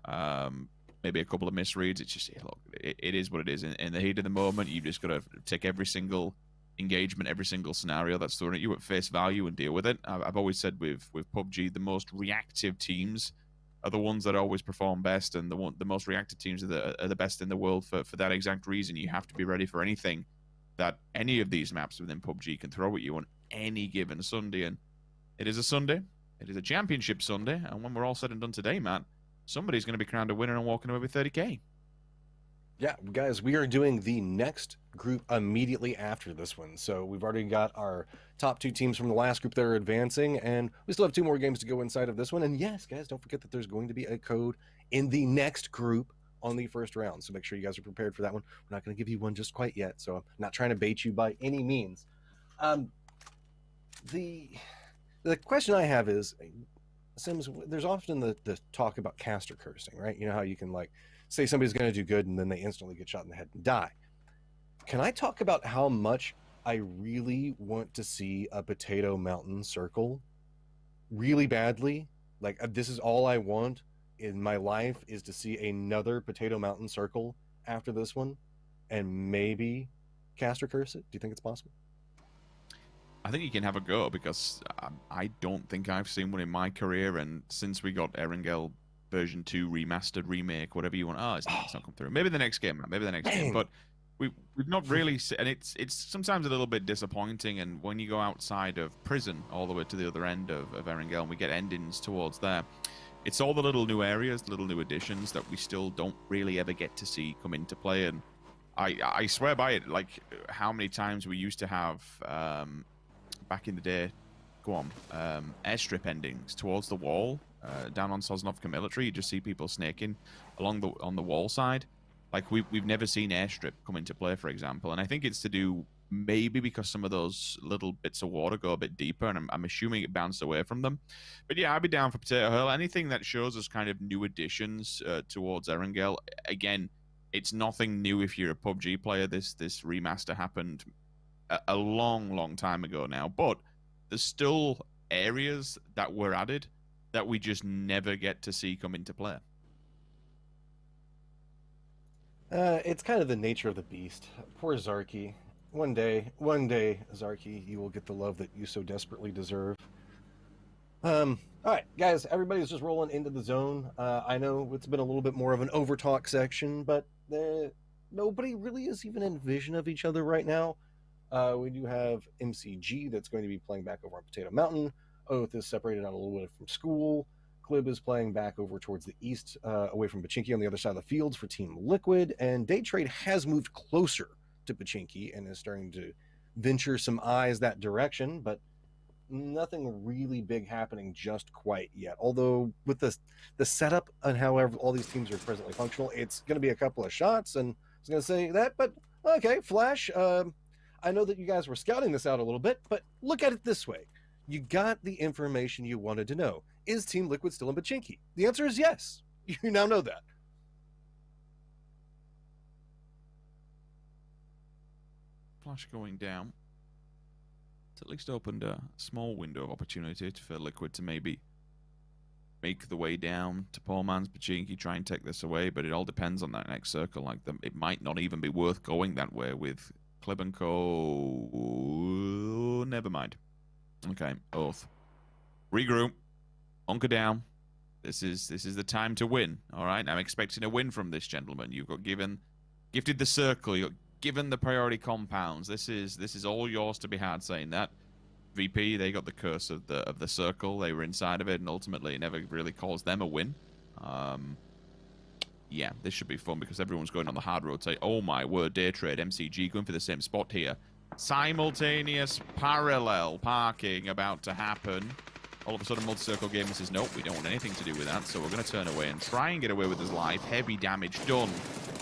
Maybe a couple of misreads. It's just, look, it is what it is. In the heat of the moment, you've just got to take every single engagement, every single scenario that's thrown at you at face value and deal with it. I've always said with PUBG, the most reactive teams are the ones that always perform best, and the most reactive teams are the best in the world for that exact reason. You have to be ready for anything that any of these maps within PUBG can throw at you on any given Sunday. And it is a Sunday. It is a championship Sunday, and when we're all said and done today, Matt, somebody's going to be crowned a winner and walking away with 30K. Yeah, guys, we are doing the next group immediately after this one. So we've already got our top 2 teams from the last group that are advancing, and we still have 2 more games to go inside of this one. And yes, guys, don't forget that there's going to be a code in the next group on the first round. So make sure you guys are prepared for that one. We're not going to give you one just quite yet, so I'm not trying to bait you by any means. The question I have is, Sims, there's often the talk about caster cursing, right? You know how you can, like, say somebody's going to do good and then they instantly get shot in the head and die. Can I talk about how much I really want to see a Potato Mountain circle really badly? Like, this is all I want in my life, is to see another Potato Mountain circle after this one, and maybe caster curse it. Do you think it's possible? I think you can have a go, because I don't think I've seen one in my career, and since we got Erangel version 2 remastered, remake, whatever you want, it's not come through. Maybe the next game, maybe the next game, but we've not really, and it's sometimes a little bit disappointing. And when you go outside of prison all the way to the other end of Erangel, and we get endings towards there, it's all the little new areas, little new additions that we still don't really ever get to see come into play. And I swear by it, like, how many times we used to have back in the day, airstrip endings towards the wall, down on Sosnovka Military. You just see people snaking on the wall side. Like we've never seen airstrip come into play, for example, and I think it's to do maybe because some of those little bits of water go a bit deeper, and I'm assuming it bounced away from them. But yeah, I'd be down for Potato Hurl. Anything that shows us kind of new additions towards Erangel. Again, it's nothing new if you're a PUBG player. This remaster happened a long time ago now, but there's still areas that were added that we just never get to see come into play. It's kind of the nature of the beast. Poor Zarky. One day, Zarky, you will get the love that you so desperately deserve. All right, guys, everybody's just rolling into the zone. I know it's been a little bit more of an overtalk section, but nobody really is even in vision of each other right now. We do have MCG that's going to be playing back over on Potato Mountain. Oath is separated out a little bit from school. Clib is playing back over towards the east, away from Pachinki on the other side of the fields for Team Liquid. And Day Trade has moved closer to Pachinki and is starting to venture some eyes that direction, but nothing really big happening just quite yet. Although with the setup and however all these teams are presently functional, it's going to be a couple of shots. And I was going to say that, but okay, Flash, I know that you guys were scouting this out a little bit, but look at it this way. You got the information you wanted to know. Is Team Liquid still in Pachinki? The answer is yes. You now know that. Flash going down. It's at least opened a small window of opportunity for Liquid to maybe make the way down to poor man's Pachinki, try and take this away, but it all depends on that next circle. Like it might not even be worth going that way with Clib and Co. Never mind. Okay, Oath. Regroup. Hunker down. This is the time to win. All right, I'm expecting a win from this gentleman. You've got gifted the circle. You got given the priority compounds. This is all yours to be had. Saying that, VP, they got the curse of the circle. They were inside of it, and ultimately it never really caused them a win. Yeah, this should be fun because everyone's going on the hard road. Say, oh my word, Day Trade, MCG going for the same spot here. Simultaneous parallel parking about to happen. All of a sudden, Multi-Circle Gaming says, nope, we don't want anything to do with that, so we're going to turn away and try and get away with his life. Heavy damage done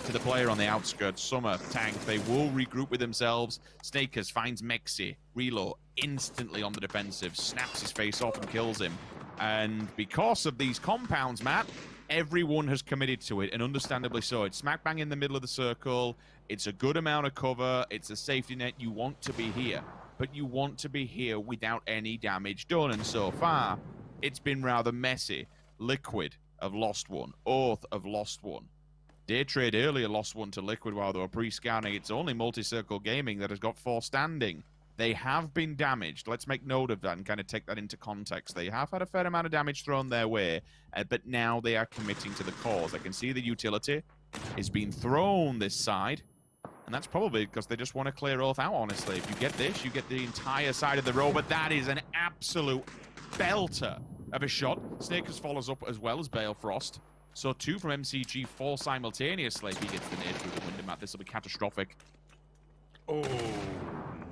to the player on the outskirts. Summer, Tank, they will regroup with themselves. Snakers finds Mexi. Reload instantly on the defensive, snaps his face off and kills him. And because of these compounds, Matt, everyone has committed to it, and understandably so. It's smack bang in the middle of the circle. It's a good amount of cover. It's a safety net. You want to be here. But you want to be here without any damage done. And so far, it's been rather messy. Liquid have lost one. Oath have lost one. Day Trade earlier lost one to Liquid while they were pre-scanning. It's only Multi-Circle Gaming that has got 4 standing. They have been damaged. Let's make note of that and kind of take that into context. They have had a fair amount of damage thrown their way, but now they are committing to the cause. I can see the utility is being thrown this side. And that's probably because they just want to clear Oath out, honestly. If you get this, you get the entire side of the row, but that is an absolute belter of a shot. Snakers follows up as well as Balefrost. So 2 from MCG, 4 simultaneously. If he gets the nade through the window, Matt, this will be catastrophic. Oh,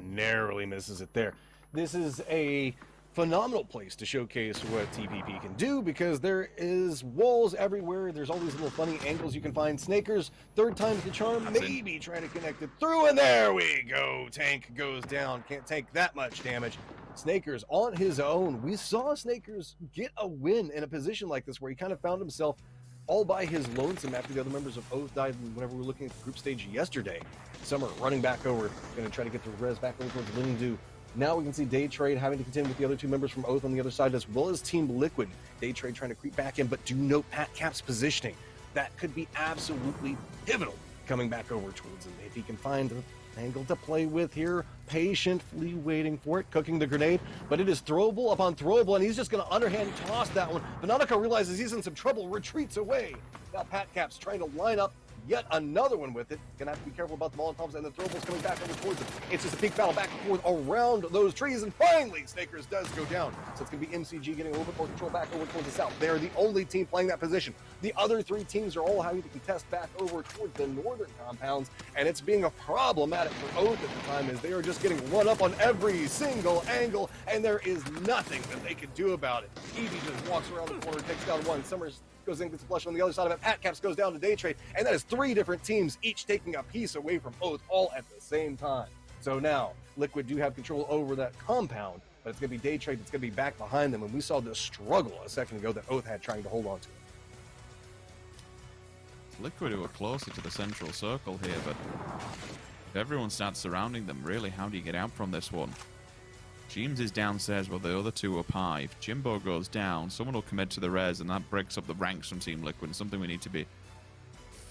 narrowly misses it there. This is a phenomenal place to showcase what TPP can do because there is walls everywhere. There's all these little funny angles you can find. Snakers, 3rd time's the charm, maybe trying to connect it through, and there we go. Tank goes down. Can't take that much damage. Snakers on his own. We saw Snakers get a win in a position like this where he kind of found himself all by his lonesome after the other members of Oath died whenever we were looking at the group stage yesterday. Summer running back over, going to try to get the res back over towards Lingdu. Now we can see Day Trade having to contend with the other 2 members from Oath on the other side, as well as Team Liquid. Day Trade trying to creep back in, but do note Pat Cap's positioning. That could be absolutely pivotal coming back over towards him. If he can find an angle to play with here, patiently waiting for it, cooking the grenade, but it is throwable upon throwable, and he's just going to underhand toss that one. Bananaka realizes he's in some trouble, retreats away. Now Pat Cap's trying to line up yet another one with it. Gonna have to be careful about the Molotovs and the throwables coming back over towards him. It's just a peak battle back and forth around those trees, and finally Snakers does go down. So it's gonna be MCG getting a little bit more control back over towards the south. They're the only team playing that position. The other 3 teams are all having to contest back over towards the northern compounds, and it's being a problematic for Oath at the time as they are just getting run up on every single angle, and there is nothing that they can do about it. Evie just walks around the corner, takes down one. Summer's goes in, gets a flush on the other side of it. Pat Caps goes down to Day Trade, and that is 3 different teams, each taking a piece away from Oath, all at the same time. So now, Liquid do have control over that compound, but it's going to be Day Trade that's going to be back behind them, and we saw the struggle a second ago that Oath had trying to hold on to it. Liquid who are closer to the central circle here, but if everyone starts surrounding them, really, how do you get out from this one? James is downstairs while the other two are up high. If Jimbo goes down, someone will commit to the res, and that breaks up the ranks from Team Liquid, and something we need to be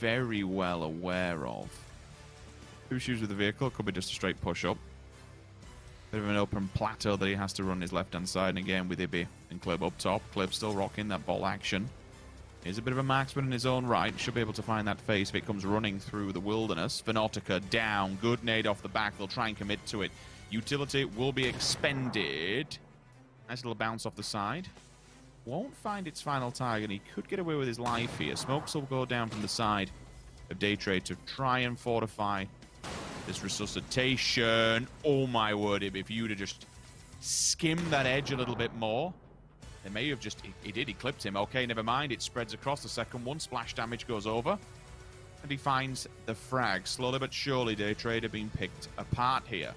very well aware of. Who shoots with the vehicle? Could be just a straight push-up. Bit of an open plateau that he has to run his left-hand side, and again with Ibby and Clip up top. Clip still rocking that ball action. He's a bit of a marksman in his own right. Should be able to find that face if it comes running through the wilderness. Venotica down. Good nade off the back. They'll try and commit to it. Utility will be expended. Nice little bounce off the side. Won't find its final target. He could get away with his life here. Smokes will go down from the side of Day Trade to try and fortify this resuscitation. Oh my word, if you'd have just skimmed that edge a little bit more. They may have just... He did. He clipped him. Okay, never mind. It spreads across the second one. Splash damage goes over. And he finds the frag. Slowly but surely, Day Trader being picked apart here.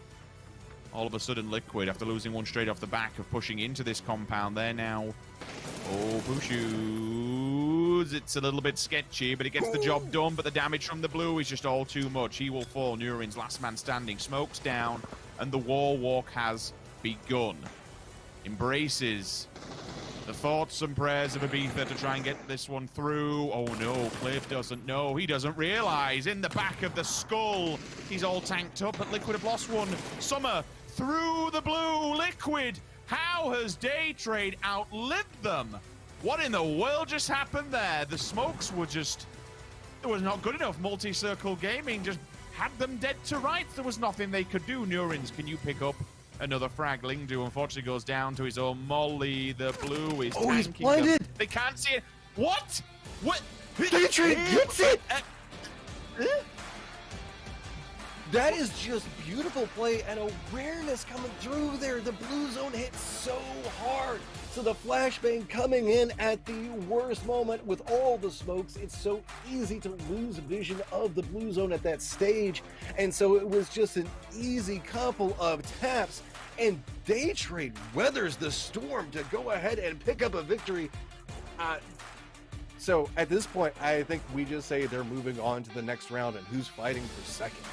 All of a sudden, Liquid, after losing one straight off the back of pushing into this compound, they're now... Oh, Bushu's. It's a little bit sketchy, but it gets the job done. But the damage from the blue is just all too much. He will fall. Nurin's last man standing. Smokes down, and the wall walk has begun. Embraces the thoughts and prayers of Ibiza to try and get this one through. Oh no, Cliff doesn't know. He doesn't realize. In the back of the skull, he's all tanked up, but Liquid have lost one. Summer through the blue. Liquid, how has Day Trade outlived them? What in the world just happened there? The smokes were just... It was not good enough. Multi-circle gaming just had them dead to rights. There was nothing they could do. Nurins, can you pick up another frag? Lingdu unfortunately goes down to his own molly. The blue is tanking. He's blinded. They can't see it. What? What? Day Trade gets it. That is just beautiful play and awareness coming through there. The blue zone hit so hard. So the flashbang coming in at the worst moment with all the smokes. It's so easy to lose vision of the blue zone at that stage. And so it was just an easy couple of taps. And Day Trade weathers the storm to go ahead and pick up a victory. So at this point, I think we just say they're moving on to the next round and who's fighting for second.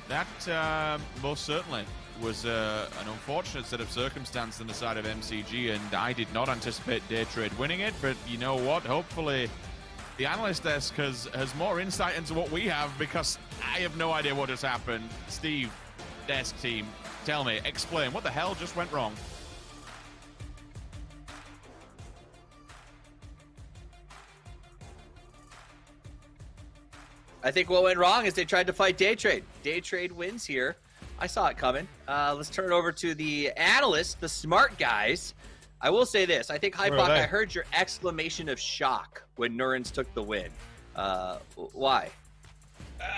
That most certainly was an unfortunate set of circumstances on the side of MCG, and I did not anticipate Day Trade winning it, but you know what? Hopefully the analyst desk has more insight into what we have, because I have no idea what has happened. Steve, desk team, tell me, explain, what the hell just went wrong? I think what went wrong is they tried to fight Day Trade. Day Trade wins here. I saw it coming. Let's turn it over to the analysts, the smart guys. I will say this. I think, Hypoc, I heard your exclamation of shock when Nurins took the win. Why?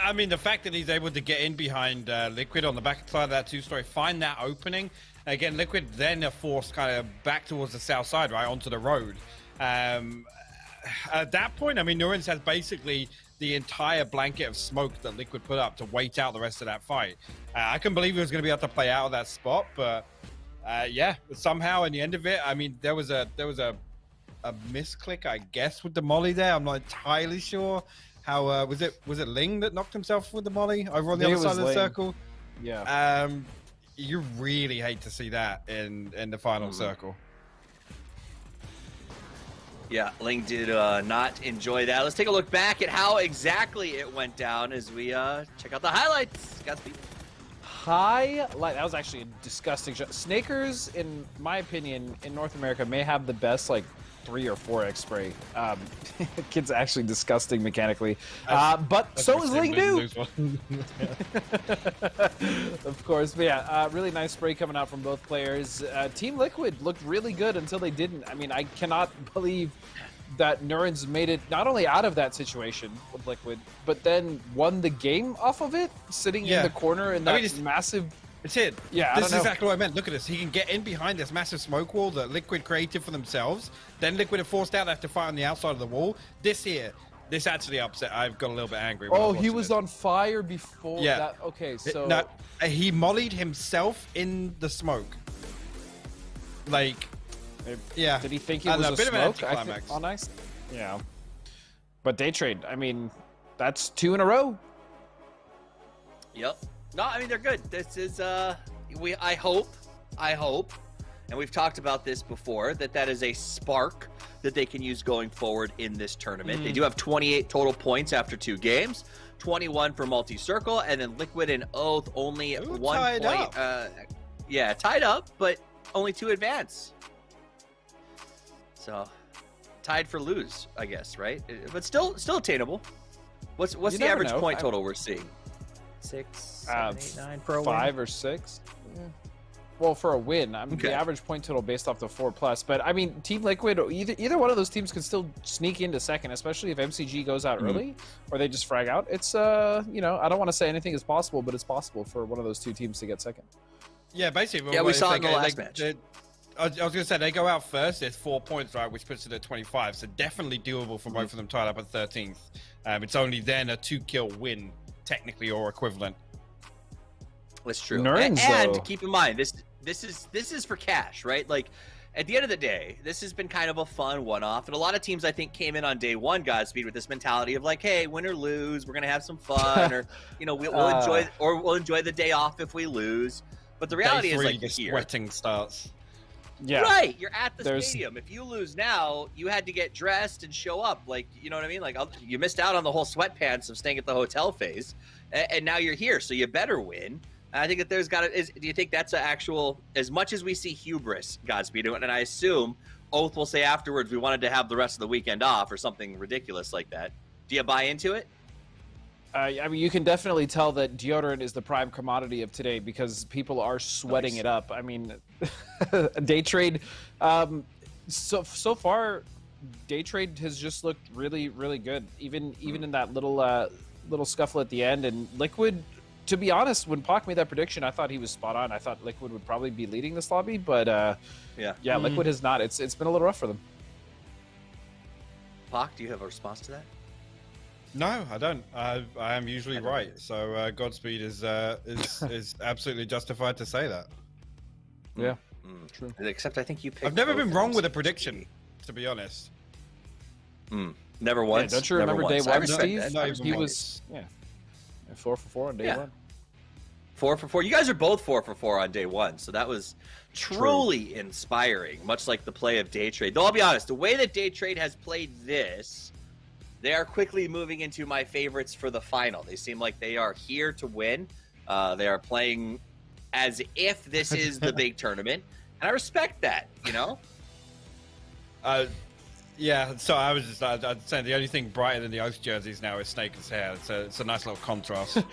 I mean, the fact that he's able to get in behind Liquid on the back side of that two-story, find that opening. Again, Liquid then are forced kind of back towards the south side, right, onto the road. At that point, I mean, Nurins has basically the entire blanket of smoke that Liquid put up to wait out the rest of that fight. I couldn't believe he was going to be able to play out of that spot, but yeah, somehow in the end of it, I mean, there was a misclick, I guess, with the molly there. I'm not entirely sure how was it Ling that knocked himself with the molly over on the other side of the circle? Yeah. You really hate to see that in the final circle. Yeah, Ling did not enjoy that. Let's take a look back at how exactly it went down as we check out the highlights. Godspeed. That was actually a disgusting shot. Snakers, in my opinion, in North America may have the best, like, 3 or 4x spray. Kid's actually disgusting mechanically. But so is Lingdu! Of course. But yeah, really nice spray coming out from both players. Team Liquid looked really good until they didn't. I mean, I cannot believe that Nurins made it not only out of that situation with Liquid, but then won the game off of it, sitting in the corner in that massive It's it. Yeah, I This is don't know. exactly what I meant. Look at this. He can get in behind this massive smoke wall that Liquid created for themselves. Then Liquid are forced out. They have to fight on the outside of the wall. This actually upset. I've got a little bit angry. When I Oh, was he watching was it. on fire before Yeah. that. Okay, so No, he mollied himself in the smoke. Like, yeah. did he think I it don't was know, a bit of an smoke? I think, anticlimax. on ice. Yeah. But day trade. I mean, that's 2 in a row. Yep. No, I mean they're good. This is I hope, and we've talked about this before, that is a spark that they can use going forward in this tournament. They do have 28 total points after 2 games, 21 for multi-circle, and then Liquid and Oath only 1 tied point. Yeah, tied up, but only 2 advance. So tied for lose, I guess, right? But still attainable. What's You the never average know. point total we're seeing? 6, 7, 8, 9 for a win? 5 or 6. Well, for a win, I mean, Okay. the average point total based off the 4+. But I mean, Team Liquid, either one of those teams could still sneak into second, especially if MCG goes out early or they just frag out. It's you know, I don't want to say anything is possible, but it's possible for one of those 2 teams to get second. Yeah, basically. Yeah, we if saw they it in the get- last they- match. they- I was going to say, they go out first, there's 4 points, right, which puts it at 25, so definitely doable for both of them tied up at 13th. It's only then a 2-kill win, technically, or equivalent. That's true. Nerds, and though. keep in mind, this is for cash, right? Like, at the end of the day, this has been kind of a fun one-off, and a lot of teams, I think, came in on day one, Godspeed, with this mentality of like, hey, win or lose, we're gonna have some fun, or you know, we'll enjoy the day off if we lose. But the reality Day is, 3, like, the you're here. sweating starts. Yeah. Right, you're at the There's- stadium. If you lose now, you had to get dressed and show up. Like, you know what I mean? Like, you missed out on the whole sweatpants of staying at the hotel phase, and now you're here, so you better win. And I think that there's got to. Do you think that's an actual? As much as we see hubris, Godspeed, and I assume Oath will say afterwards, we wanted to have the rest of the weekend off or something ridiculous like that. Do you buy into it? I mean, you can definitely tell that deodorant is the prime commodity of today because people are sweating it up. I mean, day trade. So far, day trade has just looked really, really good. Even in that little scuffle at the end. And Liquid, to be honest, when Pac made that prediction, I thought he was spot on. I thought Liquid would probably be leading this lobby, but yeah, Liquid has not. It's been a little rough for them. Pac, do you have a response to that? No, I don't. I am usually right. So Godspeed is absolutely justified to say that. Yeah, true. Except I think you picked. I've never Oath been and wrong with a MCG. prediction, to be honest. Never once. Don't you Never remember day once. I one, respect Steve? that. Not even He once. was 4 for 4 on day Yeah. one. 4 for 4. You guys are both 4 for 4 on day one, so that was truly inspiring, much like the play of Day Trade. Though I'll be honest, the way that Day Trade has played this, they are quickly moving into my favorites for the final. They seem like they are here to win. They are playing as if this is the big tournament, and I respect that, you know? Yeah, so I'd say the only thing brighter than the Oath jerseys now is Snaker's hair. It's a nice little contrast.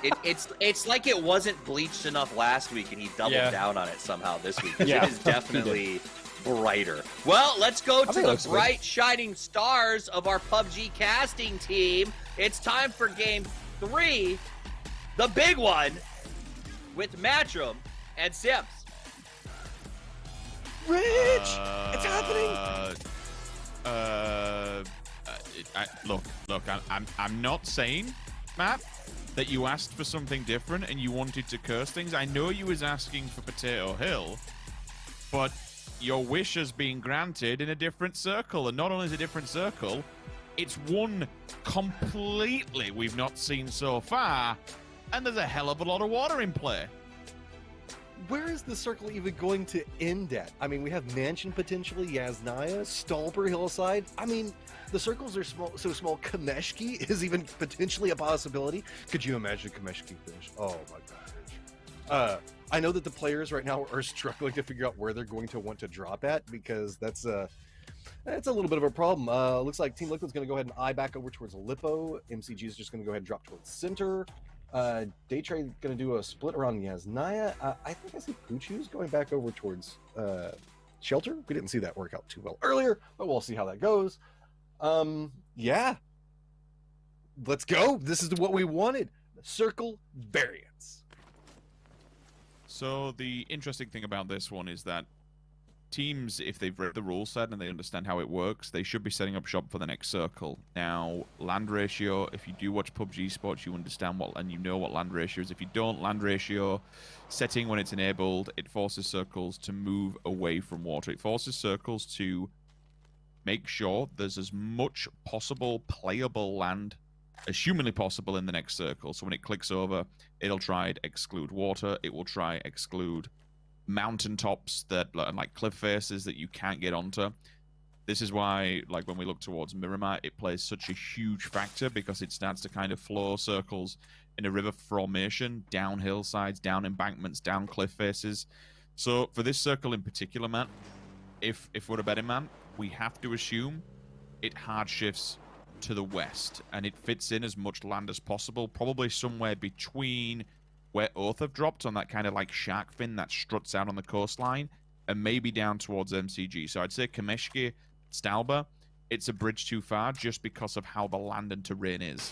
It's like it wasn't bleached enough last week, and he doubled down on it somehow this week. Yeah, It is definitely brighter. Well, let's go to think it the looks good. bright, shining stars of our PUBG casting team. It's time for Game 3, the big one, with Matchroom and Sims. Rich, it's happening. Look. I'm not saying, Matt, that you asked for something different and you wanted to curse things. I know you was asking for Potato Hill, but your wish has been granted in a different circle, and not only is it a different circle, it's one completely we've not seen so far, and there's a hell of a lot of water in play. Where is the circle even going to end at? I mean, we have Mansion potentially, Yasnaya, Stalper, Hillside. I mean, the circles are so small. Kameshki is even potentially a possibility. Could you imagine Kameshki finish? Oh my gosh. I know that the players right now are struggling to figure out where they're going to want to drop at, because that's a little bit of a problem. Looks like Team Liquid's going to go ahead and eye back over towards Lippo. MCG is just going to go ahead and drop towards center. Day Trade going to do a split around Yasnaya. I think I see Puchu's going back over towards Shelter. We didn't see that work out too well earlier, but we'll see how that goes. Yeah. Let's go. This is what we wanted. Circle variants. So the interesting thing about this one is that teams, if they've read the rule set and they understand how it works, they should be setting up shop for the next circle. Now, land ratio, if you do watch PUBG Sports, you understand what, and you know what land ratio is. If you don't, land ratio setting when it's enabled, it forces circles to move away from water. It forces circles to make sure there's as much possible playable land as humanly possible in the next circle. So when it clicks over, it'll try to exclude water. It will try exclude mountaintops that like cliff faces that you can't get onto. This is why, like, when we look towards Miramar, it plays such a huge factor, because it starts to kind of flow circles in a river formation, down hillsides, down embankments, down cliff faces. So for this circle in particular, man, if we're a betting man, we have to assume it hard shifts to the west, and it fits in as much land as possible, probably somewhere between where Oath have dropped on that kind of like shark fin that struts out on the coastline, and maybe down towards MCG. So I'd say Kameshki, Stalba, it's a bridge too far just because of how the land and terrain is.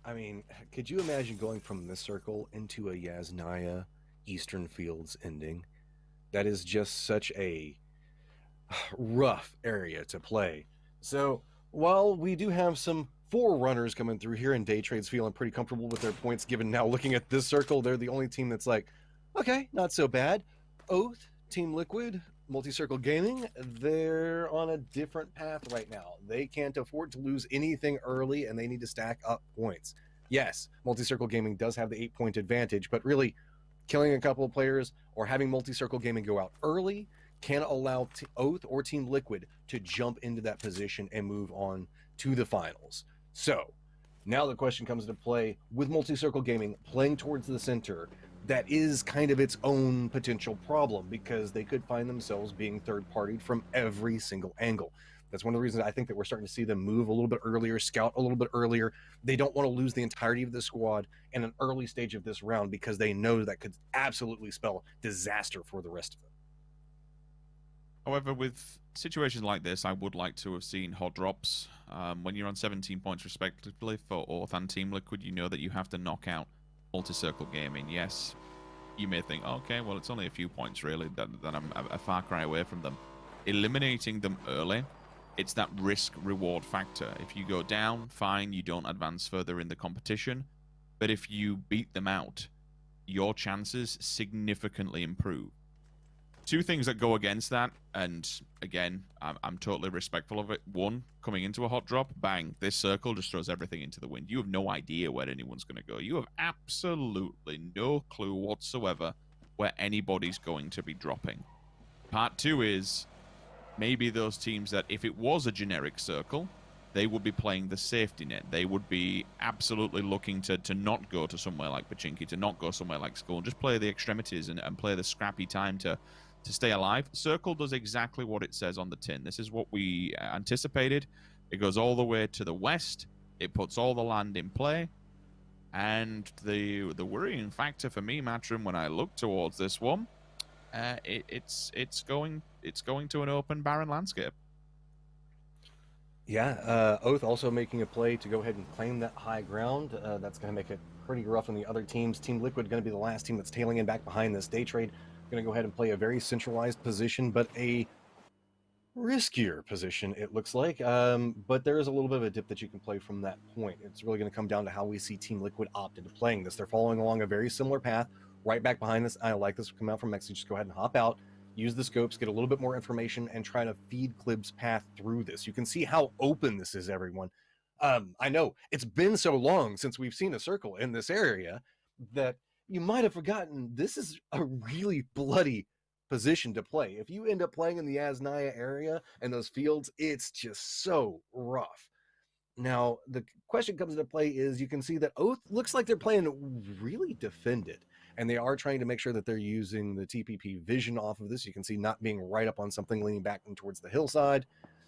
I mean, could you imagine going from this circle into a Yasnaya Eastern Fields ending? That is just such a rough area to play. So while we do have some forerunners coming through here, and Day Trade's feeling pretty comfortable with their points, given now looking at this circle, they're the only team that's like, okay, not so bad. Oath, Team Liquid, Multi-Circle Gaming, they're on a different path right now. They can't afford to lose anything early, and they need to stack up points. Yes, Multi-Circle Gaming does have the 8-point advantage, but really, killing a couple of players or having Multi-Circle Gaming go out early can allow Oath or Team Liquid to jump into that position and move on to the finals. So now the question comes into play with Multi-Circle Gaming playing towards the center. That is kind of its own potential problem, because they could find themselves being third-partied from every single angle. That's one of the reasons I think that we're starting to see them move a little bit earlier, scout a little bit earlier. They don't want to lose the entirety of the squad in an early stage of this round, because they know that could absolutely spell disaster for the rest of them. However, with situations like this, I would like to have seen hot drops. When you're on 17 points respectively for Oath and Team Liquid, you know that you have to knock out Multi-Circle Gaming. Yes, you may think, okay, well, it's only a few points, really, that I'm a far cry away from them. Eliminating them early, it's that risk-reward factor. If you go down, fine, you don't advance further in the competition. But if you beat them out, your chances significantly improve. Two things that go against that, and again, I'm totally respectful of it. One, coming into a hot drop, bang, this circle just throws everything into the wind. You have no idea where anyone's going to go. You have absolutely no clue whatsoever where anybody's going to be dropping. Part two is maybe those teams that, if it was a generic circle, they would be playing the safety net. They would be absolutely looking to not go to somewhere like Pachinki, to not go somewhere like Skull, just play the extremities and play the scrappy time to stay alive. Circle does exactly what it says on the tin. This is what we anticipated. It goes all the way to the west. It puts all the land in play. And the worrying factor for me, Matrim, when I look towards this one, it's going to an open, barren landscape. Yeah, Oath also making a play to go ahead and claim that high ground. That's going to make it pretty rough on the other teams. Team Liquid going to be the last team that's tailing in back behind this. Day Trade going to go ahead and play a very centralized position, but a riskier position, it looks like. But there is a little bit of a dip that you can play from that point. It's really going to come down to how we see Team Liquid opt into playing this. They're following along a very similar path, right back behind this. I like this. Come out from Mexico. Just go ahead and hop out, use the scopes, get a little bit more information, and try to feed Klib's path through this. You can see how open this is, everyone. I know it's been so long since we've seen a circle in this area that you might have forgotten this is a really bloody position to play. If you end up playing in the Yasnaya area and those fields, it's just so rough. Now, the question comes into play is, you can see that Oath looks like they're playing really defended, and they are trying to make sure that they're using the TPP vision off of this. You can see not being right up on something, leaning back towards the hillside,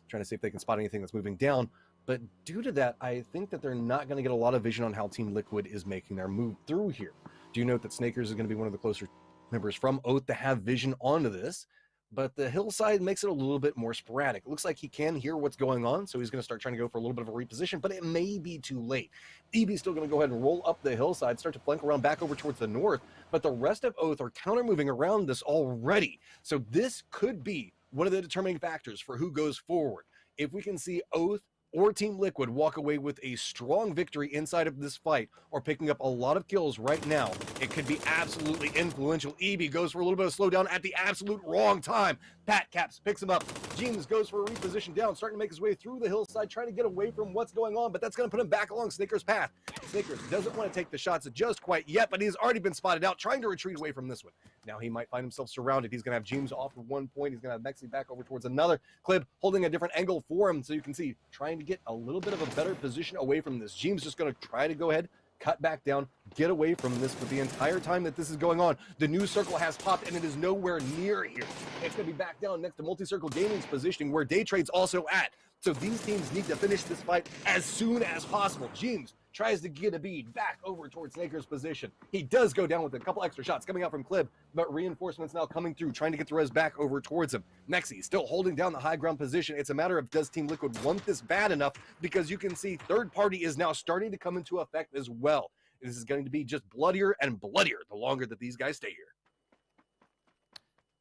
trying to see if they can spot anything that's moving down. But due to that, I think that they're not going to get a lot of vision on how Team Liquid is making their move through here. Do note that Snakers is going to be one of the closer members from Oath to have vision onto this, but the hillside makes it a little bit more sporadic. It looks like he can hear what's going on, so he's going to start trying to go for a little bit of a reposition, but it may be too late. EB's still going to go ahead and roll up the hillside, start to flank around back over towards the north, but the rest of Oath are counter-moving around this already. So this could be one of the determining factors for who goes forward. If we can see Oath or Team Liquid walk away with a strong victory inside of this fight, or picking up a lot of kills right now, it could be absolutely influential. EB goes for a little bit of slowdown at the absolute wrong time. Pat Caps picks him up. James goes for a reposition down, starting to make his way through the hillside, trying to get away from what's going on, but that's going to put him back along Snickers' path. Snickers doesn't want to take the shots just quite yet, but he's already been spotted out, trying to retreat away from this one. Now he might find himself surrounded. He's going to have James off of one point. He's going to have Mexi back over towards another. Clib holding a different angle for him, so you can see, trying to get a little bit of a better position away from this. James just going to try to go ahead, cut back down, get away from this. But the entire time that this is going on, the new circle has popped, and it is nowhere near here. It's going to be back down next to Multi-Circle Gaming's positioning, where Day Trade's also at. So these teams need to finish this fight as soon as possible. James tries to get a bead back over towards Snaker's position. He does go down with a couple extra shots coming out from Clib, but reinforcements now coming through, trying to get the res back over towards him. Mexi still holding down the high ground position. It's a matter of, does Team Liquid want this bad enough? Because you can see third party is now starting to come into effect as well. This is going to be just bloodier and bloodier the longer that these guys stay here.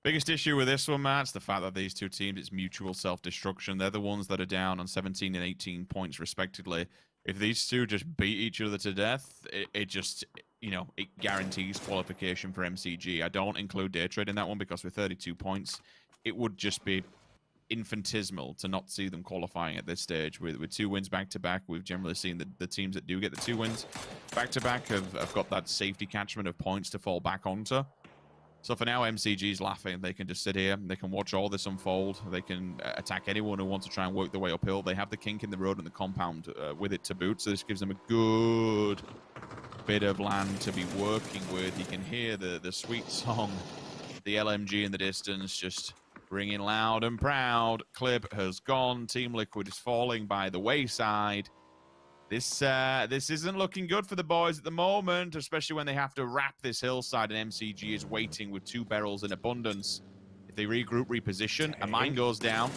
Biggest issue with this one, Matt, is the fact that these two teams, it's mutual self-destruction. They're the ones that are down on 17 and 18 points, respectively. If these two just beat each other to death, it just, you know, it guarantees qualification for MCG. I don't include Day Trade in that one because with 32 points, it would just be infinitesimal to not see them qualifying at this stage. With 2 wins back-to-back, we've generally seen the teams that do get the 2 wins back-to-back have got that safety catchment of points to fall back onto. So for now, MCG's laughing. They can just sit here. They can watch all this unfold. They can attack anyone who wants to try and work their way uphill. They have the kink in the road and the compound with it to boot. So this gives them a good bit of land to be working with. You can hear the sweet song, the LMG in the distance, just ringing loud and proud. Clib has gone. Team Liquid is falling by the wayside. This isn't looking good for the boys at the moment, especially when they have to wrap this hillside and MCG is waiting with 2 barrels in abundance. If they regroup, reposition, a mine goes down.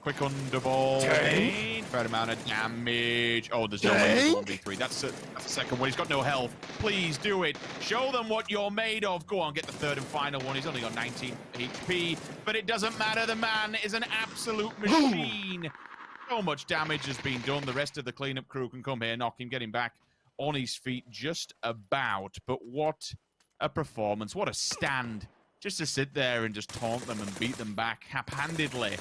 Quick underball. Fair amount of damage. Oh, there's no way it's 1v3. That's the second one. He's got no health. Please do it. Show them what you're made of. Go on, get the third and final one. He's only got 19 HP, but it doesn't matter. The man is an absolute machine. So much damage has been done. The rest of the cleanup crew can come here, knock him, get him back on his feet just about. But what a performance. What a stand. Just to sit there and just taunt them and beat them back hap-handedly.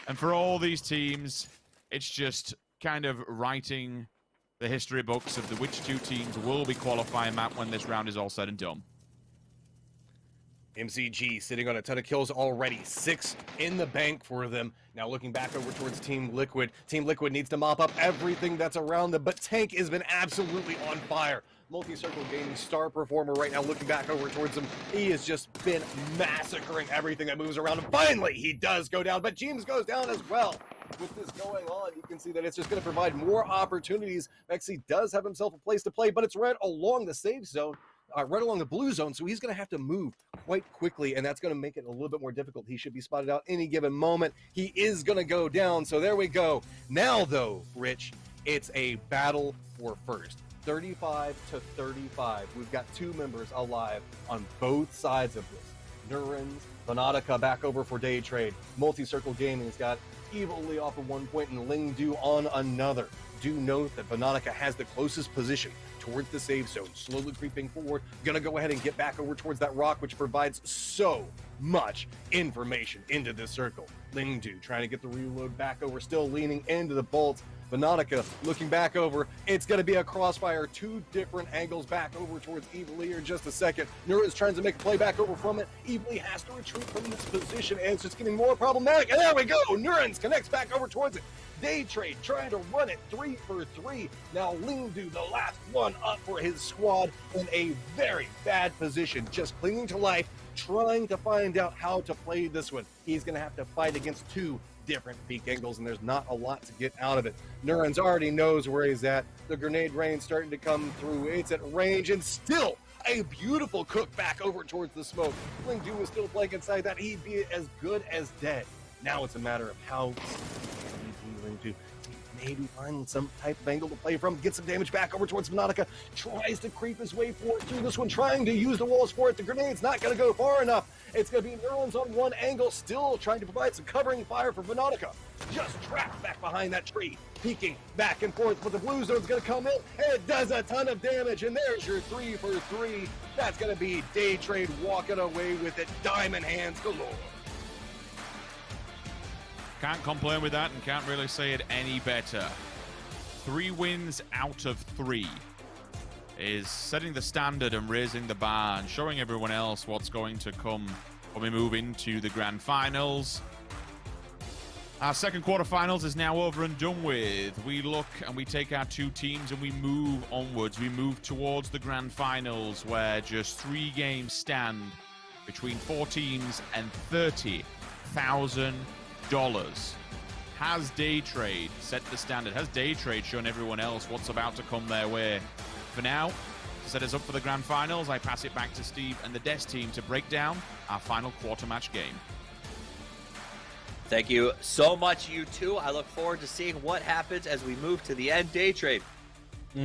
And for all these teams, it's just kind of writing the history books of which 2 teams will be qualifying, Matt, when this round is all said and done. MCG sitting on a ton of kills already. 6 in the bank for them. Now looking back over towards Team Liquid. Team Liquid needs to mop up everything that's around them, but Tank has been absolutely on fire. Multi-Circle Gaming star performer right now looking back over towards him. He has just been massacring everything that moves around him. Finally, he does go down, but James goes down as well. With this going on, you can see that it's just going to provide more opportunities. Mexi does have himself a place to play, but it's right along the safe zone. Right along the blue zone, so he's going to have to move quite quickly, and that's going to make it a little bit more difficult. He should be spotted out any given moment. He is going to go down, so there we go. Now, though, Rich, it's a battle for first. 35 to 35. We've got 2 members alive on both sides of this. Nurens, Vanatica back over for Day Trade. Multi-Circle Gaming's got Evil Lee off of 1 point and Lingdu on another. Do note that Vanatica has the closest position towards the save zone, slowly creeping forward, gonna go ahead and get back over towards that rock, which provides so much information into this circle. Lingdu trying to get the reload back over, still leaning into the bolts. Vanatica looking back over. It's going to be a crossfire. 2 different angles back over towards Evil in just a second. Nura is trying to make a play back over from it. Evil has to retreat from this position, and it's just getting more problematic. And there we go. Nurens connects back over towards it. Day Trade trying to run it 3 for 3. Now Lingdu, the last one up for his squad, in a very bad position, just clinging to life, trying to find out how to play this one. He's going to have to fight against 2 different peak angles, and there's not a lot to get out of it. Nurens already knows where he's at. The grenade rain starting to come through. It's at range, and still A beautiful cook back over towards the smoke. Lingdu is still playing inside that. He'd be as good as dead. Now it's a matter of how Lingdu maybe find some type of angle to play from, get some damage back over towards Monatica, tries to creep his way forward through this one, trying to use the walls for it. The grenade's not going to go far enough. It's going to be Nerlens on one angle, still trying to provide some covering fire for Monatica. Just trapped back behind that tree, peeking back and forth, but the blue zone's going to come in, and it does a ton of damage, and there's your 3 for 3. That's going to be Day Trade walking away with it, diamond hands galore. Can't complain with that and can't really say it any better. 3 wins out of 3 is setting the standard and raising the bar and showing everyone else what's going to come when we move into the grand finals. Our second quarterfinals is now over and done with. We look and we take our 2 teams and we move onwards. We move towards the grand finals where just 3 games stand between 4 teams and $30,000. Has Day Trade set the standard? Has Day Trade shown everyone else what's about to come their way? For now, to set us up for the grand finals, I pass it back to Steve and the Des team to break down our final quarter match game. Thank you so much, you two. I look forward to seeing what happens as we move to the end. Day Trade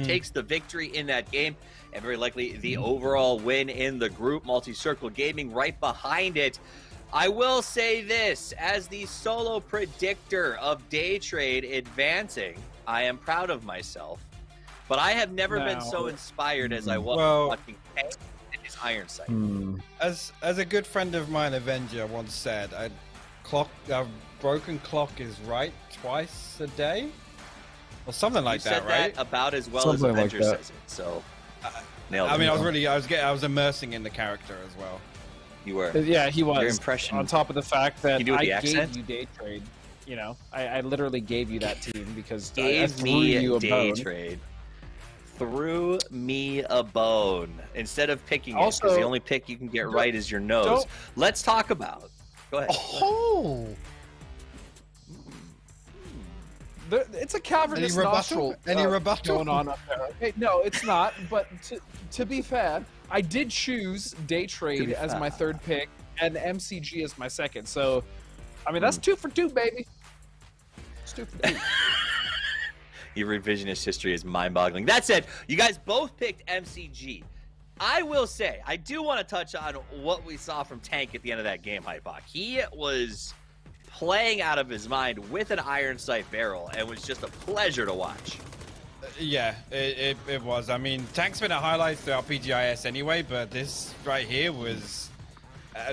takes the victory in that game and very likely the overall win in the group. Multi-Circle Gaming right behind it. I will say this, as the solo predictor of Day Trade advancing, I am proud of myself, but I have never been so inspired as I was watching Tank and his iron sight. As a good friend of mine, Avenger, once said, a broken clock is right twice a day? Or something like that, right? You said that about as well Something as Avenger like that. says it, so nailed it. I mean, I was immersing in the character as well. You were. Yeah, he was. Your impression. On top of the fact that You do it I the accent? gave you Day Trade. You know, I literally gave you that team because I Gave threw me you a Day bone. Trade. Threw me a bone instead of picking it, Also, because the only pick you can get right is your nose. Let's talk about. Go ahead. Oh! It's a cavernous Any rebuttal? nostril Any rebuttal? going on up there. Okay, no, it's not. But to be fair, I did choose Day Trade as my 3rd pick and MCG as my 2nd. So, I mean, that's 2 for 2, baby. It's 2 for 2. Your revisionist history is mind-boggling. That said, you guys both picked MCG. I will say, I do want to touch on what we saw from Tank at the end of that game, Hypok. He was playing out of his mind with an iron sight barrel and was just a pleasure to watch. Yeah, it was. I mean, Tank's been a highlight throughout PGI.S anyway, but this right here was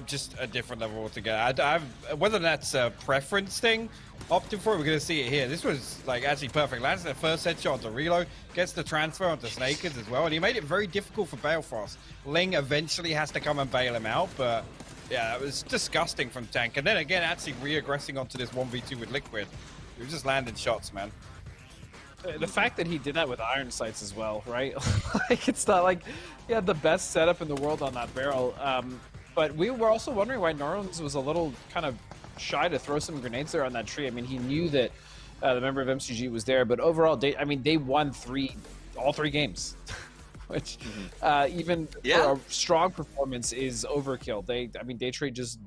just a different level altogether. Whether that's a preference thing, opting for it, we're going to see it here. This was like actually perfect. Lands the first headshot onto reload, gets the transfer onto Snakers as well, and he made it very difficult for Balefrost. Ling eventually has to come and bail him out, but yeah, it was disgusting from Tank. And then again, actually re-aggressing onto this 1v2 with Liquid. He was just landing shots, man. The fact that he did that with iron sights as well, right? Like, it's not like he had the best setup in the world on that barrel. But we were also wondering why Nerlens was a little kind of shy to throw some grenades there on that tree. I mean, he knew that the member of MCG was there, but overall, they won all 3 games, which even for a strong performance is overkill. Day Trade just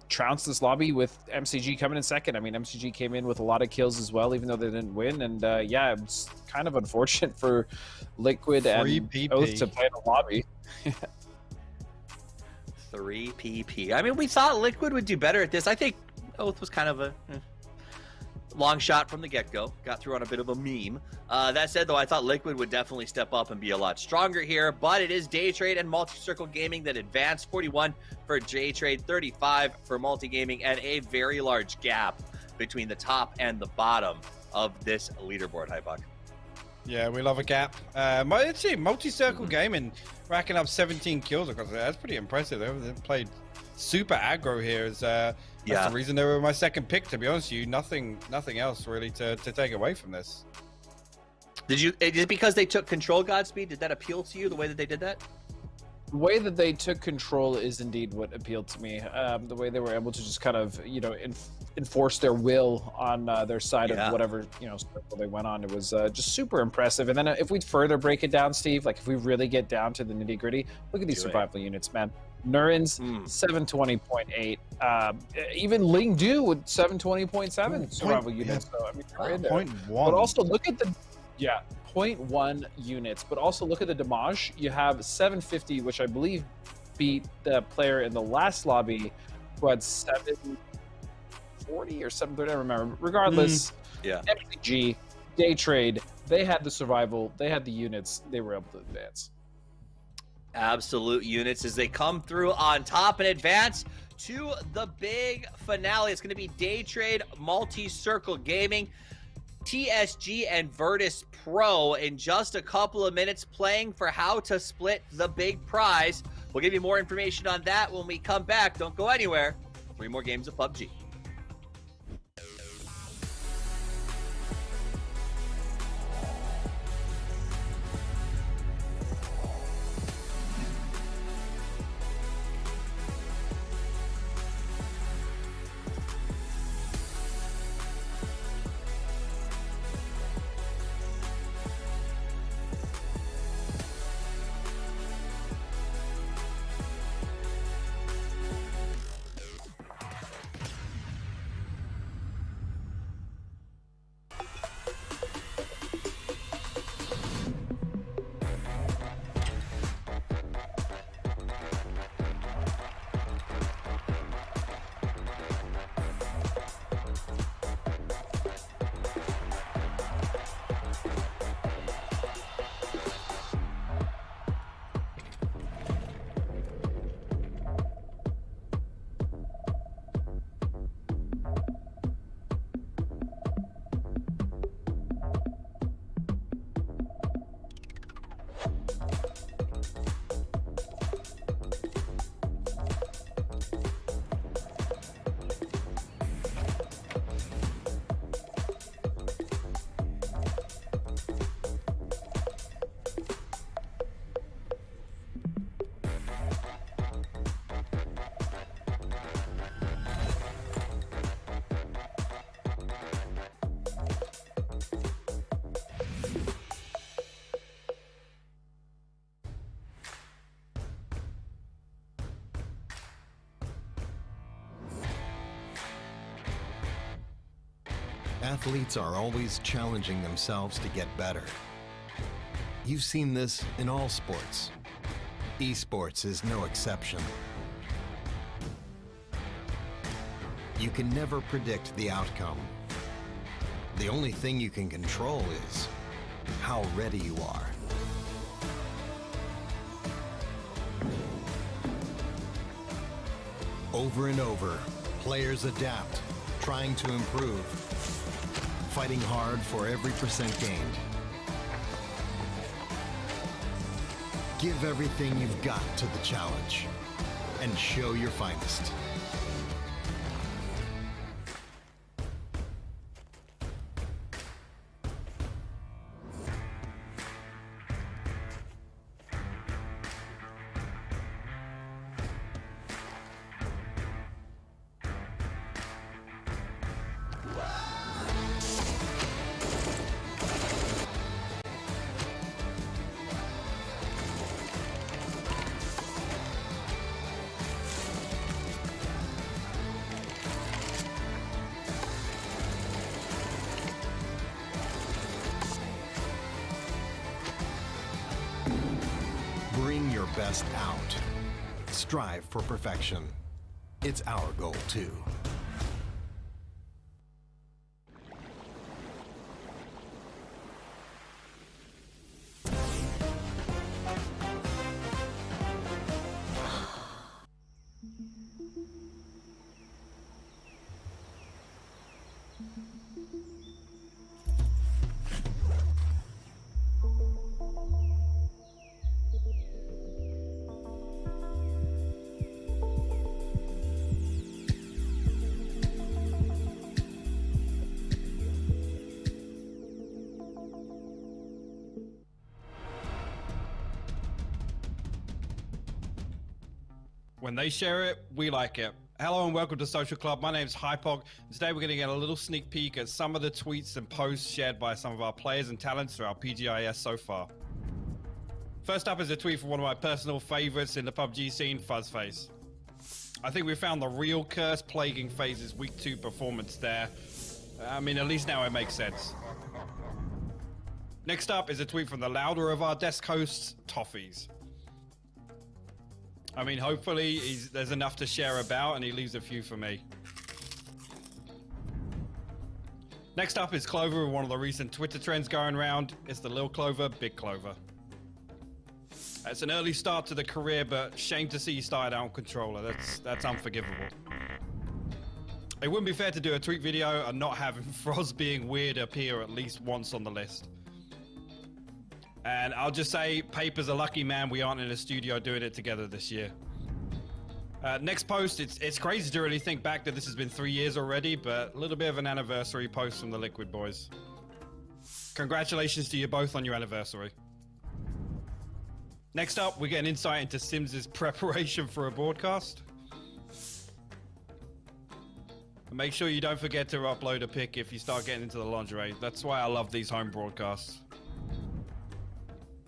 trounced this lobby with MCG coming in 2nd. I mean, MCG came in with a lot of kills as well, even though they didn't win. And yeah, it's kind of unfortunate for Liquid and Oath to play in the lobby. 3 PP. I mean, we thought Liquid would do better at this. I think Oath was kind of a long shot from the get-go. Got through on a bit of a meme. That said, though, I thought Liquid would definitely step up and be a lot stronger here, but it is Day Trade and Multi-Circle Gaming that advanced. 41 for Day Trade, 35 for Multi Gaming, and a very large gap between the top and the bottom of this leaderboard, Hypok. Yeah, we love a gap. Actually, Multi-Circle Gaming racking up 17 kills across there. That's pretty impressive. They played super aggro here. That's the reason they were my 2nd pick, to be honest with you. Nothing else really to take away from this. Is it because they took control Godspeed? Did that appeal to you, the way that they did that? the way that they took control is indeed what appealed to me. The way they were able to just kind of, enforce their will on their side of whatever, circle they went on. It was just super impressive. And then if we further break it down, Steve, like if we really get down to the nitty gritty, look at these survival units, man. Nurin's 720.8. Even Ling Du with 720.7 survival units. So, I mean, they're in there. 0.1. But also look at the, 0.1 units. But also look at the damage. You have 750, which I believe beat the player in the last lobby who had 740 or 730, I don't remember. Regardless, MCG, Day Trade, they had the survival, they had the units, they were able to advance. Absolute units as they come through on top and advance to the big finale. It's going to be Day Trade, Multi-Circle Gaming, TSG, and Virtus Pro in just a couple of minutes, playing for how to split the big prize. We'll give you more information on that when we come back. Don't go anywhere. 3 more games of PUBG. Athletes are always challenging themselves to get better. You've seen this in all sports. Esports is no exception. You can never predict the outcome. The only thing you can control is how ready you are. Over and over, players adapt, trying to improve, fighting hard for every percent gained. Give everything you've got to the challenge and show your finest. Bring your best out. Strive for perfection. It's our goal too. When they share it, we like it. Hello and welcome to Social Club. My name's Hypog. Today we're going to get a little sneak peek at some of the tweets and posts shared by some of our players and talents through our PGI.S so far. First up is a tweet from one of my personal favorites in the PUBG scene, Fuzzface. I think we found the real curse plaguing FaZe's Week 2 performance there. I mean, at least now it makes sense. Next up is a tweet from the louder of our desk hosts, Toffees. I mean, hopefully there's enough to share about and he leaves a few for me. Next up is Clover with one of the recent Twitter trends going around. It's the Lil Clover, Big Clover. It's an early start to the career, but shame to see you started out on controller. That's unforgivable. It wouldn't be fair to do a tweet video and not have Froz being weird appear at least once on the list. And I'll just say, Paper's a lucky man we aren't in a studio doing it together this year. Next post, it's crazy to really think back that this has been 3 years already, but a little bit of an anniversary post from the Liquid Boys. Congratulations to you both on your anniversary. Next up, we get an insight into Sims' preparation for a broadcast. And make sure you don't forget to upload a pic if you start getting into the lingerie. That's why I love these home broadcasts.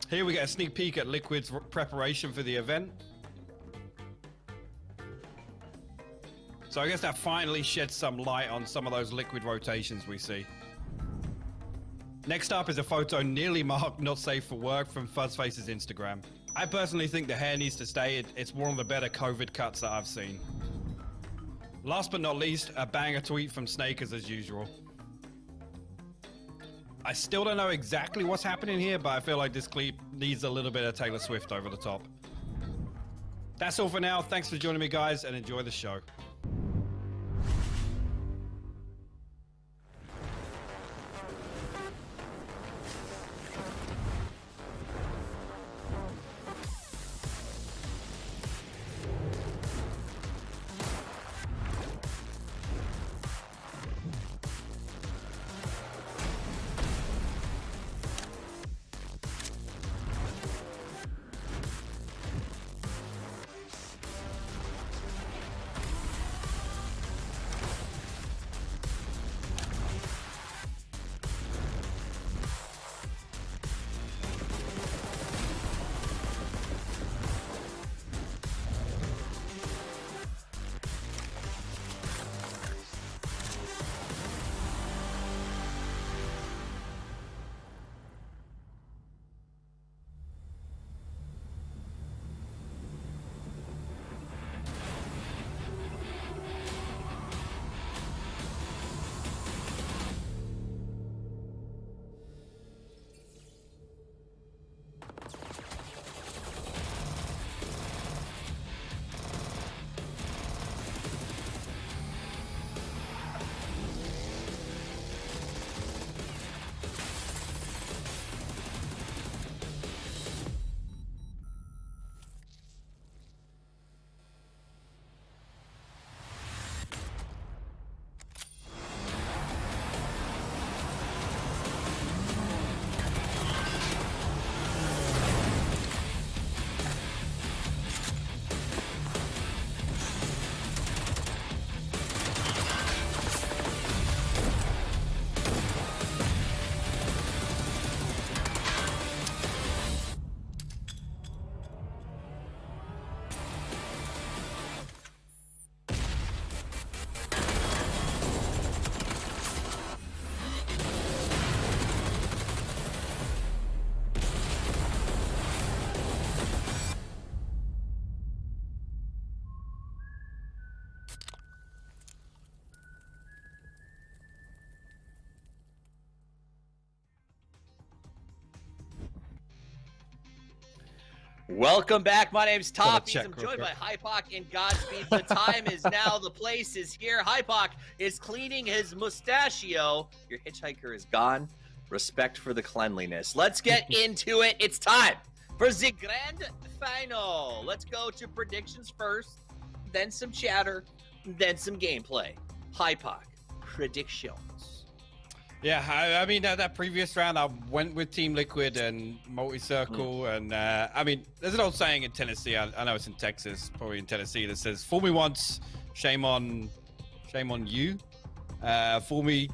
Here we get a sneak peek at Liquid's preparation for the event. So I guess that finally sheds some light on some of those Liquid rotations we see. Next up is a photo nearly marked not safe for work from Fuzzface's Instagram. I personally think the hair needs to stay. It's one of the better COVID cuts that I've seen. Last but not least, a banger tweet from Snake as usual. I still don't know exactly what's happening here, but I feel like this clip needs a little bit of Taylor Swift over the top. That's all for now. Thanks for joining me, guys, and enjoy the show. Welcome back. My name's Toffees. I'm joined by Hypok and Godspeed. The time is now. The place is here. Hypok is cleaning his mustachio. Your hitchhiker is gone. Respect for the cleanliness. Let's get into it. It's time for the grand final. Let's go to predictions first, then some chatter, then some gameplay. Hypok, predictions. Yeah, I mean, that previous round, I went with Team Liquid and Multi-Circle. And, I mean, there's an old saying in Tennessee, I know it's in Texas, probably in Tennessee, that says, fool me once, shame on you. Fool me,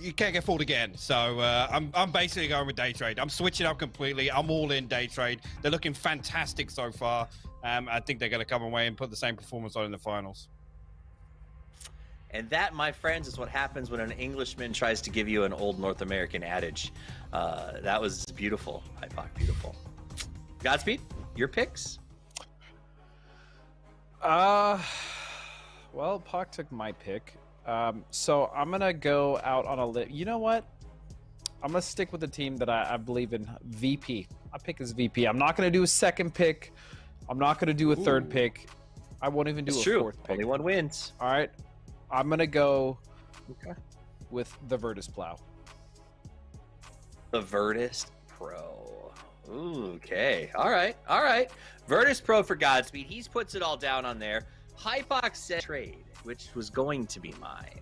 you can't get fooled again. So I'm basically going with Day Trade. I'm switching up completely. I'm all in Day Trade. They're looking fantastic so far. I think they're going to come away and put the same performance on in the finals. And that, my friends, is what happens when an Englishman tries to give you an old North American adage. That was beautiful, Hypoc, beautiful. Godspeed, your picks? Well, Pac took my pick. So I'm going to go out on a limb. You know what? I'm going to stick with the team that I believe in, VP. My pick is VP. I'm not going to do a second pick. I'm not going to do a third pick. I won't even do a fourth pick. Only one wins. All right. I'm going to go with the Virtus Plow. The Virtus Pro. Ooh, okay. All right. All right. Virtus Pro for Godspeed. He puts it all down on there. Hypox said trade, which was going to be mine.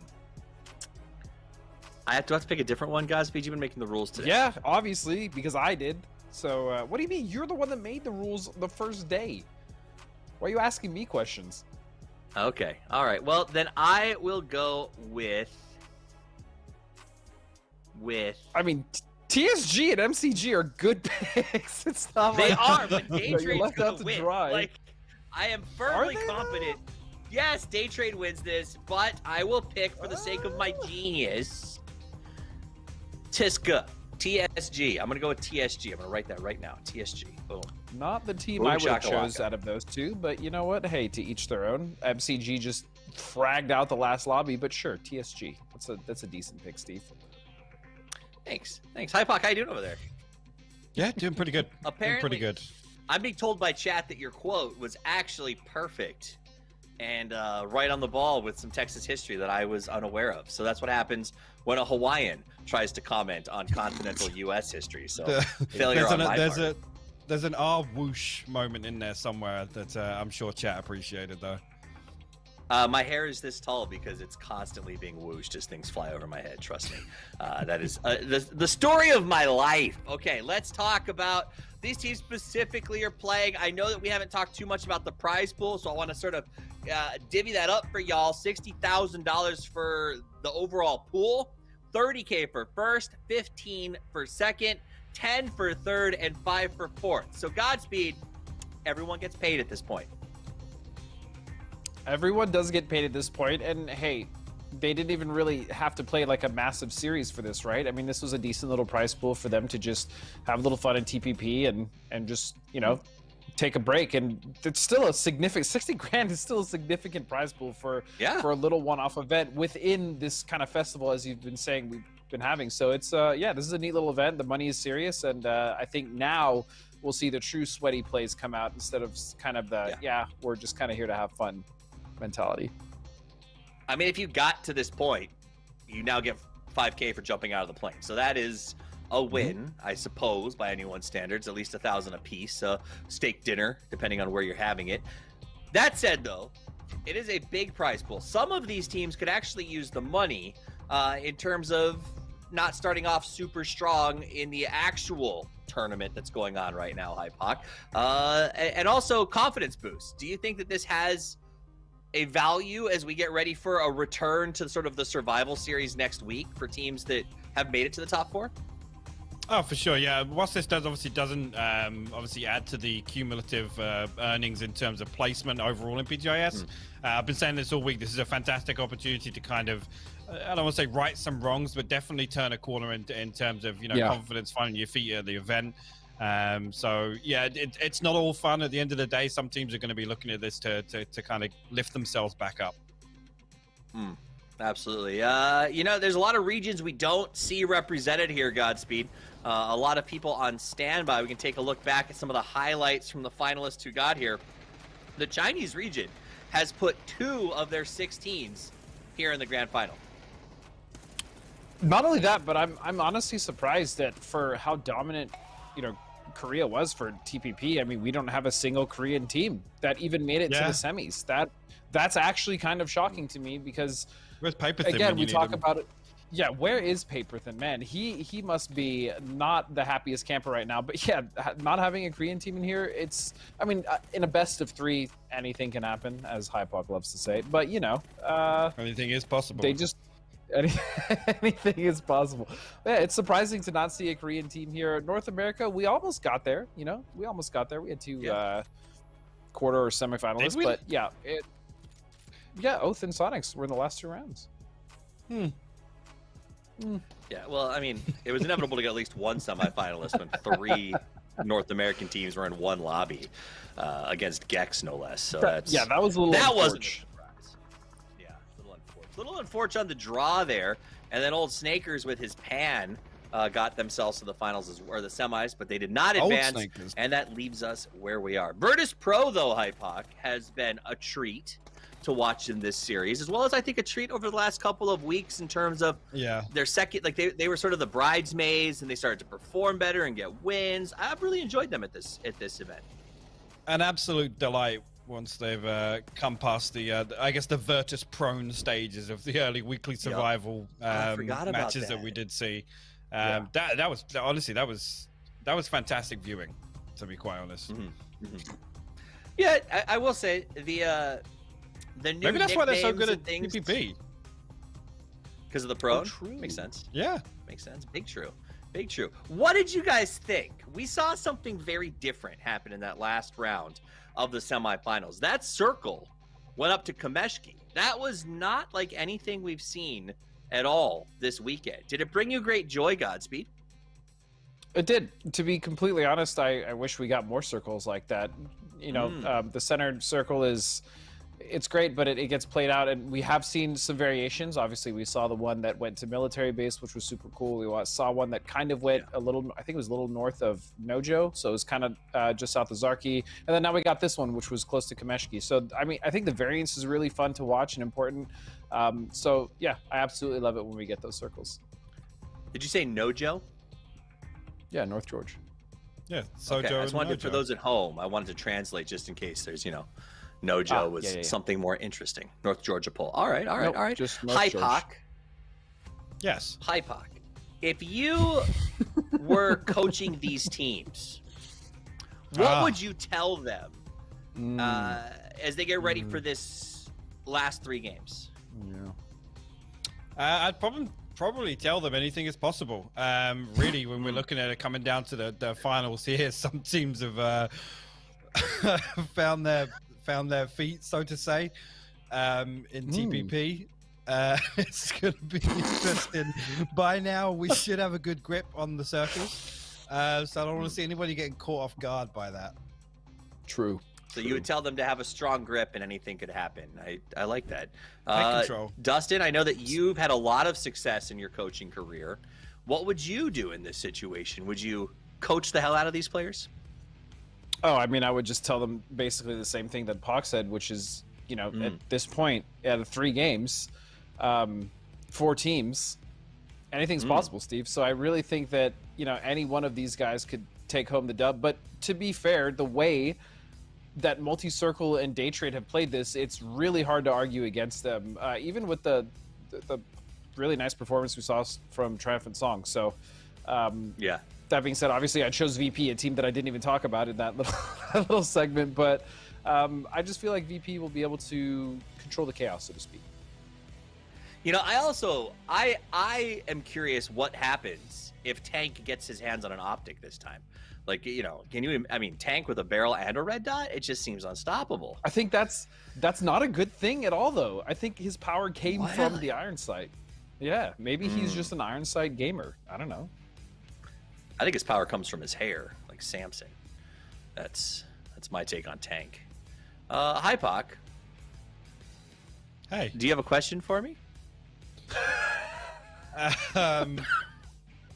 I have to pick a different one, Godspeed. You've been making the rules today. Yeah, obviously, because I did. So what do you mean? You're the one that made the rules the first day. Why are you asking me questions? Okay. All right. Well, then I will go with. I mean, TSG and MCG are good picks. It's not they like are, but Day Trade's going to win. Like, I am firmly confident. Though? Yes, Day Trade wins this, but I will pick for the sake of my genius. Tiska. TSG. I'm going to go with TSG. I'm going to write that right now. TSG. Boom. Not the team Boom, I would have shakalaka. chose out of those two, but you know what? Hey, to each their own. MCG just fragged out the last lobby, but sure, TSG. That's a decent pick, Steve. Thanks. Hypoc, how you doing over there? Yeah, doing pretty good. Apparently, doing pretty good. I'm being told by chat that your quote was actually perfect and right on the ball with some Texas history that I was unaware of. So that's what happens when a Hawaiian tries to comment on continental U.S. history. So failure on my part. There's an whoosh moment in there somewhere that I'm sure chat appreciated, though. My hair is this tall because it's constantly being whooshed as things fly over my head. Trust me. That is the story of my life. Okay, let's talk about these teams specifically are playing. I know that we haven't talked too much about the prize pool, so I want to sort of divvy that up for y'all. $60,000 for the overall pool, $30K for first, $15 for second, $10 for third, and $5 for fourth. So Godspeed, everyone gets paid at this point. Everyone does get paid at this point, and hey, they didn't even really have to play like a massive series for this, right? I mean, this was a decent little prize pool for them to just have a little fun in TPP and just, you know, take a break. And it's still a significant, 60 grand is still a significant prize pool for a little one-off event within this kind of festival, as you've been saying we've been having. So it's, yeah, this is a neat little event. The money is serious, and I think now we'll see the true sweaty plays come out instead of kind of the, we're just kind of here to have fun mentality. I mean, if you got to this point, you now get $5K for jumping out of the plane. So that is a win, I suppose, by anyone's standards, at least $1,000 a piece. Steak dinner, depending on where you're having it. That said, though, it is a big prize pool. Some of these teams could actually use the money in terms of not starting off super strong in the actual tournament that's going on right now, Hypoc. And also confidence boost. Do you think that this has a value as we get ready for a return to sort of the survival series next week for teams that have made it to the top four? Oh, for sure, yeah. What this does obviously doesn't obviously add to the cumulative earnings in terms of placement overall in PGI.S. I've been saying this all week. This is a fantastic opportunity to kind of, I don't want to say right some wrongs, but definitely turn a corner in terms of, you know, confidence, finding your feet at the event. So yeah, it's not all fun. At the end of the day, some teams are going to be looking at this to kind of lift themselves back up. Absolutely. You know, there's a lot of regions we don't see represented here, Godspeed. A lot of people on standby. We can take a look back at some of the highlights from the finalists who got here. The Chinese region has put 2 of their 6 teams here in the grand final. Not only that, but I'm honestly surprised that for how dominant, you know, Korea was for TPP. I mean, we don't have a single Korean team that even made it to the semis. That's actually kind of shocking to me because, Where's Paper again, we talk about it. Yeah, where is Paperthin? Man, he must be not the happiest camper right now. But yeah, not having a Korean team in here, I mean, in a best of 3, anything can happen, as Hypok loves to say. But, you know, anything is possible. They just... anything is possible. Yeah, it's surprising to not see a Korean team here. North America, we almost got there, you know? We almost got there. We had 2 quarter or semifinalists. But, yeah, Oath and Sonics were in the last 2 rounds. Yeah, well, I mean, it was inevitable to get at least one semifinalist when 3 North American teams were in one lobby against Gex, no less. So that was a little. That wasn't a surprise. Yeah, a little unfortunate on the draw there, and then old Snakers with his pan got themselves to the finals or the semis, but they did not advance, and that leaves us where we are. Virtus Pro, though, Hypok, has been a treat to watch in this series, as well as I think a treat over the last couple of weeks in terms of their second, like they were sort of the bridesmaids and they started to perform better and get wins. I've really enjoyed them at this event. An absolute delight once they've come past the I guess the Virtus prone stages of the early weekly survival matches that we did see. That was honestly that was fantastic viewing, to be quite honest. Yeah, I will say the new maybe that's why they're so good at things, PPP. Because of the pro? Oh, true. Makes sense. Yeah. Makes sense. Big true. What did you guys think? We saw something very different happen in that last round of the semifinals. That circle went up to Kameshki. That was not like anything we've seen at all this weekend. Did it bring you great joy, Godspeed? It did. To be completely honest, I wish we got more circles like that. You know, the centered circle it's great, but it gets played out, and we have seen some variations. Obviously, we saw the one that went to military base, which was super cool. We saw one that kind of went a little, I think it was a little north of Nojo, so it was kind of just south of Zarki. And then now we got this one, which was close to Kameshki. So, I mean, I think the variance is really fun to watch and important. So, yeah, I absolutely love it when we get those circles. Did you say Nojo? Yeah, North George. Yeah, Sojo. Okay, I just wanted for those at home, I wanted to translate just in case there's, Nojo was something more interesting. North Georgia poll. All right. Just North Hypok. George. Yes. Hypok. If you were coaching these teams, what would you tell them as they get ready for this last 3 games? I'd probably tell them anything is possible. Really, when we're looking at it coming down to the finals here, some teams have found their feet, so to say, in TPP. It's going to be interesting. By now, we should have a good grip on the circles. So I don't want to see anybody getting caught off guard by that. True. So you would tell them to have a strong grip and anything could happen. I like that. Take control. Dustin, I know that you've had a lot of success in your coaching career. What would you do in this situation? Would you coach the hell out of these players? Oh, I mean, I would just tell them basically the same thing that Pac said, which is, at this point, out of 3 games, 4 teams, anything's possible, Steve. So I really think that, any one of these guys could take home the dub. But to be fair, the way that Multi-Circle and Day Trade have played this, it's really hard to argue against them, even with the really nice performance we saw from Triumphant Song. So, that being said, obviously I chose VP, a team that I didn't even talk about in that little segment, but I just feel like VP will be able to control the chaos, so to speak. I am curious what happens if Tank gets his hands on an optic this time. Like, Tank with a barrel and a red dot, it just seems unstoppable. I think that's not a good thing at all, though. I think his power came from the Iron Sight. Yeah, maybe he's just an Iron Sight gamer. I don't know. I think his power comes from his hair, like Samson. That's my take on Tank. Hypok. Hey. Do you have a question for me? I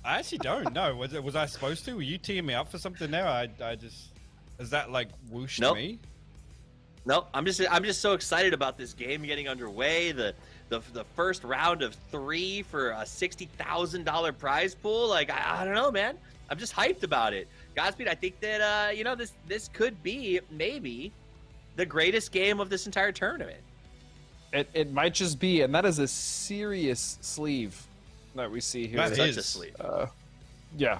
actually don't know. Was I supposed to? Were you teeing me up for something there? I just... Is that like whoosh to me? No, I'm just so excited about this game getting underway. The first round of 3 for a $60,000 prize pool. Like, I don't know, man. I'm just hyped about it. Godspeed, I think that this could be maybe the greatest game of this entire tournament. It might just be, and that is a serious sleeve that we see here. That Such is. a sleep. Yeah.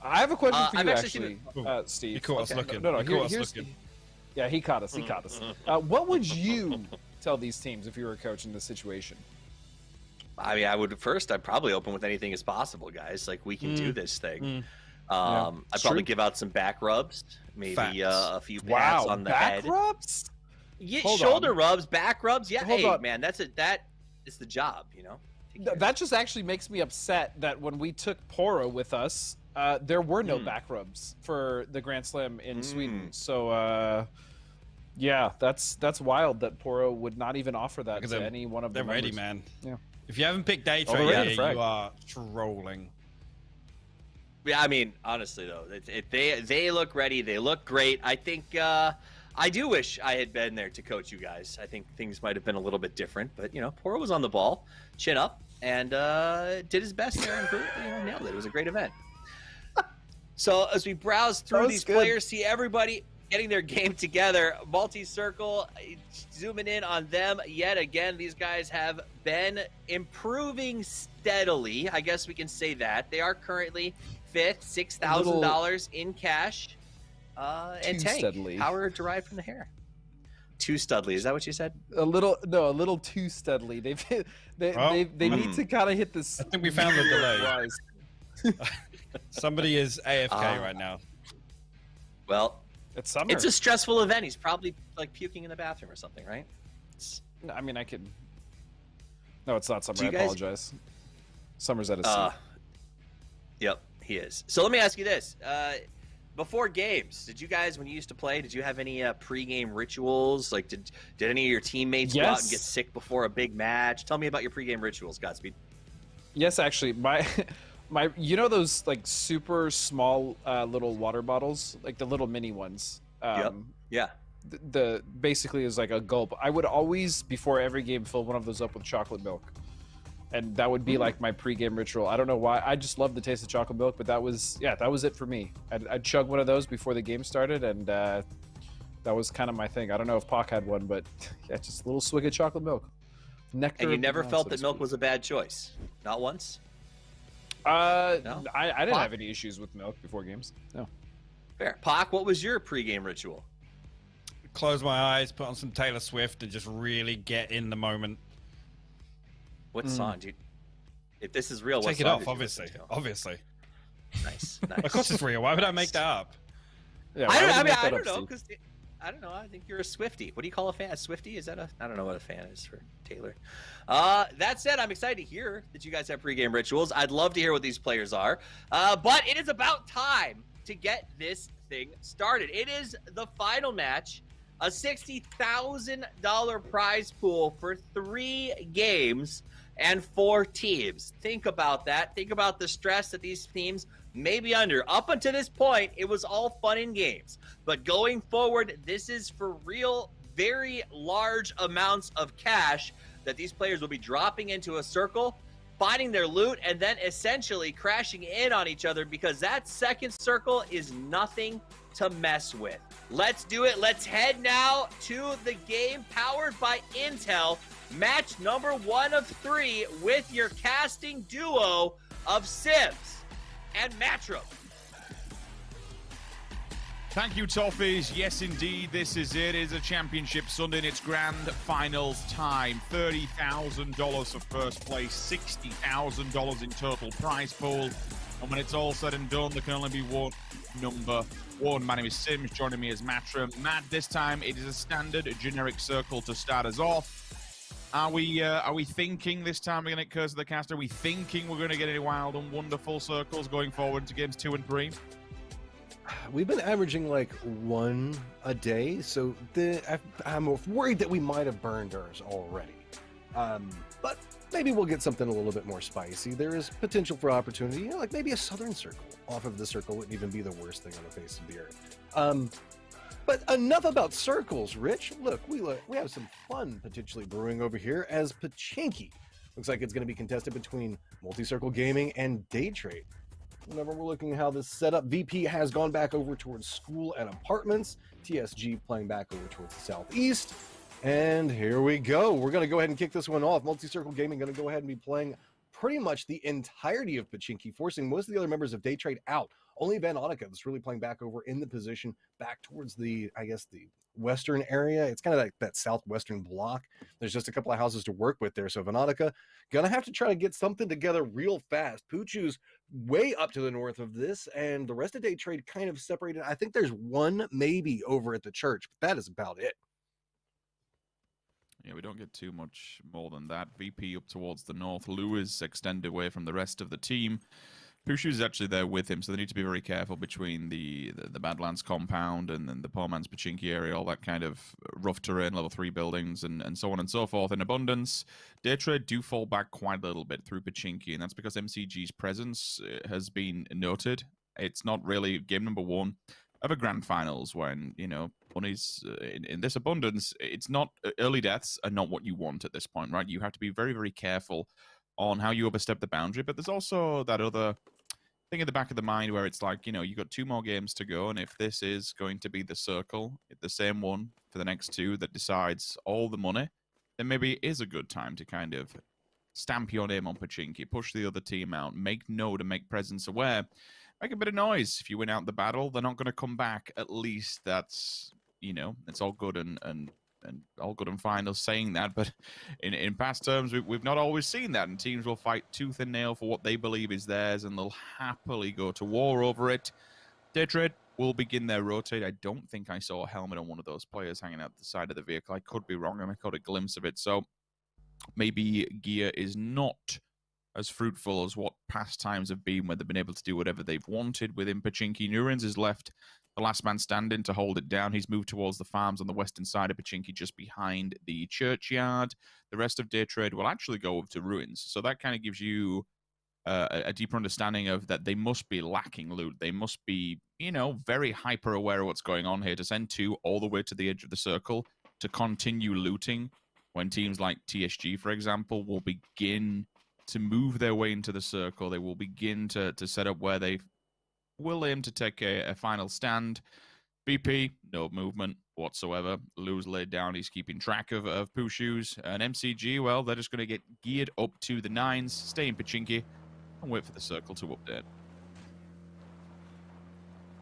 I have a question for I've you, actually actually, Steve. He caught us Okay. looking. No, He caught us here's- looking. Yeah, he caught us. He caught us. What would you tell these teams if you were a coach in this situation? I mean, I'd probably open with anything as possible, guys. Like, we can do this thing. Yeah, I'd it's probably true. give out some back rubs, maybe Facts. a few pats on the back head. rubs? Yeah, Hold shoulder on. rubs, back rubs. Yeah, Hold hey, on. man, that is the job, you know? Take care. That just actually makes me upset that when we took Poro with us, there were no back rubs for the Grand Slam in Sweden. So, yeah, that's wild that Poro would not even offer that Because to any one of the They're ready, members. man. Yeah. If you haven't picked day Oh, trade they're ready yet, to frag. you are trolling. Yeah, I mean, honestly though, they look ready. They look great. I think I do wish I had been there to coach you guys. I think things might have been a little bit different, but you know, Poro was on the ball, chin up, and did his best there and nailed it. It was a great event. So as we browse That through was these good. players, see everybody getting their game together. Multi-circle, zooming in on them yet again. These guys have been improving steadily. I guess we can say that. They are currently fifth, $6,000 in cash. And Too tank, steadily. power derived from the hair. Too studly, is that what you said? A little too steadily. They need to kind of hit this. I think we found the delay. rise. Somebody is AFK right now. Well, It's summer. it's a stressful event. He's probably like puking in the bathroom or something, right? I mean, I could. No, it's not summer. Do you I guys- apologize. Summer's at a sea. Yep, he is. So let me ask you this. Before games, did you guys, when you used to play, did you have any pre-game rituals? Like, did any of your teammates go out and Yes. get sick before a big match? Tell me about your pre-game rituals, Godspeed. Yes, actually, my you know those like super small little water bottles, like the little mini ones. Yep. Yeah. The basically is like a gulp. I would always before every game fill one of those up with chocolate milk, and that would be like my pregame ritual. I don't know why. I just love the taste of chocolate milk, but that was it for me. I'd chug one of those before the game started, and that was kind of my thing. I don't know if Pac had one, but yeah, just a little swig of chocolate milk. Nectar. And you of never the felt so that to milk speak. was a bad choice? Not once? No? I didn't Pac? have any issues with milk before games. No. Fair. Pac, what was your pre-game ritual? Close my eyes, put on some Taylor Swift, and just really get in the moment. What song, dude? If this is real, what Take it song off, did you obviously. listen to? Obviously. Nice, nice. Of course it's real. Why would I make that up? Yeah, I why don't, would I you mean, make I that don't up, know, Steve? because I don't know. I think you're a Swiftie. What do you call a fan? A Swiftie? Is that a? I don't know what a fan is for Taylor. That said, I'm excited to hear that you guys have pregame rituals. I'd love to hear what these players are. But it is about time to get this thing started. It is the final match, a $60,000 prize pool for 3 games and 4 teams. Think about that. Think about the stress that these teams may be under. Up until this point, it was all fun and games. But going forward, this is for real, very large amounts of cash that these players will be dropping into a circle, finding their loot, and then essentially crashing in on each other because that second circle is nothing to mess with. Let's do it. Let's head now to the game powered by Intel. Match number 1 of 3 with your casting duo of Sims and Matrup. Thank you, Toffees. Yes, indeed, this is it. It is a championship Sunday and it's grand finals time. $30,000 for first place, $60,000 in total prize pool. And when it's all said and done, there can only be one number one. My name is Sims, joining me as Matra. Matt, this time it is a standard generic circle to start us off. Are we thinking this time we're going to get Curse of the Caster? Are we thinking we're going to get any wild and wonderful circles going forward to games 2 and 3? We've been averaging like 1 a day, so I'm worried that we might have burned ours already. But maybe we'll get something a little bit more spicy. There is potential for opportunity, like maybe a southern circle off of the circle wouldn't even be the worst thing on the face of the earth. But enough about circles, Rich. Look, we have some fun potentially brewing over here as Pachinki looks like it's going to be contested between Multi-Circle Gaming and Day Trade. Whenever we're looking at how this setup, VP has gone back over towards school and apartments. TSG playing back over towards the southeast. And here we go. We're going to go ahead and kick this one off. Multi-Circle Gaming going to go ahead and be playing pretty much the entirety of Pachinki, forcing most of the other members of Day Trade out. Only Van Onica that's really playing back over in the position, back towards the, I guess, the western area. It's kind of like that southwestern block. There's just a couple of houses to work with there. So Van Onica gonna have to try to get something together real fast. Poochoo's way up to the north of this, and the rest of Day Trade kind of separated. I think there's one maybe over at the church, but that is about it. Yeah, we don't get too much more than that. VP up towards the north. Lou is extended away from the rest of the team. Pushu is actually there with him, so they need to be very careful between the Badlands compound and then the Poor Man's Pachinki area, all that kind of rough terrain, level 3 buildings, and so on and so forth in abundance. Day Trade do fall back quite a little bit through Pachinki, and that's because MCG's presence has been noted. It's not really game number 1 of a grand finals when, you know, money's in this abundance. It's not, early deaths are not what you want at this point, right? You have to be very, very careful on how you overstep the boundary, but there's also that other thing in the back of the mind where it's like, you know, you got 2 more games to go, and if this is going to be the circle, the same one for the next 2 that decides all the money, then maybe it is a good time to kind of stamp your name on Pachinki, push the other team out, make note and make presence aware, make a bit of noise. If you win out the battle, they're not going to come back. At least that's, you know, it's all good and all good and fine us saying that, but in past terms, we've not always seen that, and teams will fight tooth and nail for what they believe is theirs, and they'll happily go to war over it. Day Trade will begin their rotate. I don't think I saw a helmet on one of those players hanging out the side of the vehicle. I could be wrong. I caught a glimpse of it, so maybe gear is not as fruitful as what past times have been, where they've been able to do whatever they've wanted within Pachinki. Nurins is left the last man standing to hold it down. He's moved towards the farms on the western side of Pachinki, just behind the churchyard. The rest of Day Trade will actually go over to ruins. So that kind of gives you a deeper understanding of that they must be lacking loot. They must be, you know, very hyper aware of what's going on here to send 2 all the way to the edge of the circle to continue looting when teams like TSG, for example, will begin to move their way into the circle. They will begin to set up where they will aim to take a final stand. BP, no movement whatsoever. Lou's laid down. He's keeping track of Pushu's. And MCG, well, they're just going to get geared up to the 9s, stay in Pachinki, and wait for the circle to update.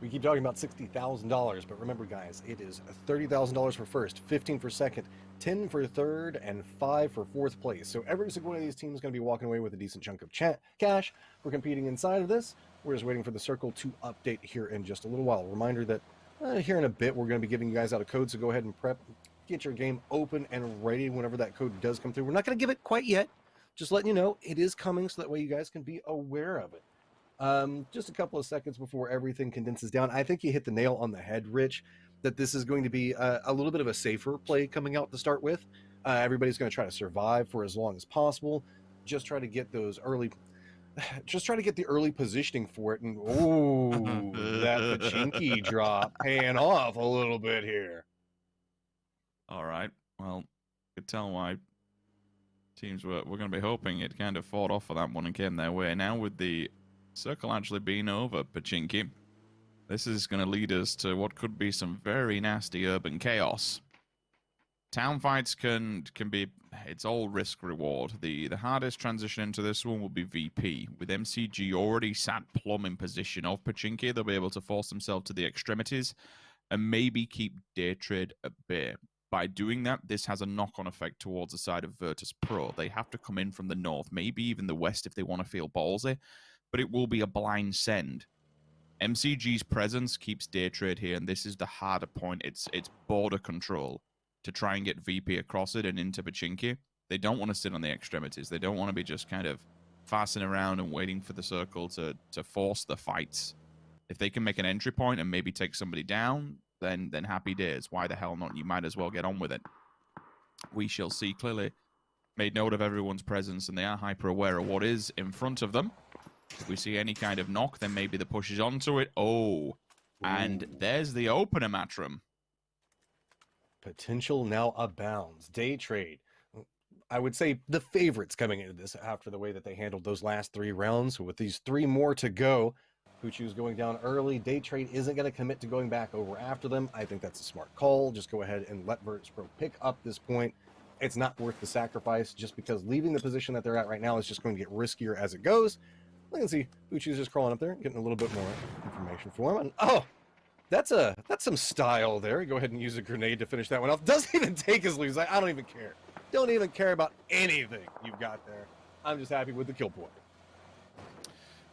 We keep talking about $60,000, but remember, guys, it is $30,000 for first, 15 for second, 10 for third, and 5 for fourth place. So every single one of these teams is going to be walking away with a decent chunk of cash for competing inside of this. We're just waiting for the circle to update here in just a little while. Reminder that here in a bit, we're going to be giving you guys out a code, so go ahead and prep, get your game open and ready whenever that code does come through. We're not going to give it quite yet, just letting you know it is coming, so that way you guys can be aware of it. Just a couple of seconds before everything condenses down, I think you hit the nail on the head, Rich, that this is going to be a little bit of a safer play coming out to start with. Everybody's going to try to survive for as long as possible. Just try to get those early... Just try to get the early positioning for it, and ooh, that Pachinki drop paying off a little bit here. All right. Well, could tell why teams were going to be hoping it kind of fought off for that one and came their way. Now with the circle actually being over Pachinki, this is going to lead us to what could be some very nasty urban chaos. Town fights can be, it's all risk reward. The hardest transition into this one will be VP. With MCG already sat plumb in position of Pachinki, they'll be able to force themselves to the extremities and maybe keep Day Trade at bay. By doing that, this has a knock-on effect towards the side of Virtus Pro. They have to come in from the north, maybe even the west if they want to feel ballsy, but it will be a blind send. MCG's presence keeps Day Trade here, and this is the harder point. It's border control to try and get VP across it and into Pachinki. They don't want to sit on the extremities. They don't want to be just kind of fassing around and waiting for the circle to force the fights. If they can make an entry point and maybe take somebody down, then happy days. Why the hell not? You might as well get on with it. We shall see. Clearly made note of everyone's presence, and they are hyper aware of what is in front of them. If we see any kind of knock, then maybe the push is onto it. Oh, and there's the opener, Matrim. Potential now abounds. Day Trade, I would say the favorites coming into this after the way that they handled those last 3 rounds. So with these 3 more to go, Puchu's going down early. Day Trade isn't going to commit to going back over after them. I think that's a smart call. Just go ahead and let Virtus Pro pick up this point. it's not worth the sacrifice just because leaving the position that they're at right now is just going to get riskier as it goes. Look and see, Uchi's just crawling up there, getting a little bit more information for him. And oh, that's some style there. Go ahead and use a grenade to finish that one off. Doesn't even take his leaves. I don't even care. Don't even care about anything you've got there. I'm just happy with the kill point.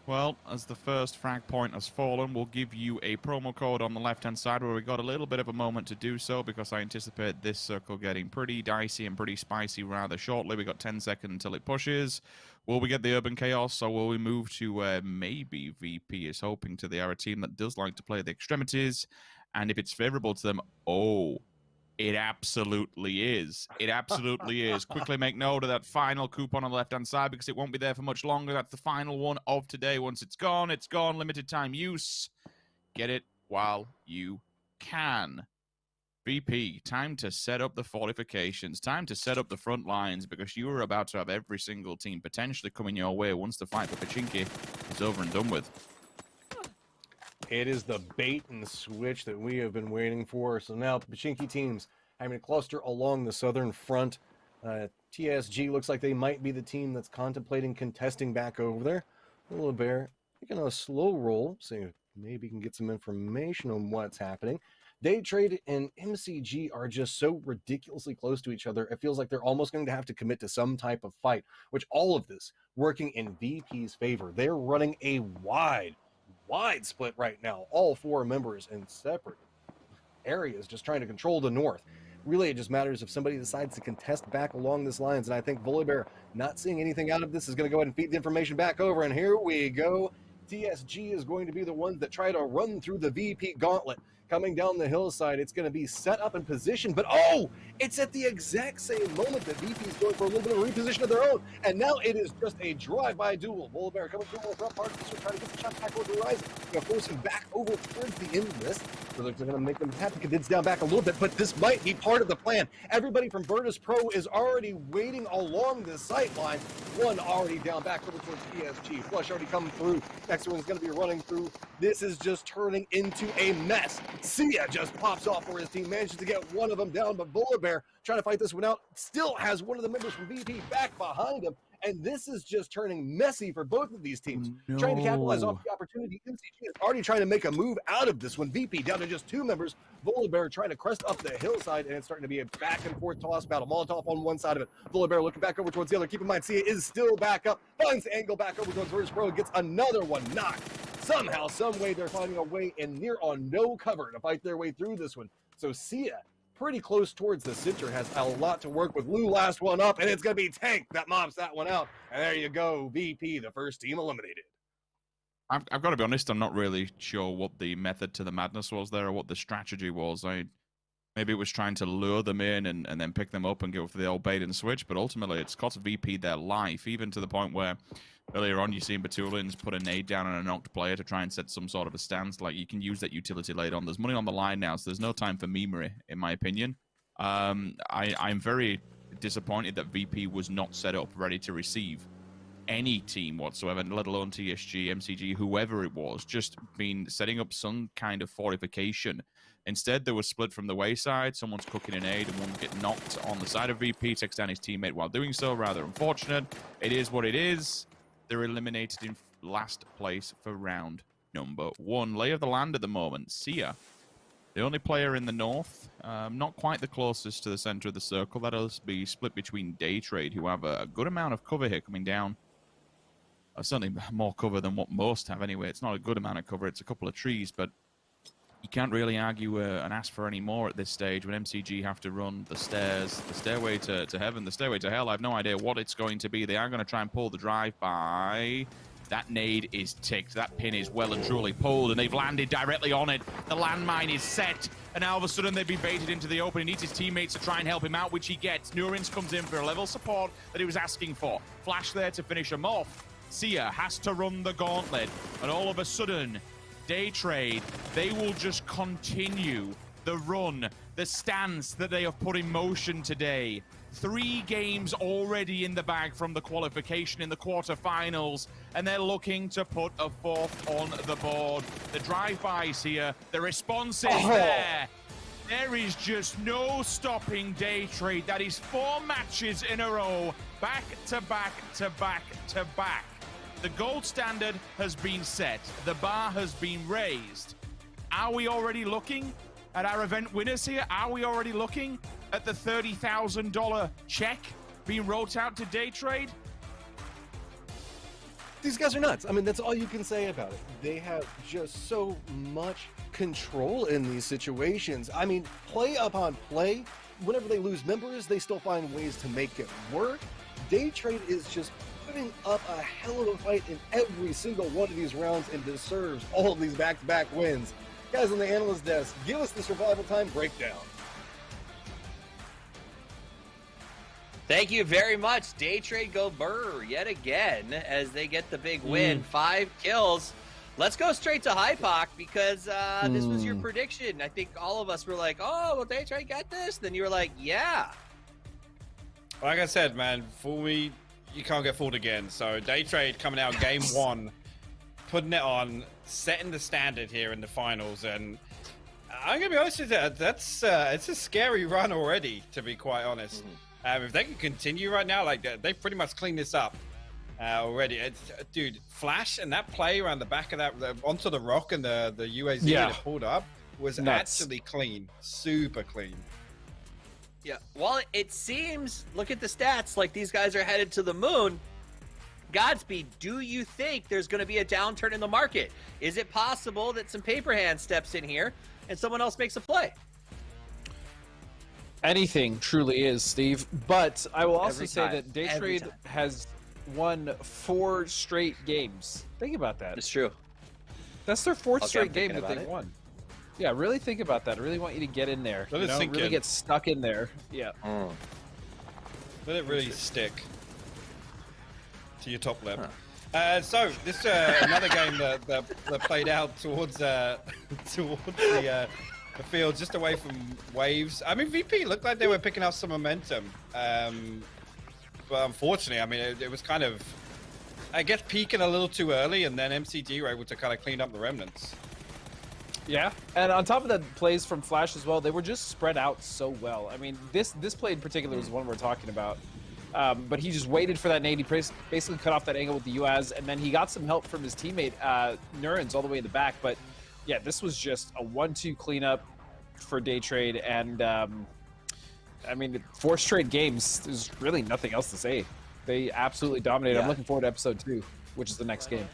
Well, as the first frag point has fallen, we'll give you a promo code on the left-hand side where we got a little bit of a moment to do so because I anticipate this circle getting pretty dicey and pretty spicy rather shortly. We got 10 seconds until it pushes. Will we get the Urban Chaos, or will we move to maybe VP is hoping to the Ara team that does like to play the extremities, and if it's favorable to them, oh, it absolutely is. It absolutely is. Quickly make note of that final coupon on the left-hand side because it won't be there for much longer. That's the final one of today. Once it's gone, it's gone. Limited time use. Get it while you can. VP, time to set up the fortifications. Time to set up the front lines because you are about to have every single team potentially coming your way once the fight for Pachinki is over and done with. It is the bait and switch that we have been waiting for. So now the Pachinki teams having a cluster along the southern front. TSG looks like they might be the team that's contemplating contesting back over there. Little Bear taking a slow roll, see if maybe can get some information on what's happening. Day Trade and MCG are just so ridiculously close to each other. It feels like they're almost going to have to commit to some type of fight, which all of this working in VP's favor. They're running a wide split right now. All four members in separate areas just trying to control the north. Really, it just matters if somebody decides to contest back along this lines. And I think Volibear, not seeing anything out of this, is going to go ahead and feed the information back over. And here we go. TSG is going to be the ones that try to run through the VP gauntlet. Coming down the hillside, it's going to be set up in position, but oh, it's at the exact same moment that VP is going for a little bit of a reposition of their own, and now it is just a drive-by duel. Volibear coming through on the front part of this one, trying to get the shot back over the horizon. Going to force him back over towards the end of this. So they're going to make them have to condense down back a little bit, but this might be part of the plan. Everybody from Virtus Pro is already waiting along the sight line. One already down back over towards PSG. Flush already coming through. Next one's going to be running through. This is just turning into a mess. Sia just pops off for his team, manages to get one of them down, but Volibear trying to fight this one out, still has one of the members from VP back behind him, and this is just turning messy for both of these teams. No. Trying to capitalize off the opportunity. MCG is already trying to make a move out of this one. VP down to just two members. Volibear trying to crest up the hillside, and it's starting to be a back and forth toss battle. Molotov on one side of it. Volibear looking back over towards the other. Keep in mind, Sia is still back up. Finds the angle back over towards Virtus Pro. Gets another one knocked. Somehow, some way, they're finding a way in near on no cover to fight their way through this one. So Sia, pretty close towards the center, has a lot to work with. Lou last one up, and it's going to be Tank that mobs that one out. And there you go, VP, the first team eliminated. I've got to be honest, I'm not really sure what the method to the madness was there or what the strategy was. Maybe it was trying to lure them in and then pick them up and go for the old bait and switch, but ultimately it's cost VP their life, even to the point where earlier on you seen Batulins put a nade down on a knocked player to try and set some sort of a stance. Like, you can use that utility later on. There's money on the line now, so there's no time for memery, in my opinion. I'm very disappointed that VP was not set up ready to receive any team whatsoever, let alone TSG, MCG, whoever it was, just been setting up some kind of fortification. Instead, they were split from the wayside. Someone's cooking an aid and one get knocked on the side of VP, takes down his teammate while doing so. Rather unfortunate. It is what it is. They're eliminated in last place for round number 1. Lay of the land at the moment. Sia, the only player in the north, not quite the closest to the center of the circle. That'll be split between Day Trade, who have a good amount of cover here coming down. Certainly more cover than what most have anyway. It's not a good amount of cover. It's a couple of trees, but you can't really argue and ask for any more at this stage when MCG have to run the stairs, the stairway to heaven, the stairway to hell. I have no idea what it's going to be. They are going to try and pull the drive-by. That nade is ticked. That pin is well and truly pulled, and they've landed directly on it. The landmine is set, and now all of a sudden they've been baited into the open. He needs his teammates to try and help him out, which he gets. Nurins comes in for a level support that he was asking for. Flash there to finish him off. Sia has to run the gauntlet, and all of a sudden, Day Trade, they will just continue the run, the stance that they have put in motion today. 3 games already in the bag from the qualification in the quarterfinals, and they're looking to put a 4th on the board. The drive-bys here, the response is there. There is just no stopping Day Trade. That is 4 matches in a row, back to back to back to back. The gold standard has been set. The bar has been raised. Are we already looking at our event winners here? Are we already looking at the $30,000 check being wrote out to Day Trade? These guys are nuts. I mean, that's all you can say about it. They have just so much control in these situations. I mean, play upon play. Whenever they lose members, they still find ways to make it work. Day Trade is just putting up a hell of a fight in every single one of these rounds and deserves all of these back-to-back wins. Guys on the analyst desk, give us the survival time breakdown. Thank you very much. Day Trade go burr yet again as they get the big win. 5 kills. Let's go straight to Hypoc because this was your prediction. I think all of us were like, oh, well, Day Trade got this. Then you were like, yeah. Like I said, man, fool me, you can't get fooled again. So Day Trade coming out game 1, putting it on, setting the standard here in the finals. And I'm going to be honest with you, it's a scary run already, to be quite honest. If they can continue right now, like they've pretty much cleaned this up already. Dude, Flash and that play around the back of that onto the rock and the UAZ that pulled up was actually clean, super clean. Yeah, well, it seems, look at the stats, like these guys are headed to the moon. Godspeed, do you think there's going to be a downturn in the market? Is it possible that some paper hand steps in here and someone else makes a play? Anything truly is, Steve. But I will also say time. that Day Every Trade time. has won 4 straight games. Think about that. It's true. That's their 4th Okay, straight I'm game thinking that about they've it. won. Yeah, really think about that. I really want you to get in there. Let it sink really in. get stuck in there. Yeah. Let it really stick to your top lip. So this another game that played out towards the field, just away from waves. I mean, VP looked like they were picking up some momentum, but unfortunately, I mean, it was kind of, I guess, peaking a little too early, and then MCG were able to kind of clean up the remnants. Yeah, and on top of the plays from Flash as well, they were just spread out so well. I mean, this play in particular was the one we're talking about. But he just waited for that nade. He basically cut off that angle with the UAZ, and then he got some help from his teammate, Nurens, all the way in the back. But yeah, this was just a 1-2 cleanup for Day Trade, and I mean, 4 straight games, there's really nothing else to say. They absolutely dominated. Yeah. I'm looking forward to episode 2, which is the next game.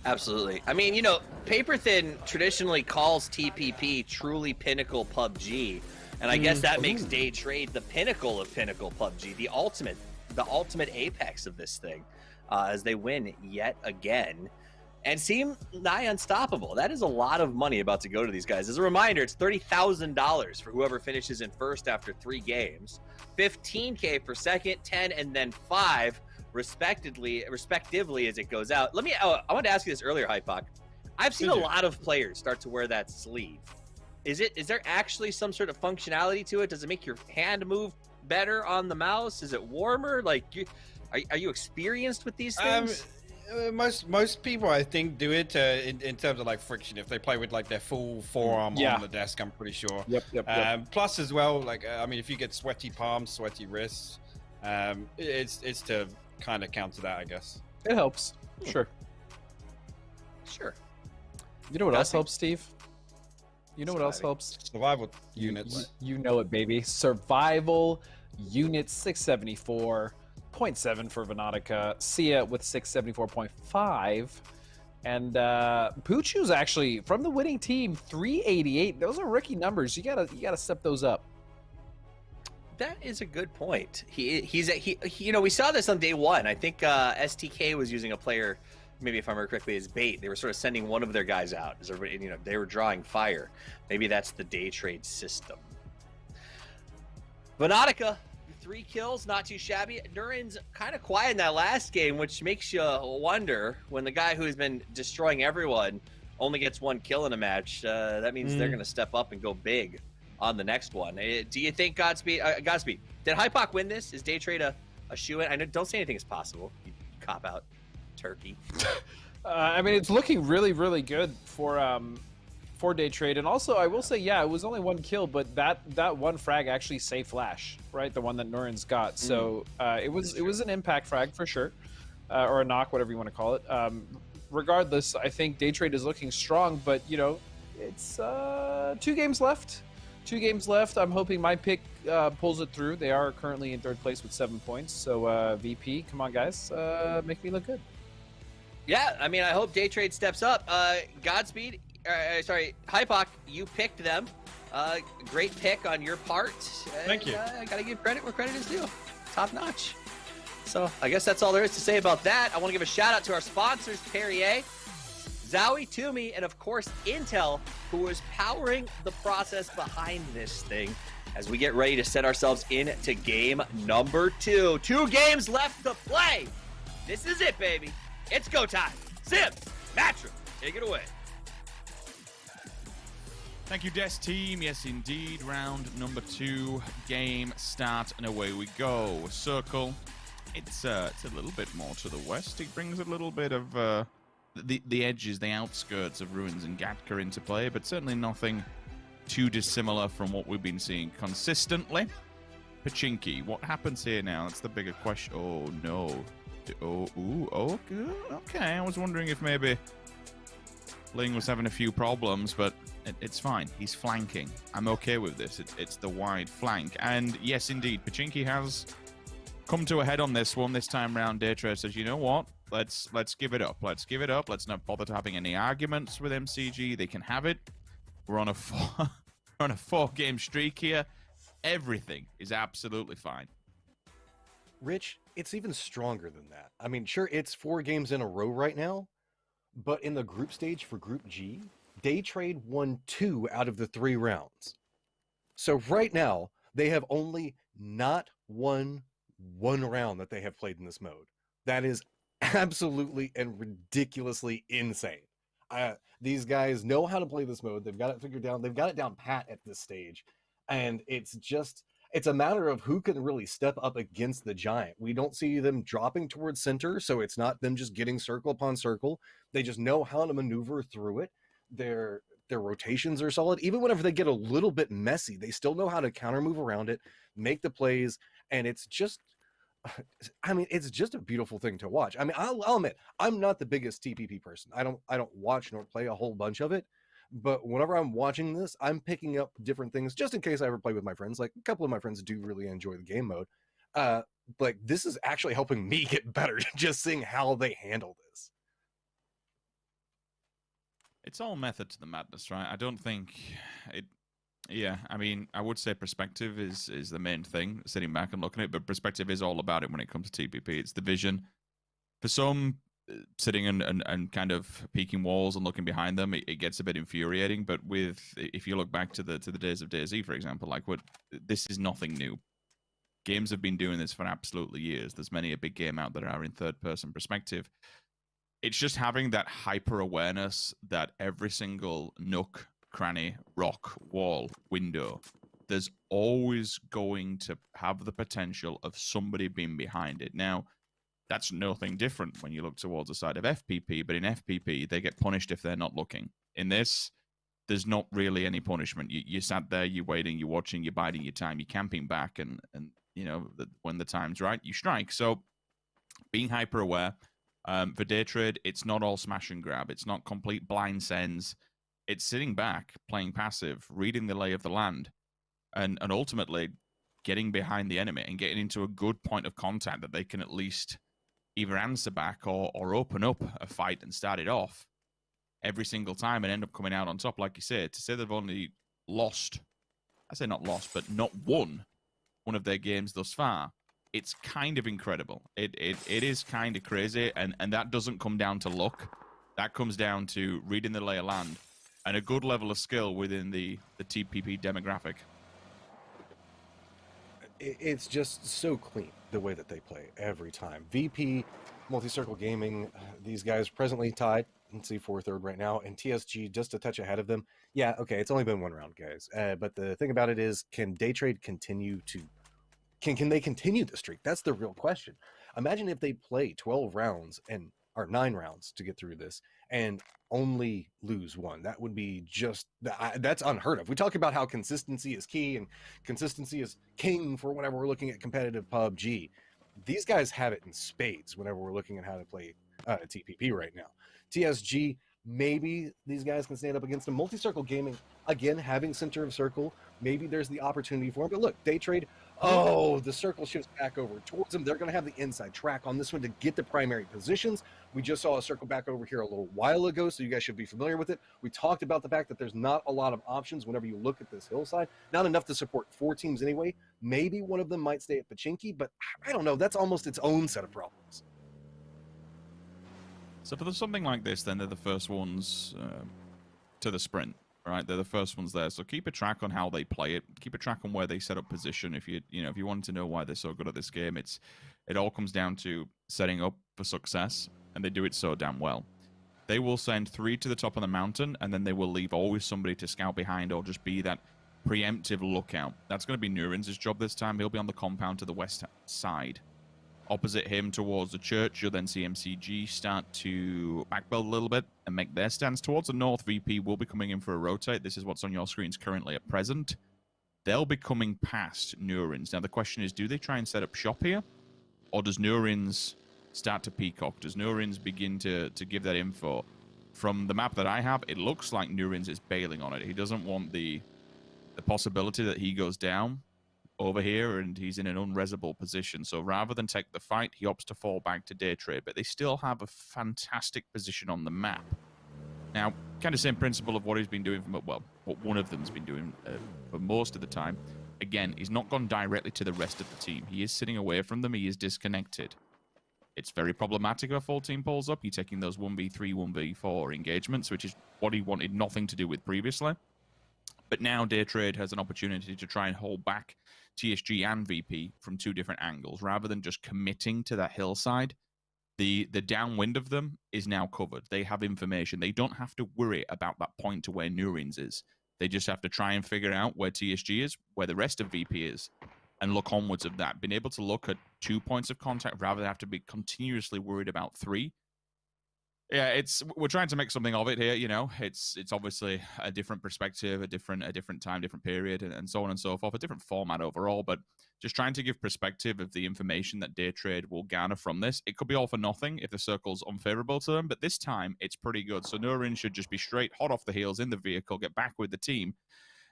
Absolutely. I mean, you know, Paper Thin traditionally calls TPP truly pinnacle PUBG, and I guess that makes Day Trade the pinnacle of pinnacle PUBG, the ultimate apex of this thing, as they win yet again and seem nigh unstoppable. That is a lot of money about to go to these guys. As a reminder, it's $30,000 for whoever finishes in first after 3 games, $15K for second, 10, and then 5. Respectively as it goes out. I wanted to ask you this earlier, Hypoc. I've seen a lot of players start to wear that sleeve. Is there actually some sort of functionality to it? Does it make your hand move better on the mouse? Is it warmer? Like, are you experienced with these things? Most people, I think, do it in terms of like friction. If they play with like their full forearm on the desk, I'm pretty sure. Yep. Plus, as well, like I mean, if you get sweaty palms, sweaty wrists, it's to kind of counter that, I guess. It helps. Sure. You know what else helps, Steve? You know what else helps? Survival units. You know it, baby. Survival units 674.7 for Venotica. Sia with 674.5. And Poochu's actually from the winning team 388. Those are rookie numbers. You gotta step those up. That is a good point. He you know, we saw this on day 1. I think STK was using a player, maybe if I remember correctly, as bait. They were sort of sending one of their guys out as everybody, you know, they were drawing fire. Maybe that's the Day Trade system. Venotica, 3 kills, not too shabby. Durin's kind of quiet in that last game, which makes you wonder when the guy who's been destroying everyone only gets 1 kill in a match. That means they're going to step up and go big on the next one. Do you think Godspeed, did Hypoc win this? Is Day Trade a shoe-in? I know, don't say anything is possible. You cop out, turkey. I mean, it's looking really, really good for for Day Trade. And also, I will say, yeah, it was only 1 kill, but that one frag actually saved Flash, right? The one that Nurin's got. So it was an impact frag for sure, or a knock, whatever you want to call it. Regardless, I think Day Trade is looking strong, but you know, it's 2 games left. 2 games left. I'm hoping my pick pulls it through. They are currently in 3rd place with 7 points. So VP, come on guys, make me look good. Yeah, I mean, I hope Day Trade steps up. Godspeed. Sorry, Hypoc, you picked them. Great pick on your part. Thank you. I gotta give credit where credit is due. Top notch. So I guess that's all there is to say about that. I want to give a shout out to our sponsors, Perrier, Zowie, Toomey, and of course Intel, who is powering the process behind this thing as we get ready to set ourselves into game number 2. 2 games left to play. This is it, baby. It's go time. Sims, Matchroom, take it away. Thank you, Des team. Yes, indeed. Round number 2, game start, and away we go. Circle. It's a little bit more to the west. It brings a little bit of the edges, the outskirts of Ruins and Gatka into play, but certainly nothing too dissimilar from what we've been seeing consistently. Pachinki, what happens here now? That's the bigger question. Oh no. Okay. I was wondering if maybe Ling was having a few problems, but it's fine. He's flanking. I'm okay with this. It's the wide flank. And yes, indeed, Pachinki has come to a head on this one. This time round, Daytrade says, you know what? Let's give it up. Let's give it up. Let's not bother to having any arguments with MCG. They can have it. We're on a 4-game streak here. Everything is absolutely fine. Rich, it's even stronger than that. I mean, sure, it's 4 games in a row right now, but in the group stage for Group G, Day Trade won 2 out of the 3 rounds. So right now, they have only not won 1 round that they have played in this mode. That is absolutely and ridiculously insane. These guys know how to play this mode. They've got it figured down. They've got it down pat at this stage. And it's a matter of who can really step up against the giant. We don't see them dropping towards center, so it's not them just getting circle upon circle. They just know how to maneuver through it. Their rotations are solid. Even whenever they get a little bit messy, they still know how to counter move around it, make the plays, and it's just a beautiful thing to watch. I mean, I'll admit, I'm not the biggest TPP person. I don't watch nor play a whole bunch of it. But whenever I'm watching this, I'm picking up different things just in case I ever play with my friends. Like a couple of my friends do really enjoy the game mode. Like this is actually helping me get better just seeing how they handle this. It's all method to the madness, right? I don't think it. Yeah, I mean, I would say perspective is the main thing, sitting back and looking at it, but perspective is all about it when it comes to TPP. It's the vision. For some, sitting and kind of peeking walls and looking behind them, it gets a bit infuriating. But if you look back to the days of DayZ, for example, like this is nothing new. Games have been doing this for absolutely years. There's many a big game out there are in third-person perspective. It's just having that hyper-awareness that every single nook, cranny, rock, wall, window, there's always going to have the potential of somebody being behind it. Now, that's nothing different when you look towards the side of FPP, but in FPP, they get punished if they're not looking. In this, there's not really any punishment. You sat there, you're waiting, you're watching, you're biding your time, you're camping back, and you know, when the time's right, you strike. So, being hyper-aware, for Day Trade, it's not all smash and grab. It's not complete blind sends. It's sitting back, playing passive, reading the lay of the land, and ultimately getting behind the enemy and getting into a good point of contact that they can at least either answer back or open up a fight and start it off every single time and end up coming out on top. Like you say, to say they've only lost, I say not lost, but not won one of their games thus far, it's kind of incredible. It is kind of crazy, and that doesn't come down to luck. That comes down to reading the lay of land and a good level of skill within the TPP demographic. It's just so clean the way that they play every time. VP, Multi-Circle Gaming, these guys presently tied in C4 third right now, and TSG just a touch ahead of them. Yeah, okay, it's only been 1 round, guys. But the thing about it is, can Day Trade continue to... Can they continue the streak? That's the real question. Imagine if they play 12 rounds and or 9 rounds to get through this and only lose one. That would be just that's unheard of. We talk about how consistency is key and consistency is king for whenever we're looking at competitive PUBG. These guys have it in spades whenever we're looking at how to play TPP right now. TSG, maybe these guys can stand up against them. Multi-circle gaming, again, having center of circle, maybe there's the opportunity for them. But look, day trade, the circle shifts back over towards them. They're going to have the inside track on this one to get the primary positions. We just saw a circle back over here a little while ago, so you guys should be familiar with it. We talked about the fact that there's not a lot of options whenever you look at this hillside. Not enough to support 4 teams anyway. Maybe one of them might stay at Pachinki, but I don't know. That's almost its own set of problems. So for something like this, then they're the first ones to the sprint, right? They're the first ones there. So keep a track on how they play it. Keep a track on where they set up position. If you wanted to know why they're so good at this game, it all comes down to setting up for success, and they do it so damn well. They will send 3 to the top of the mountain, and then they will leave always somebody to scout behind or just be that preemptive lookout. That's going to be Nurin's job this time. He'll be on the compound to the west side. Opposite him towards the church, you'll then see MCG start to backbuild a little bit and make their stance towards the north. VP will be coming in for a rotate. This is what's on your screens currently at present. They'll be coming past Nurin's. Now, the question is, do they try and set up shop here? Or does Nurin's start to peacock? Does Nurin's begin to give that info? From the map that I have, it looks like Nurin's is bailing on it. He doesn't want the possibility that he goes down over here and he's in an unresable position. So rather than take the fight, he opts to fall back to day trade. But they still have a fantastic position on the map. Now, kind of same principle of what he's been doing, what one of them's been doing for most of the time. Again, he's not gone directly to the rest of the team. He is sitting away from them. He is disconnected. It's very problematic if a full team pulls up. You're taking those 1v3, 1v4 engagements, which is what he wanted nothing to do with previously. But now Day Trade has an opportunity to try and hold back TSG and VP from 2 different angles. Rather than just committing to that hillside, the downwind of them is now covered. They have information. They don't have to worry about that point to where Nurin's is. They just have to try and figure out where TSG is, where the rest of VP is, and look onwards of that. Being able to look at 2 points of contact rather than have to be continuously worried about 3. Yeah, we're trying to make something of it here, you know. It's obviously a different perspective, a different time, different period, and so on and so forth, a different format overall, but just trying to give perspective of the information that Day Trade will garner from this. It could be all for nothing if the circle's unfavorable to them, but this time it's pretty good. So Nurin should just be straight hot off the heels in the vehicle, get back with the team,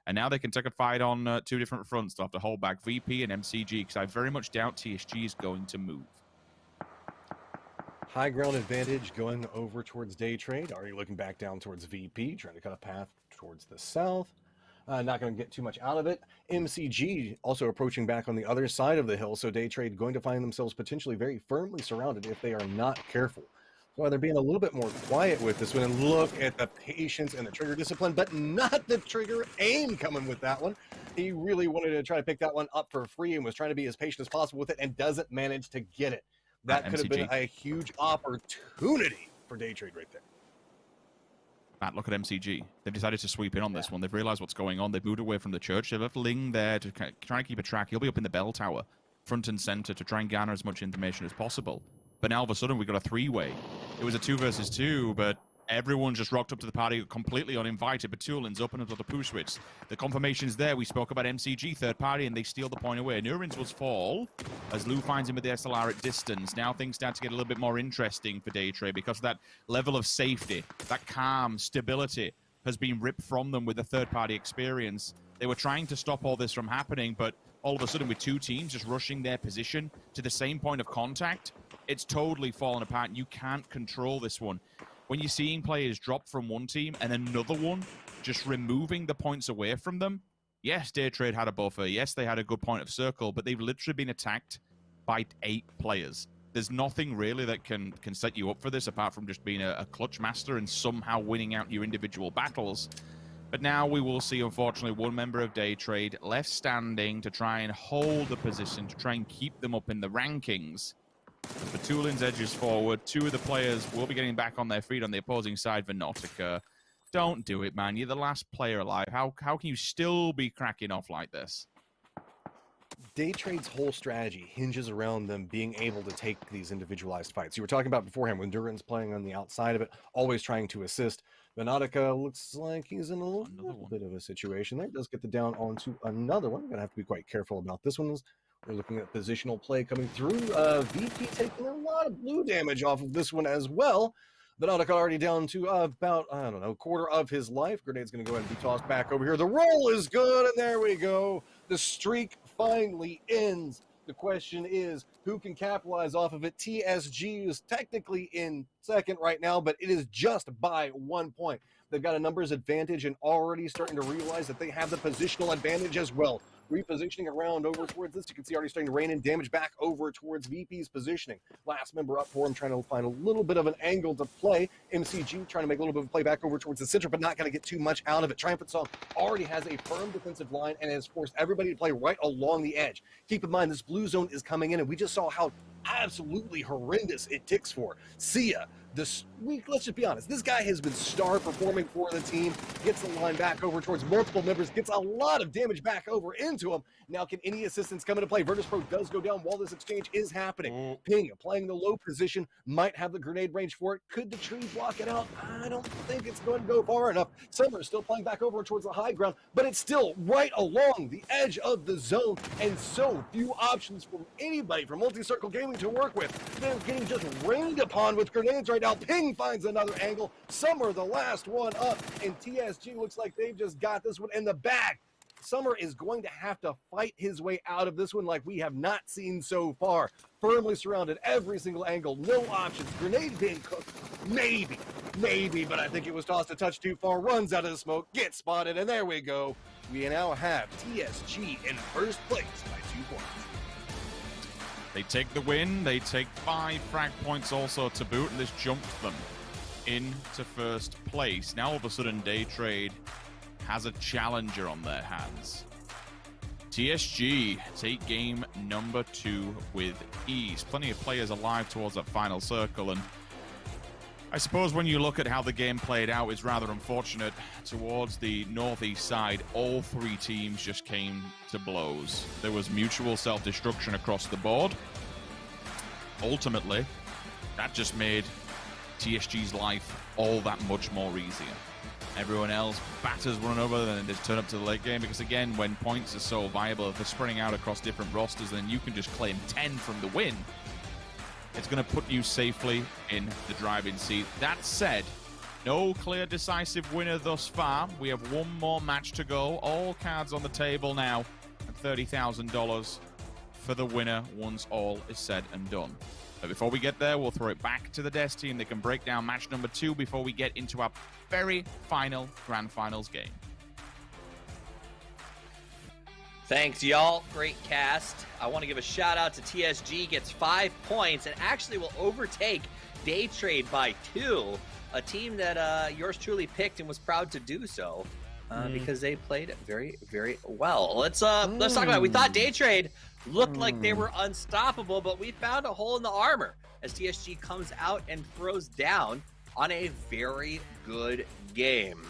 and now they can take a fight on 2 different fronts. They'll have to hold back VP and MCG, because I very much doubt TSG is going to move. High ground advantage going over towards Day Trade. Already looking back down towards VP, trying to cut a path towards the south. Not going to get too much out of it. MCG also approaching back on the other side of the hill, so Day Trade going to find themselves potentially very firmly surrounded if they are not careful. So they're being a little bit more quiet with this one, and look at the patience and the trigger discipline, but not the trigger aim coming with that one. He really wanted to try to pick that one up for free and was trying to be as patient as possible with it and doesn't manage to get it. That could have been a huge opportunity for Day Trade right there. Matt, look at MCG. They've decided to sweep in on this one. They've realized what's going on. They've moved away from the church. They've left Ling there to try and keep a track. He'll be up in the bell tower, front and center, to try and garner as much information as possible. But now all of a sudden we've got a 3-way. It was a 2 versus 2, but everyone just rocked up to the party completely uninvited. Batulin's open up to the push switch. The confirmation's there. We spoke about MCG, third party, and they steal the point away. Nurin's was fall as Lou finds him with the SLR at distance. Now things start to get a little bit more interesting for Day Trade because of that level of safety, that calm, stability has been ripped from them with the third party experience. They were trying to stop all this from happening, but all of a sudden with 2 teams just rushing their position to the same point of contact, it's totally fallen apart. You can't control this one. When you're seeing players drop from one team and another one just removing the points away from them, yes, Day Trade had a buffer. Yes, they had a good point of circle, but they've literally been attacked by 8 players. There's nothing really that can set you up for this apart from just being a clutch master and somehow winning out your individual battles. But now we will see, unfortunately, one member of Day Trade left standing to try and hold the position, to try and keep them up in the rankings. Batulin's edges forward. 2 of the players will be getting back on their feet on the opposing side. Venotica, don't do it, man. You're the last player alive. How can you still be cracking off like this? Day Trade's whole strategy hinges around them being able to take these individualized fights. You were talking about beforehand when Duran's playing on the outside of it, always trying to assist. Venatica looks like he's in a little bit of a situation there. Does get the down onto another one. We're going to have to be quite careful about this one. We're looking at positional play coming through. VP taking a lot of blue damage off of this one as well. Venatica already down to about, I don't know, quarter of his life. Grenade's going to go ahead and be tossed back over here. The roll is good, and there we go. The streak finally ends. The question is, who can capitalize off of it? TSG is technically in second right now, but it is just by 1 point. They've got a numbers advantage and already starting to realize that they have the positional advantage as well. Repositioning around over towards this, you can see already starting to rain in damage back over towards VP's positioning. Last member up for him, trying to find a little bit of an angle to play. MCG trying to make a little bit of a play back over towards the center, but not going to get too much out of it. Triumphant Song already has a firm defensive line and has forced everybody to play right along the edge. Keep in mind, this blue zone is coming in, and we just saw how absolutely horrendous it ticks for. Sia, this week, let's just be honest, this guy has been star performing for the team, gets the line back over towards multiple members, gets a lot of damage back over into him. Now, can any assistance come into play? Virtus Pro does go down while this exchange is happening. Ping, playing the low position, might have the grenade range for it. Could the tree block it out? I don't think it's going to go far enough. Summer is still playing back over towards the high ground, but it's still right along the edge of the zone, and so few options for anybody from Multi-Circle Gaming to work with. They're getting just rained upon with grenades right now. Ping finds another angle. Summer, the last one up, and TSG looks like they've just got this one in the bag. Summer is going to have to fight his way out of this one like we have not seen so far. Firmly surrounded every single angle, no options. Grenade being cooked, maybe, but I think it was tossed a touch too far. Runs out of the smoke, gets spotted, and there we go. We now have TSG in first place by 2 points. They take the win. They take 5 frag points also to boot, and this jumps them into first place. Now all of a sudden, Day Trade has a challenger on their hands. TSG take game number 2 with ease. Plenty of players alive towards that final circle, and I suppose when you look at how the game played out, it's rather unfortunate. Towards the northeast side, all 3 teams just came to blows. There was mutual self-destruction across the board. Ultimately, that just made TSG's life all that much more easier. Everyone else batters one another, then just turn up to the late game, because again, when points are so viable, if they're spreading out across different rosters, then you can just claim 10 from the win. It's going to put you safely in the driving seat. That said, no clear decisive winner thus far. We have one more match to go. All cards on the table now, and $30,000 for the winner once all is said and done. But before we get there, we'll throw it back to the Des team. They can break down match number 2 before we get into our very final Grand Finals game. Thanks, y'all. Great cast. I want to give a shout out to TSG, gets 5 points and actually will overtake Day Trade by 2, a team that yours truly picked and was proud to do so because they played very, very well. Let's talk about it. We thought Day Trade looked like they were unstoppable, but we found a hole in the armor as TSG comes out and throws down on a very good game.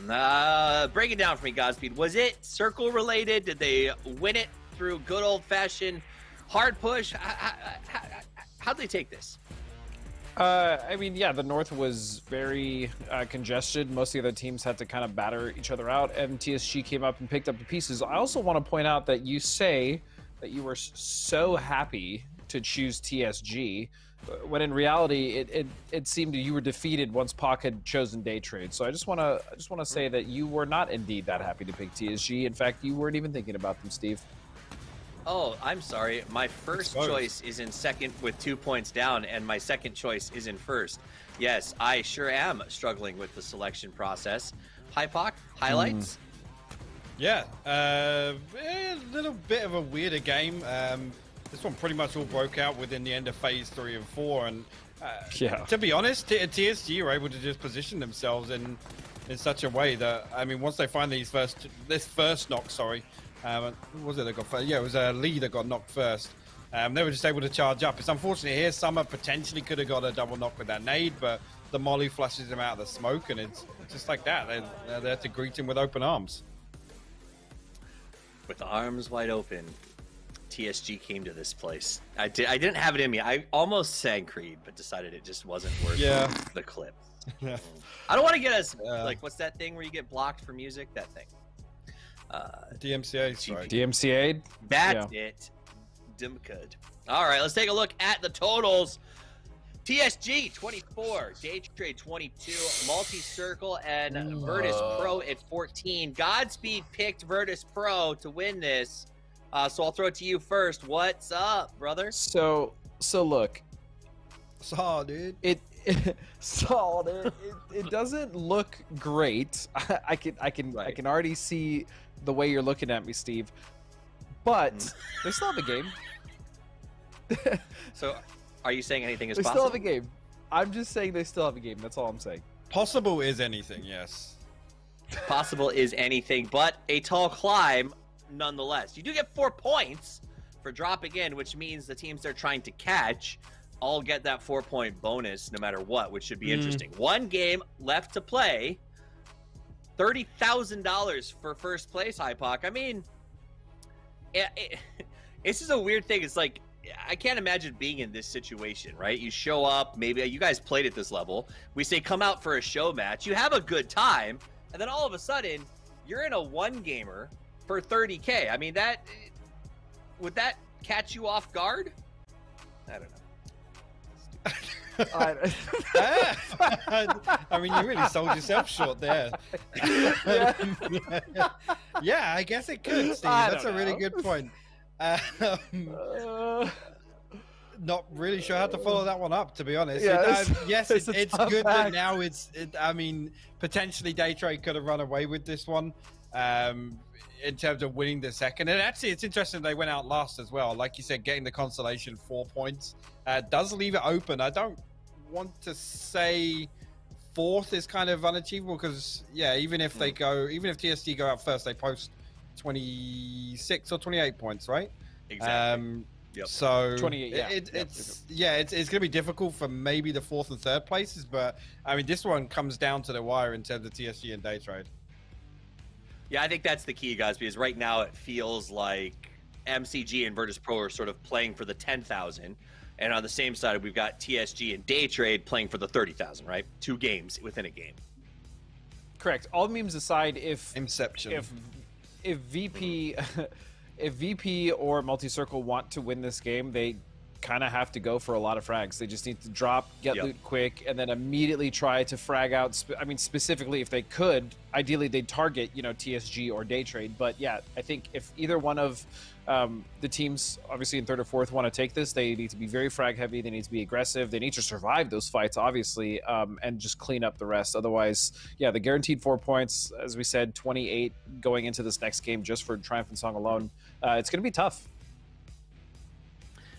Break it down for me, Godspeed. Was it circle related? Did they win it through good old-fashioned hard push? How'd they take this? I mean, yeah, the North was very congested. Most of the other teams had to kind of batter each other out, and TSG came up and picked up the pieces. I also want to point out that you say that you were so happy to choose TSG, when in reality it seemed you were defeated once Pac had chosen Day Trade. So I just want to say that you were not indeed that happy to pick TSG. In fact, you weren't even thinking about them, Steve. Oh, I'm sorry. My first choice is in second with 2 points down, and my second choice is in first. Yes, I sure am struggling with the selection process. Hi, Pac. Highlights? Yeah, a little bit of a weirder game. This one pretty much all broke out within the end of phase 3 and 4, and to be honest, TSG were able to just position themselves in such a way that, I mean, once they find this first knock, who was it that got first? Yeah, it was Lee that got knocked first. They were just able to charge up. It's unfortunate here. Summer potentially could have got a double knock with that nade, but the molly flushes him out of the smoke, and it's just like that. They're there to greet him with open arms. With arms wide open. TSG came to this place. I didn't have it in me. I almost sang Creed, but decided it just wasn't worth the clip. I don't want to get us like, what's that thing where you get blocked for music? That thing. DMCA strike. DMCA. That's it. Dimkud. All right, let's take a look at the totals. TSG 24, Day Trade 22, Multi-Circle, and Virtus Pro at 14. Godspeed picked Virtus Pro to win this. So I'll throw it to you first. What's up, brother? So look. Saw, dude. It doesn't look great. I can already see the way you're looking at me, Steve. But they still have a game. So, are you saying anything is they possible? They still have a game. I'm just saying they still have a game. That's all I'm saying. Possible is anything, yes. Possible is anything, but a tall climb nonetheless. You do get 4 points for dropping in, which means the teams they're trying to catch all get that 4-point bonus no matter what, which should be interesting. One game left to play. $30,000 for first place, Hypoc. I mean, this is a weird thing. It's like, I can't imagine being in this situation, right? You show up, maybe you guys played at this level. We say, come out for a show match. You have a good time. And then all of a sudden, you're in a one-gamer for 30K. I mean, would that catch you off guard? I don't know. I mean, you really sold yourself short there. Yeah, I guess it could, Steve. That's a really good point. Not really sure how to follow that one up, to be honest. Yes, it's good that now I mean, potentially Day Trade could have run away with this one in terms of winning the second. And actually, it's interesting they went out last as well. Like you said, getting the consolation 4 points does leave it open. I don't want to say fourth is kind of unachievable because, yeah, even if TSG go out first, they post 26 or 28 points, right? Exactly. Yep. So 28, it's going to be difficult for maybe the fourth and third places, but I mean, this one comes down to the wire in terms of TSG and Day Trade. Yeah, I think that's the key, guys, because right now it feels like MCG and Virtus Pro are sort of playing for the 10,000, and on the same side, we've got TSG and Day Trade playing for the 30,000, right? 2 games within a game. Correct. All memes aside, if VP if VP or Multi-Circle want to win this game, they kind of have to go for a lot of frags. They just need to drop, get loot quick, and then immediately try to frag out. I mean, specifically, if they could, ideally they'd target, TSG or Day Trade. But yeah, I think if either one of the teams, obviously in third or fourth, want to take this, they need to be very frag heavy. They need to be aggressive. They need to survive those fights, obviously, and just clean up the rest. Otherwise, yeah, the guaranteed 4 points, as we said, 28 going into this next game just for Triumph and Song alone. It's going to be tough.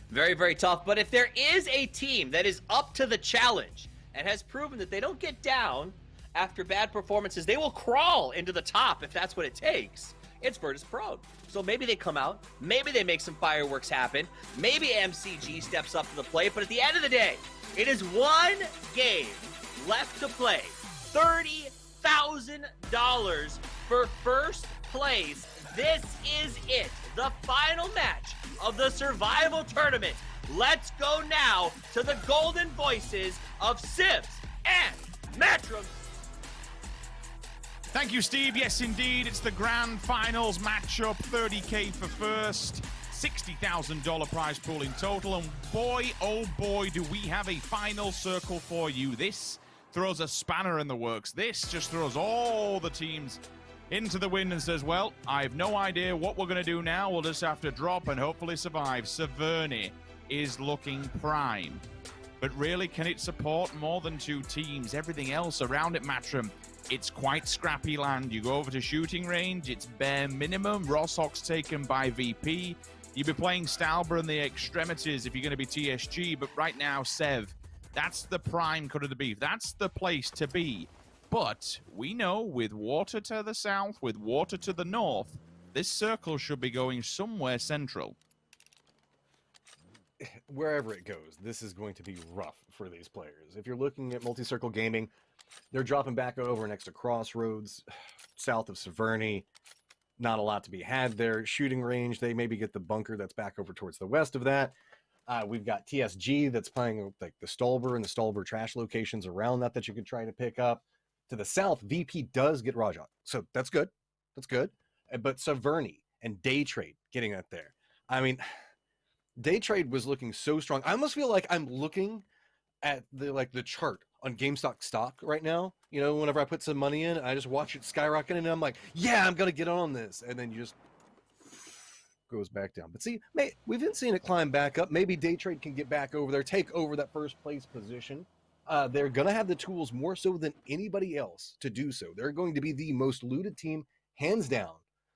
Very, very tough. But if there is a team that is up to the challenge and has proven that they don't get down after bad performances, they will crawl into the top if that's what it takes. It's Virtus Pro. So maybe they come out, maybe they make some fireworks happen, maybe MCG steps up to the plate, but at the end of the day, it is one game left to play. $30,000 for first place. This is it, the final match of the survival tournament. Let's go now to the golden voices of Sibs and Matchroom. Thank you, Steve. Yes, indeed. It's the grand finals matchup. 30K for first. $60,000 prize pool in total. And boy, oh boy, do we have a final circle for you. This throws a spanner in the works. This just throws all the teams into the wind and says, well, I have no idea what we're going to do now. We'll just have to drop and hopefully survive. Severny is looking prime. But really, can it support more than 2 teams? Everything else around it, Matchroom, it's quite scrappy land. You go over to shooting range, it's bare minimum. Rossock's taken by VP. You'll be playing Stalber in the extremities if you're going to be TSG. But right now, Sev, that's the prime cut of the beef. That's the place to be. But we know with water to the south, with water to the north, this circle should be going somewhere central. Wherever it goes, this is going to be rough for these players. If you're looking at Multi-Circle Gaming, they're dropping back over next to Crossroads, south of Severny. not a lot to be had there. Shooting range, they maybe get the bunker that's back over towards the west of that. We've got TSG that's playing like the Stolber and the Stolber trash locations around that you could try to pick up. To the south, VP does get Rajat, so that's good. That's good. But Saverny and Day Trade getting up there. I mean, Day Trade was looking so strong. I almost feel like I'm looking at the chart on GameStop stock right now. You know, whenever I put some money in, I just watch it skyrocket, and I'm like, yeah, I'm gonna get on this, and then you just goes back down. But see, we've been seeing it climb back up. Maybe Day Trade can get back over there, take over that first place position. They're going to have the tools more so than anybody else to do so. They're going to be the most looted team, hands down.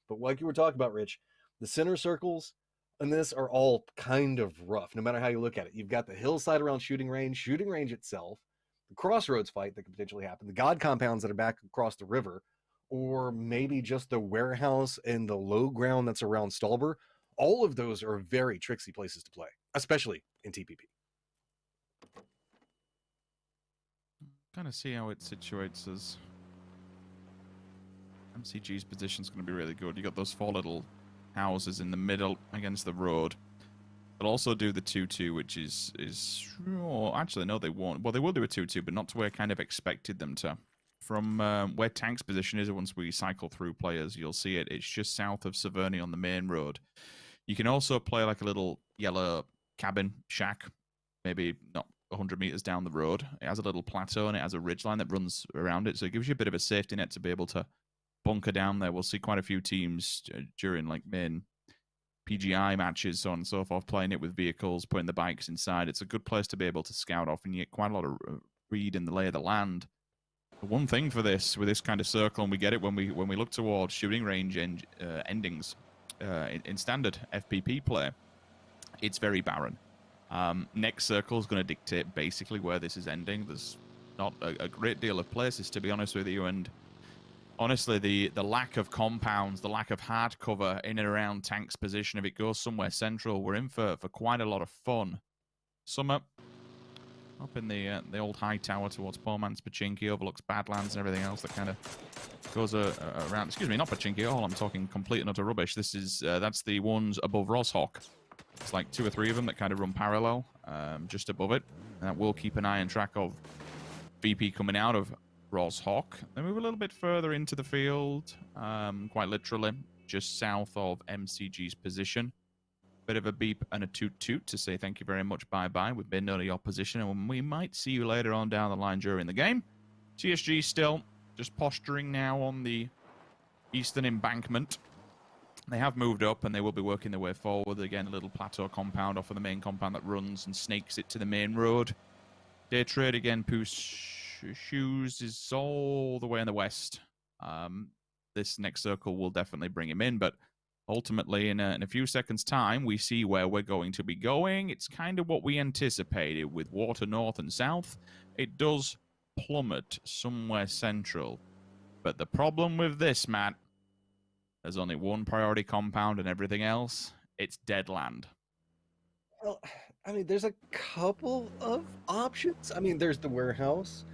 But like you were talking about, Rich, the center circles in this are all kind of rough, no matter how you look at it. You've got the hillside around shooting range itself, the crossroads fight that could potentially happen, the God compounds that are back across the river, or maybe just the warehouse and the low ground that's around Stolber. All of those are very tricksy places to play, especially in TPP. Kind of see how it situates as MCG's position is going to be really good. You got those 4 little houses in the middle against the road. They'll also do the 2-2, which is actually no, they won't. Well, they will do a 2-2, but not to where I kind of expected them to. From where Tank's position is, once we cycle through players, you'll see it. It's just south of Saverny on the main road. You can also play like a little yellow cabin shack, maybe not 100 meters down the road. It has a little plateau and it has a ridgeline that runs around it, so it gives you a bit of a safety net to be able to bunker down there. We'll see quite a few teams during like main PGI matches, so on and so forth, playing it with vehicles, putting the bikes inside. It's a good place to be able to scout off, and you get quite a lot of read in the lay of the land. The one thing for this, with this kind of circle, and we get it when we look towards shooting range endings in standard FPP play, it's very barren. Next circle is going to dictate basically where this is ending. There's not a great deal of places, to be honest with you, and honestly, the lack of compounds, the lack of hard cover in and around Tank's position, if it goes somewhere central, we're in for quite a lot of fun. Summer, up in the old high tower towards Poor Man's Pachinki, overlooks Badlands and everything else that kind of goes around. Excuse me, not Pachinki at all. I'm talking complete and utter rubbish. This is that's the ones above Roshawk. It's like 2 or 3 of them that kind of run parallel, just above it. And that will keep an eye and track of VP coming out of Roshawk. They move a little bit further into the field, quite literally, just south of MCG's position. Bit of a beep and a toot-toot to say thank you very much, bye-bye. We've been under your position, and we might see you later on down the line during the game. TSG still just posturing now on the eastern embankment. They have moved up, and they will be working their way forward. Again, a little plateau compound off of the main compound that runs and snakes it to the main road. Day Trade, again, Shoes is all the way in the west. This next circle will definitely bring him in, but ultimately, in a few seconds' time, we see where we're going to be going. It's kind of what we anticipated with water north and south. It does plummet somewhere central. But the problem with this, Matt, there's only one priority compound and everything else, it's dead land. Well, I mean, there's a couple of options. I mean, there's the warehouse.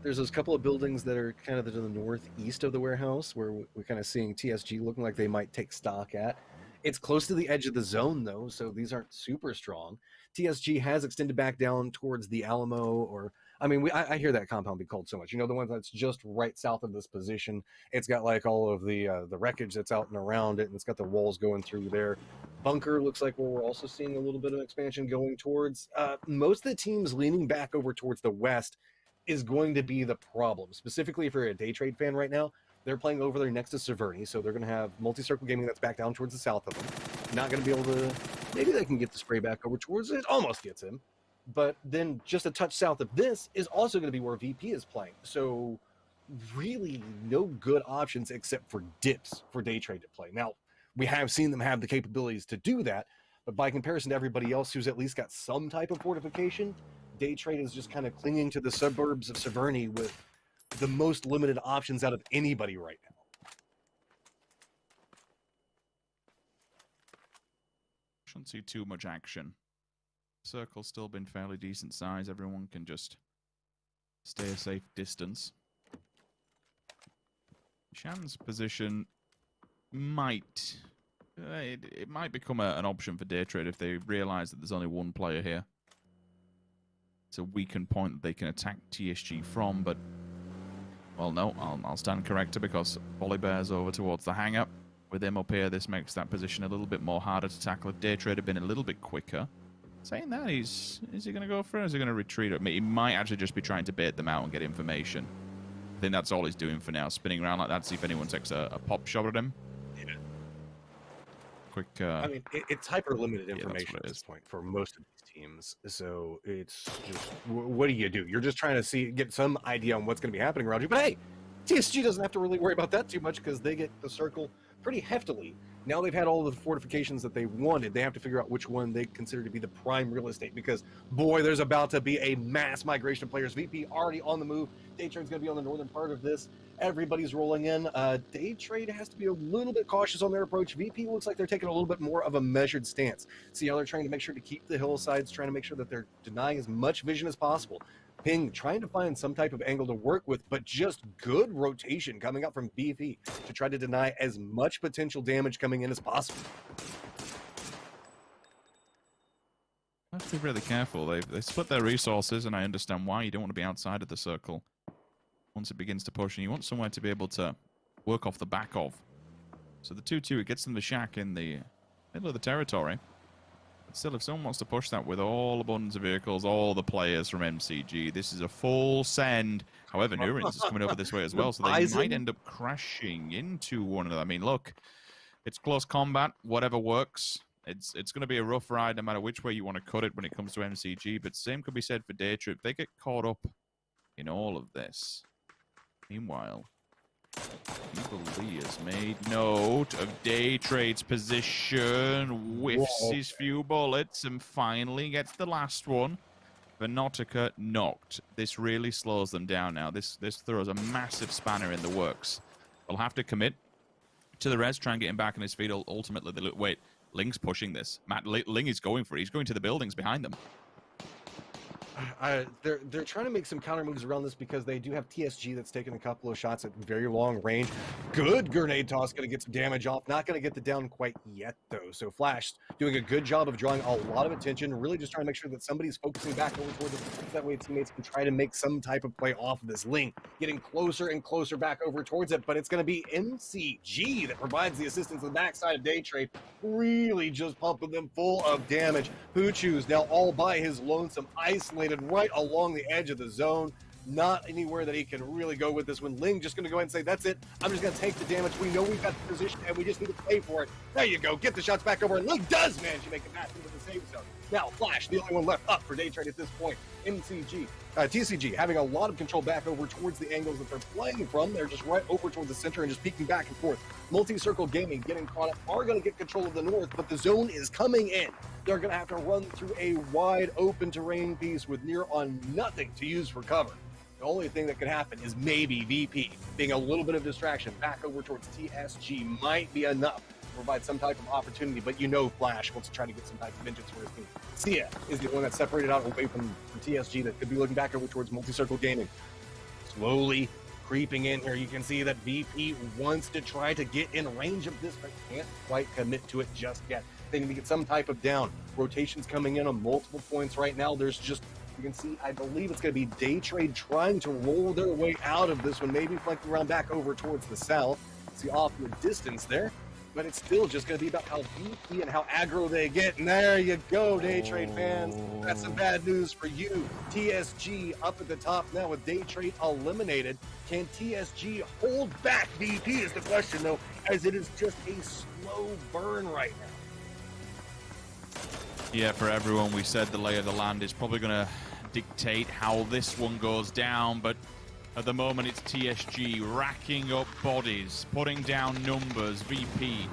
There's those couple of buildings that are kind of to the northeast of the warehouse where we're kind of seeing TSG looking like they might take stock at. It's close to the edge of the zone, though, so these aren't super strong. TSG has extended back down towards the Alamo, or, I mean, I hear that compound be called so much. You know, the one that's just right south of this position. It's got, like, all of the wreckage that's out and around it, and it's got the walls going through there. Bunker looks like where we're also seeing a little bit of expansion going towards. Most of the teams leaning back over towards the west is going to be the problem. Specifically, if you're a Day Trade fan right now, they're playing over there next to Saverny, so they're going to have Multi-Circle Gaming that's back down towards the south of them. Not going to be able to... Maybe they can get the spray back over towards it. Almost gets him. But then just a touch south of this is also going to be where VP is playing. So really no good options except for dips for Day Trade to play. Now, we have seen them have the capabilities to do that, but by comparison to everybody else who's at least got some type of fortification, Day Trade is just kind of clinging to the suburbs of Saverny with the most limited options out of anybody right now. Shouldn't see too much action. Circle's still been fairly decent size. Everyone can just stay a safe distance. Shan's position might it might become an option for day trade if they realize that there's only one player here. It's a weakened point that they can attack TSG from, but well, no, I'll stand corrected because Volibear's over towards the hangar. With him up here, this makes that position a little bit more harder to tackle. If day trade had been a little bit quicker. Saying that, is he going to go for it or is he going to retreat? He might actually just be trying to bait them out and get information. I think that's all he's doing for now, spinning around like that, see if anyone takes a pop shot at him. Yeah. Quick. I mean, it's hyper limited information at it this is. point for most of these teams. So it's just, what do? You're just trying to get some idea on what's going to be happening around you. But hey, TSG doesn't have to really worry about that too much because they get the circle pretty heftily. Now they've had all the fortifications that they wanted. They have to figure out which one they consider to be the prime real estate because, boy, there's about to be a mass migration of players. VP already on the move. Day Trade's going to be on the northern part of this. Everybody's rolling in. Day Trade has to be a little bit cautious on their approach. VP looks like they're taking a little bit more of a measured stance. See how they're trying to make sure to keep the hillsides, trying to make sure that they're denying as much vision as possible. Ping trying to find some type of angle to work with, but just good rotation coming up from VP to try to deny as much potential damage coming in as possible. I have to be really careful. They split their resources, and I understand why. You don't want to be outside of the circle once it begins to push, and you want somewhere to be able to work off the back of. So the 2-2, it gets them the shack in the middle of the territory. But still, if someone wants to push that with all abundance of vehicles, all the players from MCG, this is a full send. However, Nurins is coming over this way as well, so they might end up crashing into one another. I mean, look, it's close combat, whatever works. It's going to be a rough ride no matter which way you want to cut it when it comes to MCG, but same could be said for Day Trade. They get caught up in all of this. Meanwhile, People Lee has made note of Day Trade's position, whiffs his few bullets, and finally gets the last one. Venotica knocked. This really slows them down now. This throws a massive spanner in the works. They'll have to commit to the res, try and get him back on his feet. Ultimately, they look, wait, Ling's pushing this. Matt Ling is going for it. He's going to the buildings behind them. They're trying to make some counter moves around this because they do have TSG that's taking a couple of shots at very long range. Good grenade toss, going to get some damage off. Not going to get the down quite yet, though. So Flash doing a good job of drawing a lot of attention, really just trying to make sure that somebody's focusing back over towards it. That way teammates can try to make some type of play off of this. Ling getting closer and closer back over towards it, but it's going to be MCG that provides the assistance on the backside of Day Trade, really just pumping them full of damage. Poochoo's now all by his lonesome, isolated right along the edge of the zone. Not anywhere that he can really go with this one. Ling just going to go ahead and say, that's it. I'm just going to take the damage. We know we've got the position, and we just need to pay for it. There you go. Get the shots back over. And Ling does manage to make it back into the save zone. Now, Flash, the only one left up for Day Trade at this point. TCG having a lot of control back over towards the angles that they're playing from. They're just right over towards the center and just peeking back and forth. Multi-Circle Gaming getting caught up, are going to get control of the north, but the zone is coming in. They're going to have to run through a wide open terrain piece with near on nothing to use for cover. The only thing that could happen is maybe VP being a little bit of distraction back over towards TSG might be enough to provide some type of opportunity, but you know Flash wants to try to get some type of vengeance for his team. Sia is the one that's separated out away from TSG that could be looking back over towards Multi-Circle Gaming. Slowly creeping in here, you can see that VP wants to try to get in range of this, but can't quite commit to it just yet. They need to get some type of down. Rotations coming in on multiple points right now. There's just, you can see, I believe it's going to be Day Trade trying to roll their way out of this one, maybe flanking around back over towards the south. See off in the distance there, but it's still just going to be about how VP and how aggro they get. And there you go, Day Trade fans. That's some bad news for you. TSG up at the top now with Day Trade eliminated. Can TSG hold back VP is the question, though, as it is just a slow burn right now. Yeah, for everyone, we said the lay of the land is probably going to dictate how this one goes down, but at the moment it's TSG racking up bodies, putting down numbers. VP,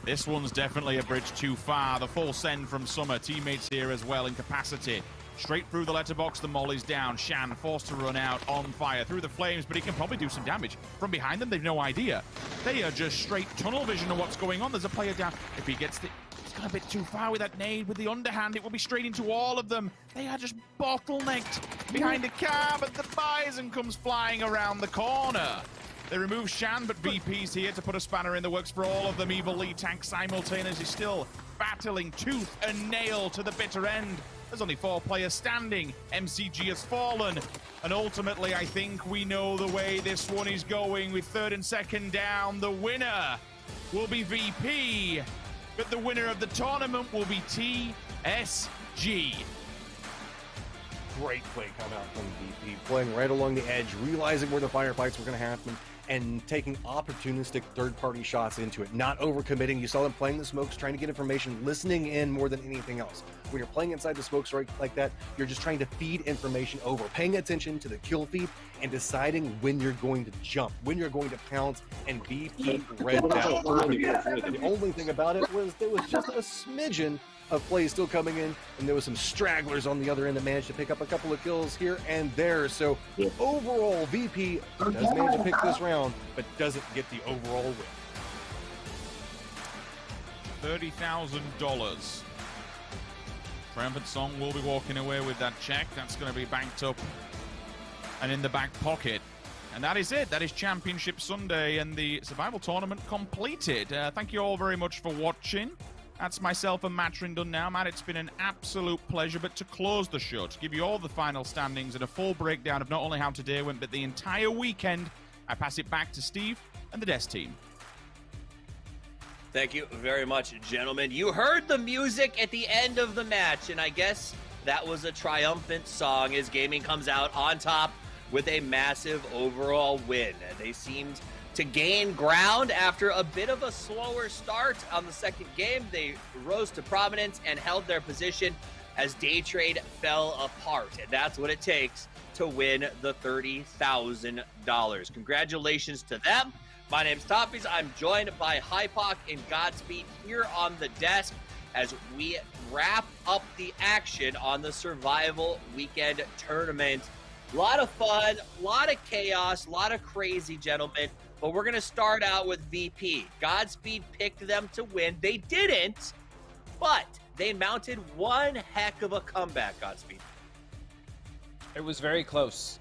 this one's definitely a bridge too far. The full send from Summer, teammates here as well in capacity. Straight through the letterbox, the molly's down. Shan forced to run out, on fire, through the flames, but he can probably do some damage. From behind them, they've no idea. They are just straight tunnel vision of what's going on. There's a player down. If he gets the... He's gone a bit too far with that nade. With the underhand, it will be straight into all of them. They are just bottlenecked behind the car, but the Bison comes flying around the corner. They remove Shan, but VP's here to put a spanner in the works for all of them. Evil Lee Tank simultaneously still battling tooth and nail to the bitter end. There's only 4 players standing. MCG has fallen. And ultimately, I think we know the way this one is going. With 3rd and 2nd down, the winner will be VP. But the winner of the tournament will be TSG. Great play coming out from VP, playing right along the edge, realizing where the firefights were going to happen, and taking opportunistic third-party shots into it, not overcommitting. You saw them playing the smokes, trying to get information, listening in more than anything else. When you're playing inside the smokes right like that, you're just trying to feed information over, paying attention to the kill feed, and deciding when you're going to jump, when you're going to pounce, and VP read that perfectly. The only thing about it was there was just a smidgen of plays still coming in, and there was some stragglers on the other end that managed to pick up a couple of kills here and there. So overall, VP does manage to pick this round, but doesn't get the overall win. $30,000. Triumphant Song will be walking away with that check. That's going to be banked up and in the back pocket. And that is it. That is Championship Sunday and the Survival Tournament completed. Thank you all very much for watching. That's myself and Matrin done now. Matt, it's been an absolute pleasure. But to close the show, to give you all the final standings and a full breakdown of not only how today went, but the entire weekend, I pass it back to Steve and the Des team. Thank you very much, gentlemen. You heard the music at the end of the match, and I guess that was a triumphant song as Gaming comes out on top with a massive overall win. They seemed to gain ground after a bit of a slower start on the second game. They rose to prominence and held their position as Day Trade fell apart. And that's what it takes to win the $30,000. Congratulations to them. My name's Toppies. I'm joined by Hypoc and Godspeed here on the desk as we wrap up the action on the Survival Weekend Tournament. A lot of fun, a lot of chaos, a lot of crazy, gentlemen. But we're going to start out with VP. Godspeed picked them to win. They didn't, but they mounted one heck of a comeback, Godspeed. It was very close.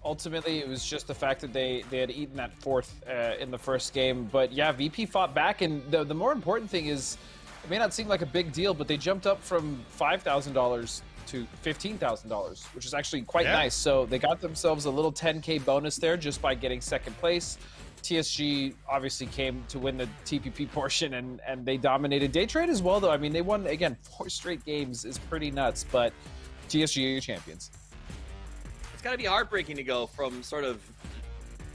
Ultimately, it was just the fact that they had eaten that 4th in the first game. But yeah, VP fought back, and the more important thing is, it may not seem like a big deal, but they jumped up from $5,000 to $15,000, which is actually quite nice. So they got themselves a little 10K bonus there just by getting 2nd place. TSG obviously came to win the TPP portion, and they dominated Day Trade as well, though. I mean, they won, again, 4 straight games is pretty nuts, but TSG are your champions. It's got to be heartbreaking to go from sort of,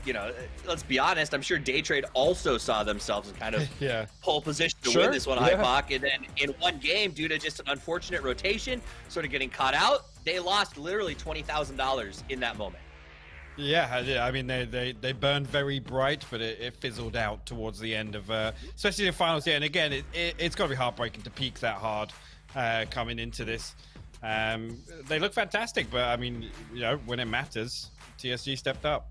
you know, let's be honest, I'm sure Day Trade also saw themselves in kind of pole position to win this one, Hypoc. And then in one game, due to just an unfortunate rotation, sort of getting caught out, they lost literally $20,000 in that moment. Yeah, I mean, they burned very bright, but it fizzled out towards the end of, especially the finals. Yeah, and again, it's got to be heartbreaking to peak that hard coming into this. They look fantastic, but I mean, you know, when it matters, TSG stepped up.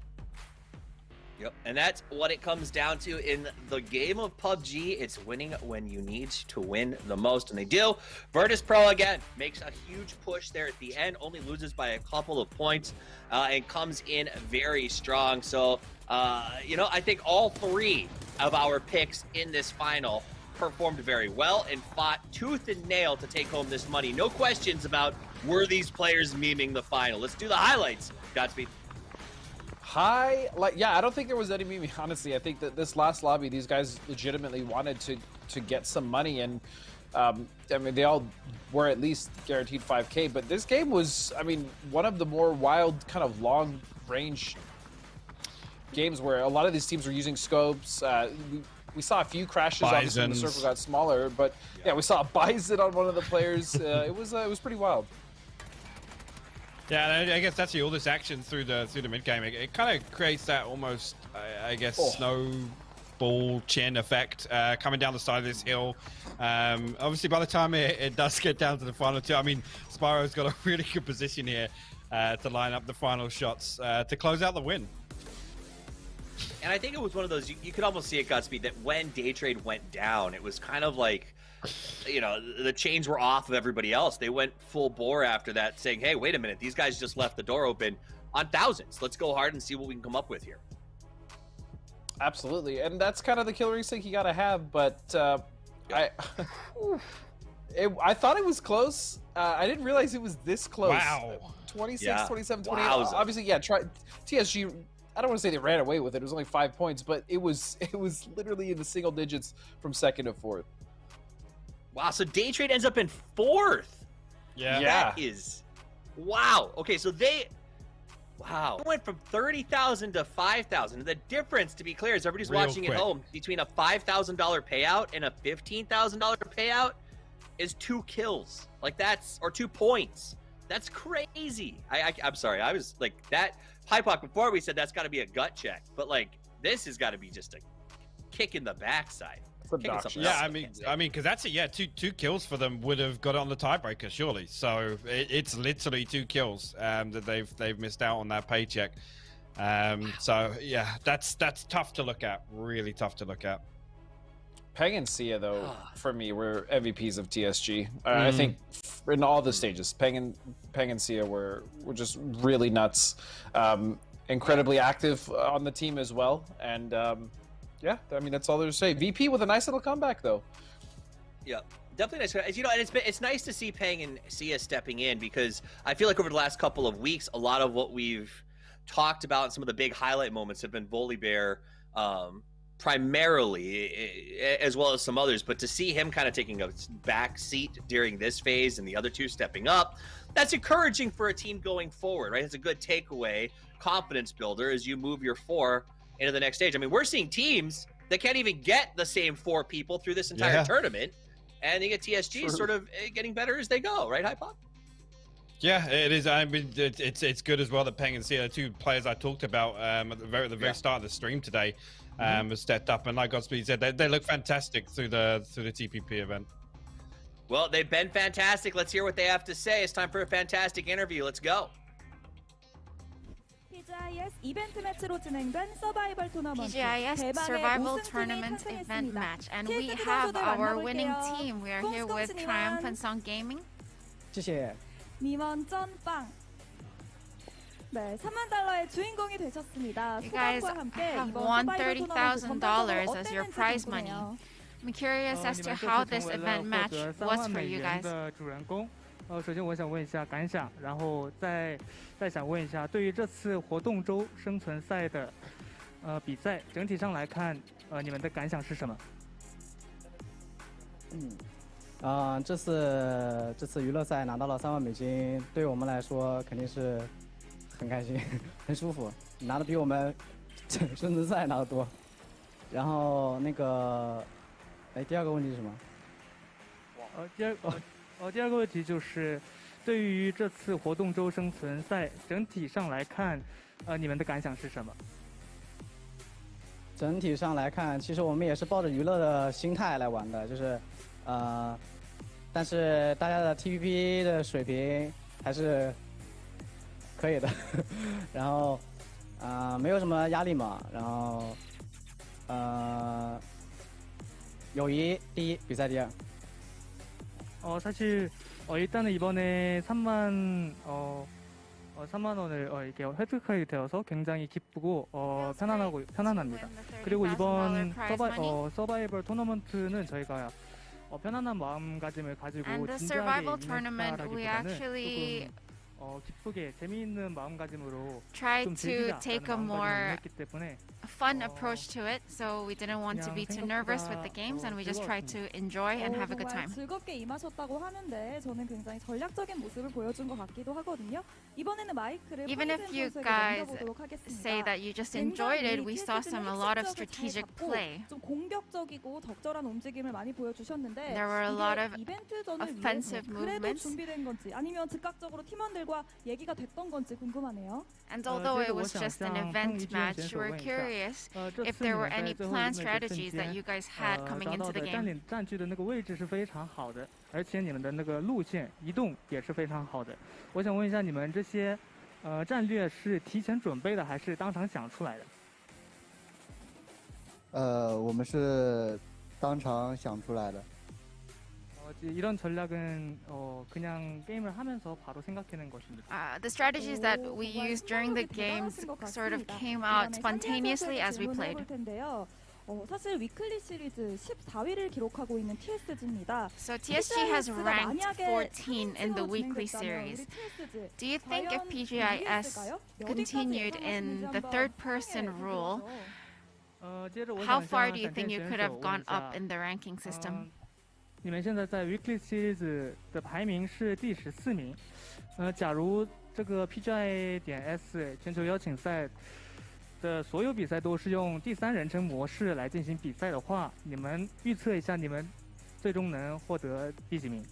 Yep, and that's what it comes down to in the game of PUBG. It's winning when you need to win the most, and they do. Virtus Pro, again, makes a huge push there at the end, only loses by a couple of points, and comes in very strong. So, you know, I think all 3 of our picks in this final performed very well and fought tooth and nail to take home this money. No questions about were these players memeing the final. Let's do the highlights. Godspeed. I don't think there was any meme, honestly. I think that this last lobby, these guys legitimately wanted to get some money, and I mean, they all were at least guaranteed 5K, but this game was, I mean, one of the more wild, kind of long-range games where a lot of these teams were using scopes. We saw a few crashes, obviously, when the circle got smaller, but yeah, we saw a Bison on one of the players. It was pretty wild. Yeah, I guess that's all this action through the mid game. It kind of creates that almost, I guess, snowball chin effect coming down the side of this hill. Obviously, by the time it does get down to the final 2, I mean, Spyro's got a really good position here to line up the final shots to close out the win. And I think it was one of those, you could almost see it, Godspeed, that when Day Trade went down, it was kind of like, you know, the chains were off of everybody else. They went full bore after that, saying, hey, wait a minute, these guys just left the door open on thousands. Let's go hard and see what we can come up with here. Absolutely, and that's kind of the killer instinct you gotta have. But I thought it was close. I didn't realize it was this close. Wow. 26, 27, 28. Wowza. Obviously, yeah. TSG. I don't want to say they ran away with it. It was only 5 points, but it was literally in the single digits from second to fourth. Wow, so Day Trade ends up in fourth. Yeah. That is, wow. Okay, so they went from 30,000 to 5,000. The difference, to be clear, is everybody's Real watching quick. at home, between a $5,000 payout and a $15,000 payout is 2 kills. Like or 2 points. That's crazy. I'm sorry. I was like that. Hypoc, before we said that's got to be a gut check, but like this has got to be just a kick in the backside. Kicking something Yeah, else, I mean, because that's it. Yeah, two kills for them would have got it on the tiebreaker, surely. So it's literally 2 kills that they've missed out on that paycheck. So yeah, that's tough to look at. Really tough to look at. Peng and Sia, though, for me, were MVPs of TSG. I think in all the stages, Peng and Sia were just really nuts. Incredibly active on the team as well. And yeah, I mean, that's all there to say. VP with a nice little comeback, though. Yeah, definitely nice. You know, and it's nice to see Peng and Sia stepping in, because I feel like over the last couple of weeks, a lot of what we've talked about and some of the big highlight moments have been Volibear, primarily, as well as some others. But to see him kind of taking a back seat during this phase and the other two stepping up, that's encouraging for a team going forward, right? It's a good takeaway, confidence builder as you move your 4 into the next stage. I mean, we're seeing teams that can't even get the same 4 people through this entire tournament, and you get TSG sort of getting better as they go, right, Hypoc? Yeah, it is. I mean, it's good as well that Peng and Sia, 2 players I talked about at the very start of the stream today, have stepped up, and like Godspeed said, they look fantastic through the TPP event. Well, they've been fantastic. Let's hear what they have to say. It's time for a fantastic interview. Let's go. PGI.S 이벤트 매치로 진행된 서바이벌 토너먼트 PGI.S 대망의 Survival 우승팀이 Tournament event 탄생했습니다. match, and we TSG have 선수들 our winning 만나볼게요. team. We are here with Triumphant Song Gaming. 谢谢。 미먼전빵. 네, 3만 달러의 주인공이 되셨습니다. You guys 소감과 함께 have 이번 won 서바이벌 토너먼트 $30,000 전반적으로 as your 어땠는지 prize money. 궁금해요. I'm curious as to how this event match was for you guys. 主人公，首先我想问一下感想，然后再想问一下，对于这次活动周生存赛的比赛，整体上来看，你们的感想是什么？这次娱乐赛拿到了3万美金，对我们来说肯定是很开心，很舒服，拿的比我们生存赛拿的多。然后那个，第二个问题是什么？第二个问题就是，对于这次活动周生存赛整体上来看，你们的感想是什么？整体上来看，其实我们也是抱着娱乐的心态来玩的，就是但是大家的 TPP 的水平还是可以的，然后没有什么压力嘛，然后友谊第一，比赛第二。 사실 일단은 이번에 3만 원을 이렇게 획득하게 되어서 굉장히 기쁘고 편안합니다. 그리고 이번 서바이벌 토너먼트는 저희가 편안한 마음가짐을 가지고 And the 진지하게 survival tournament, we 임했다라기보다는 actually 조금 기쁘게 재미있는 마음가짐으로 tried 좀 to take a 즐기자라는 more 마음가짐을 했기 때문에 fun approach to it, so we didn't want to be too nervous with the games, and we just tried to enjoy and have a good 정말 time. 즐겁게 임하셨다고 하는데 저는 굉장히 전략적인 모습을 보여준 것 같기도 하거든요. 이번에는 마이크를 Even if you 황희진 선수에게 guys 넘겨보도록 하겠습니다. say that you just enjoyed it, we saw a lot of strategic play. 좀 공격적이고 적절한 움직임을 많이 보여주셨는데 There were a lot of 이게 이벤트전을 offensive 위해서 그래도 movements. 준비된 건지 아니면 즉각적으로 팀원들과 얘기가 됐던 건지 궁금하네요. And although it was just an event match, we're curious if there were any planned strategies that you guys had coming into the game. 占据的那个位置是非常好的，而且你们的那个路线移动也是非常好的。我想问一下，你们这些战略是提前准备的，还是当场想出来的？我们是当场想出来的。 이런 전략은 그냥 게임을 하면서 바로 생각해낸 것입니다. The strategies that we used during the games sort of came out spontaneously as we played. 사실 위클리 시리즈 14위를 기록하고 있는 TSG입니다. So TSG has ranked 14 in the weekly series. Do you think if PGI.S continued in the third-person rule, how far do you think you could have gone up in the ranking system? 你们现在在 Weekly Series 的排名是第14名。假如这个 PGI.S 全球邀请赛的所有比赛都是用第三人称模式来进行比赛的话，你们预测一下你们最终能获得第几名？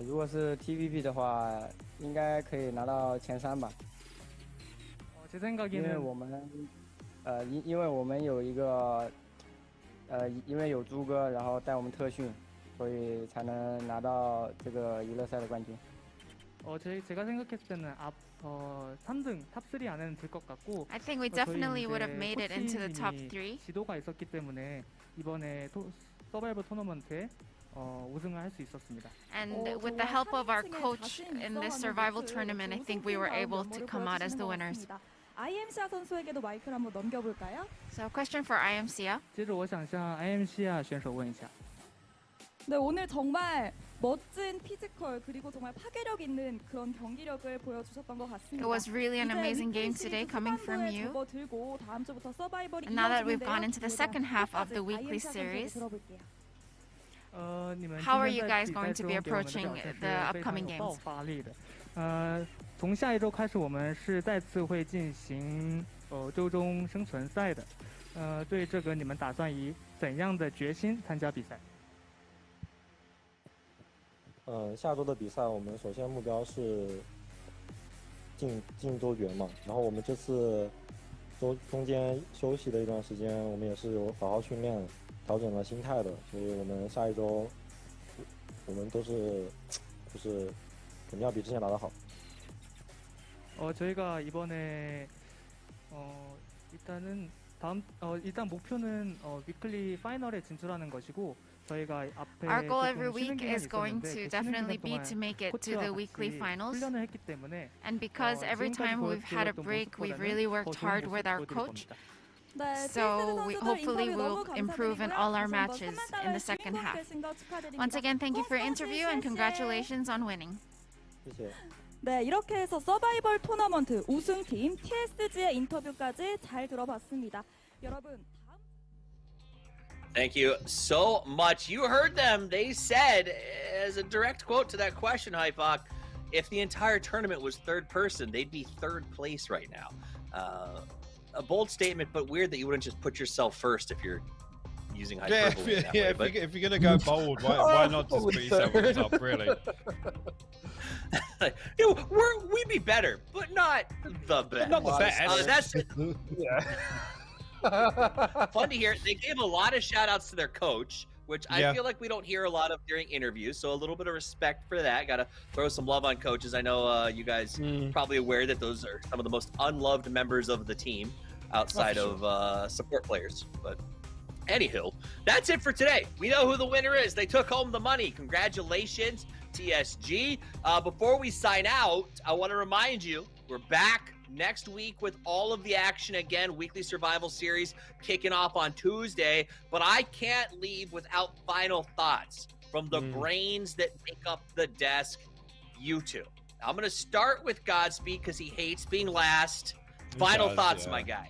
如果是 TVP 的话，应该可以拿到前3吧。제 생각에는因为我们有一个因为有朱哥，然后带我们特训，所以才能拿到这个娱乐赛的冠军。제가 생각했을 때는 3등, 탑3 안에는 들 것 같고. I think we definitely would have made it into the top 3. 지도가 있었기 때문에 이번에 서바이벌 토너먼트에 우승을 할 수 있었습니다. And with the help of our coach in this survival tournament, I think we were able to come out as the winners. IMCA 선수에게도 마이크를 한번 넘겨볼까요? So, question for IMCA. 接着我想向 IMCA 选手问一下。 네, 오늘 정말 멋진 피지컬 그리고 정말 파괴력 있는 그런 경기력을 보여주셨던 것 같습니다. It was really an amazing game today coming from you. And now that we've gone into the second half of the weekly series, how are you guys going to be approaching the upcoming games? 从下一周开始，我们是再次会进行周中生存赛的。对这个你们打算以怎样的决心参加比赛？下周的比赛，我们首先目标是进周决嘛。然后我们这次中间休息的一段时间，我们也是有好好训练，调整了心态的。所以我们下一周，我们都是就是肯定要比之前打得好。 저희가 이번에 일단 목표는 위클리 파이널에 진출하는 것이고 저희가 앞에 Our goal every week is going to definitely be to make it to the weekly finals. 훈련을 했기 때문에 And because every time we've had a break, we've really worked hard with our coach. So hopefully we'll improve in all our matches in the second half. Once again, thank you for your interview and congratulations on winning. 谢谢。 네, 이렇게 해서 서바이벌 토너먼트 우승팀 TSG의 인터뷰까지 잘 들어봤습니다. 여러분, Thank you so much. You heard them. They said, as a direct quote to that question, Hypok, if the entire tournament was third person, they'd be third place right now. A bold statement, but weird that you wouldn't just put yourself first if you're using hyperbole. If you're gonna go bold, why not just put yourself on top, really? We'd be better, but not the best. Not the best. That's fun to hear. They gave a lot of shout outs to their coach, which I feel like we don't hear a lot of during interviews. So a little bit of respect for that. Got to throw some love on coaches. I know you guys probably aware that those are some of the most unloved members of the team outside of support players. But anywho, that's it for today. We know who the winner is. They took home the money. Congratulations, TSG. Before we sign out, I want to remind you, we're back next week with all of the action again. Weekly Survival Series kicking off on Tuesday. But I can't leave without final thoughts from the brains that make up the desk, you two. I'm going to start with Godspeed because he hates being last. Final thoughts, my guy.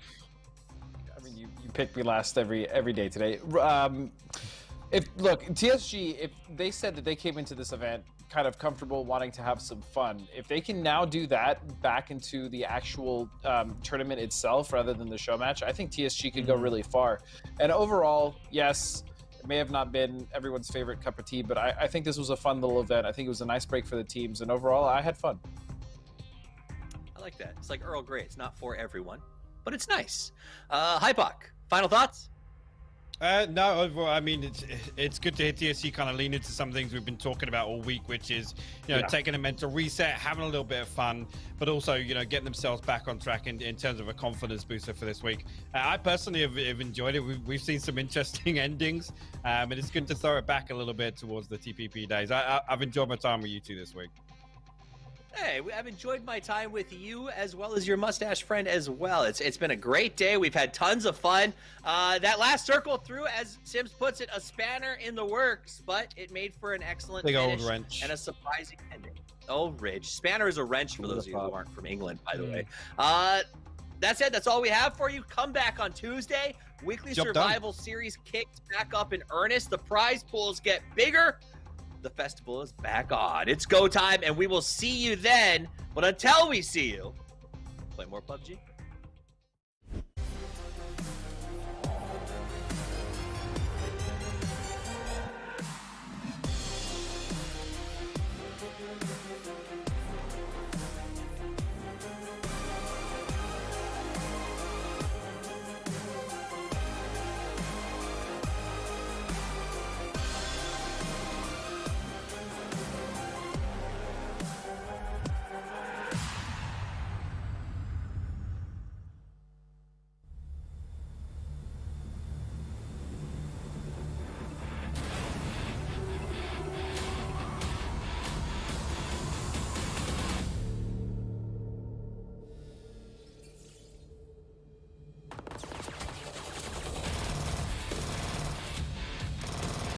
I mean, you pick me last every day today. Look, TSG, if they said that they came into this event kind of comfortable, wanting to have some fun, if they can now do that back into the actual tournament itself rather than the show match, I think TSG could go really far. And overall, yes, it may have not been everyone's favorite cup of tea, but I think this was a fun little event. I think it was a nice break for the teams, and overall, I had fun. I like that. It's like Earl Grey. It's not for everyone, but it's nice. Hypok, final thoughts? No, overall, I mean, it's good to hear TSC kind of lean into some things we've been talking about all week, which is, taking a mental reset, having a little bit of fun, but also, getting themselves back on track in terms of a confidence booster for this week. I personally have enjoyed it. We've seen some interesting endings, and it's good to throw it back a little bit towards the TPP days. I've enjoyed my time with you two this week. Hey, I've enjoyed my time with you as well as your mustache friend as well. It's been a great day. We've had tons of fun. That last circle threw, as Sims puts it, a spanner in the works, but it made for an excellent Big old finish wrench. and a surprising ending. Oh, Ridge. Spanner is a wrench for those of you who aren't from England, by the way. That's it. That's all we have for you. Come back on Tuesday. Weekly Survival Series kicks back up in earnest. The prize pools get bigger. The festival is back on. It's go time, and we will see you then. But until we see you, play more PUBG.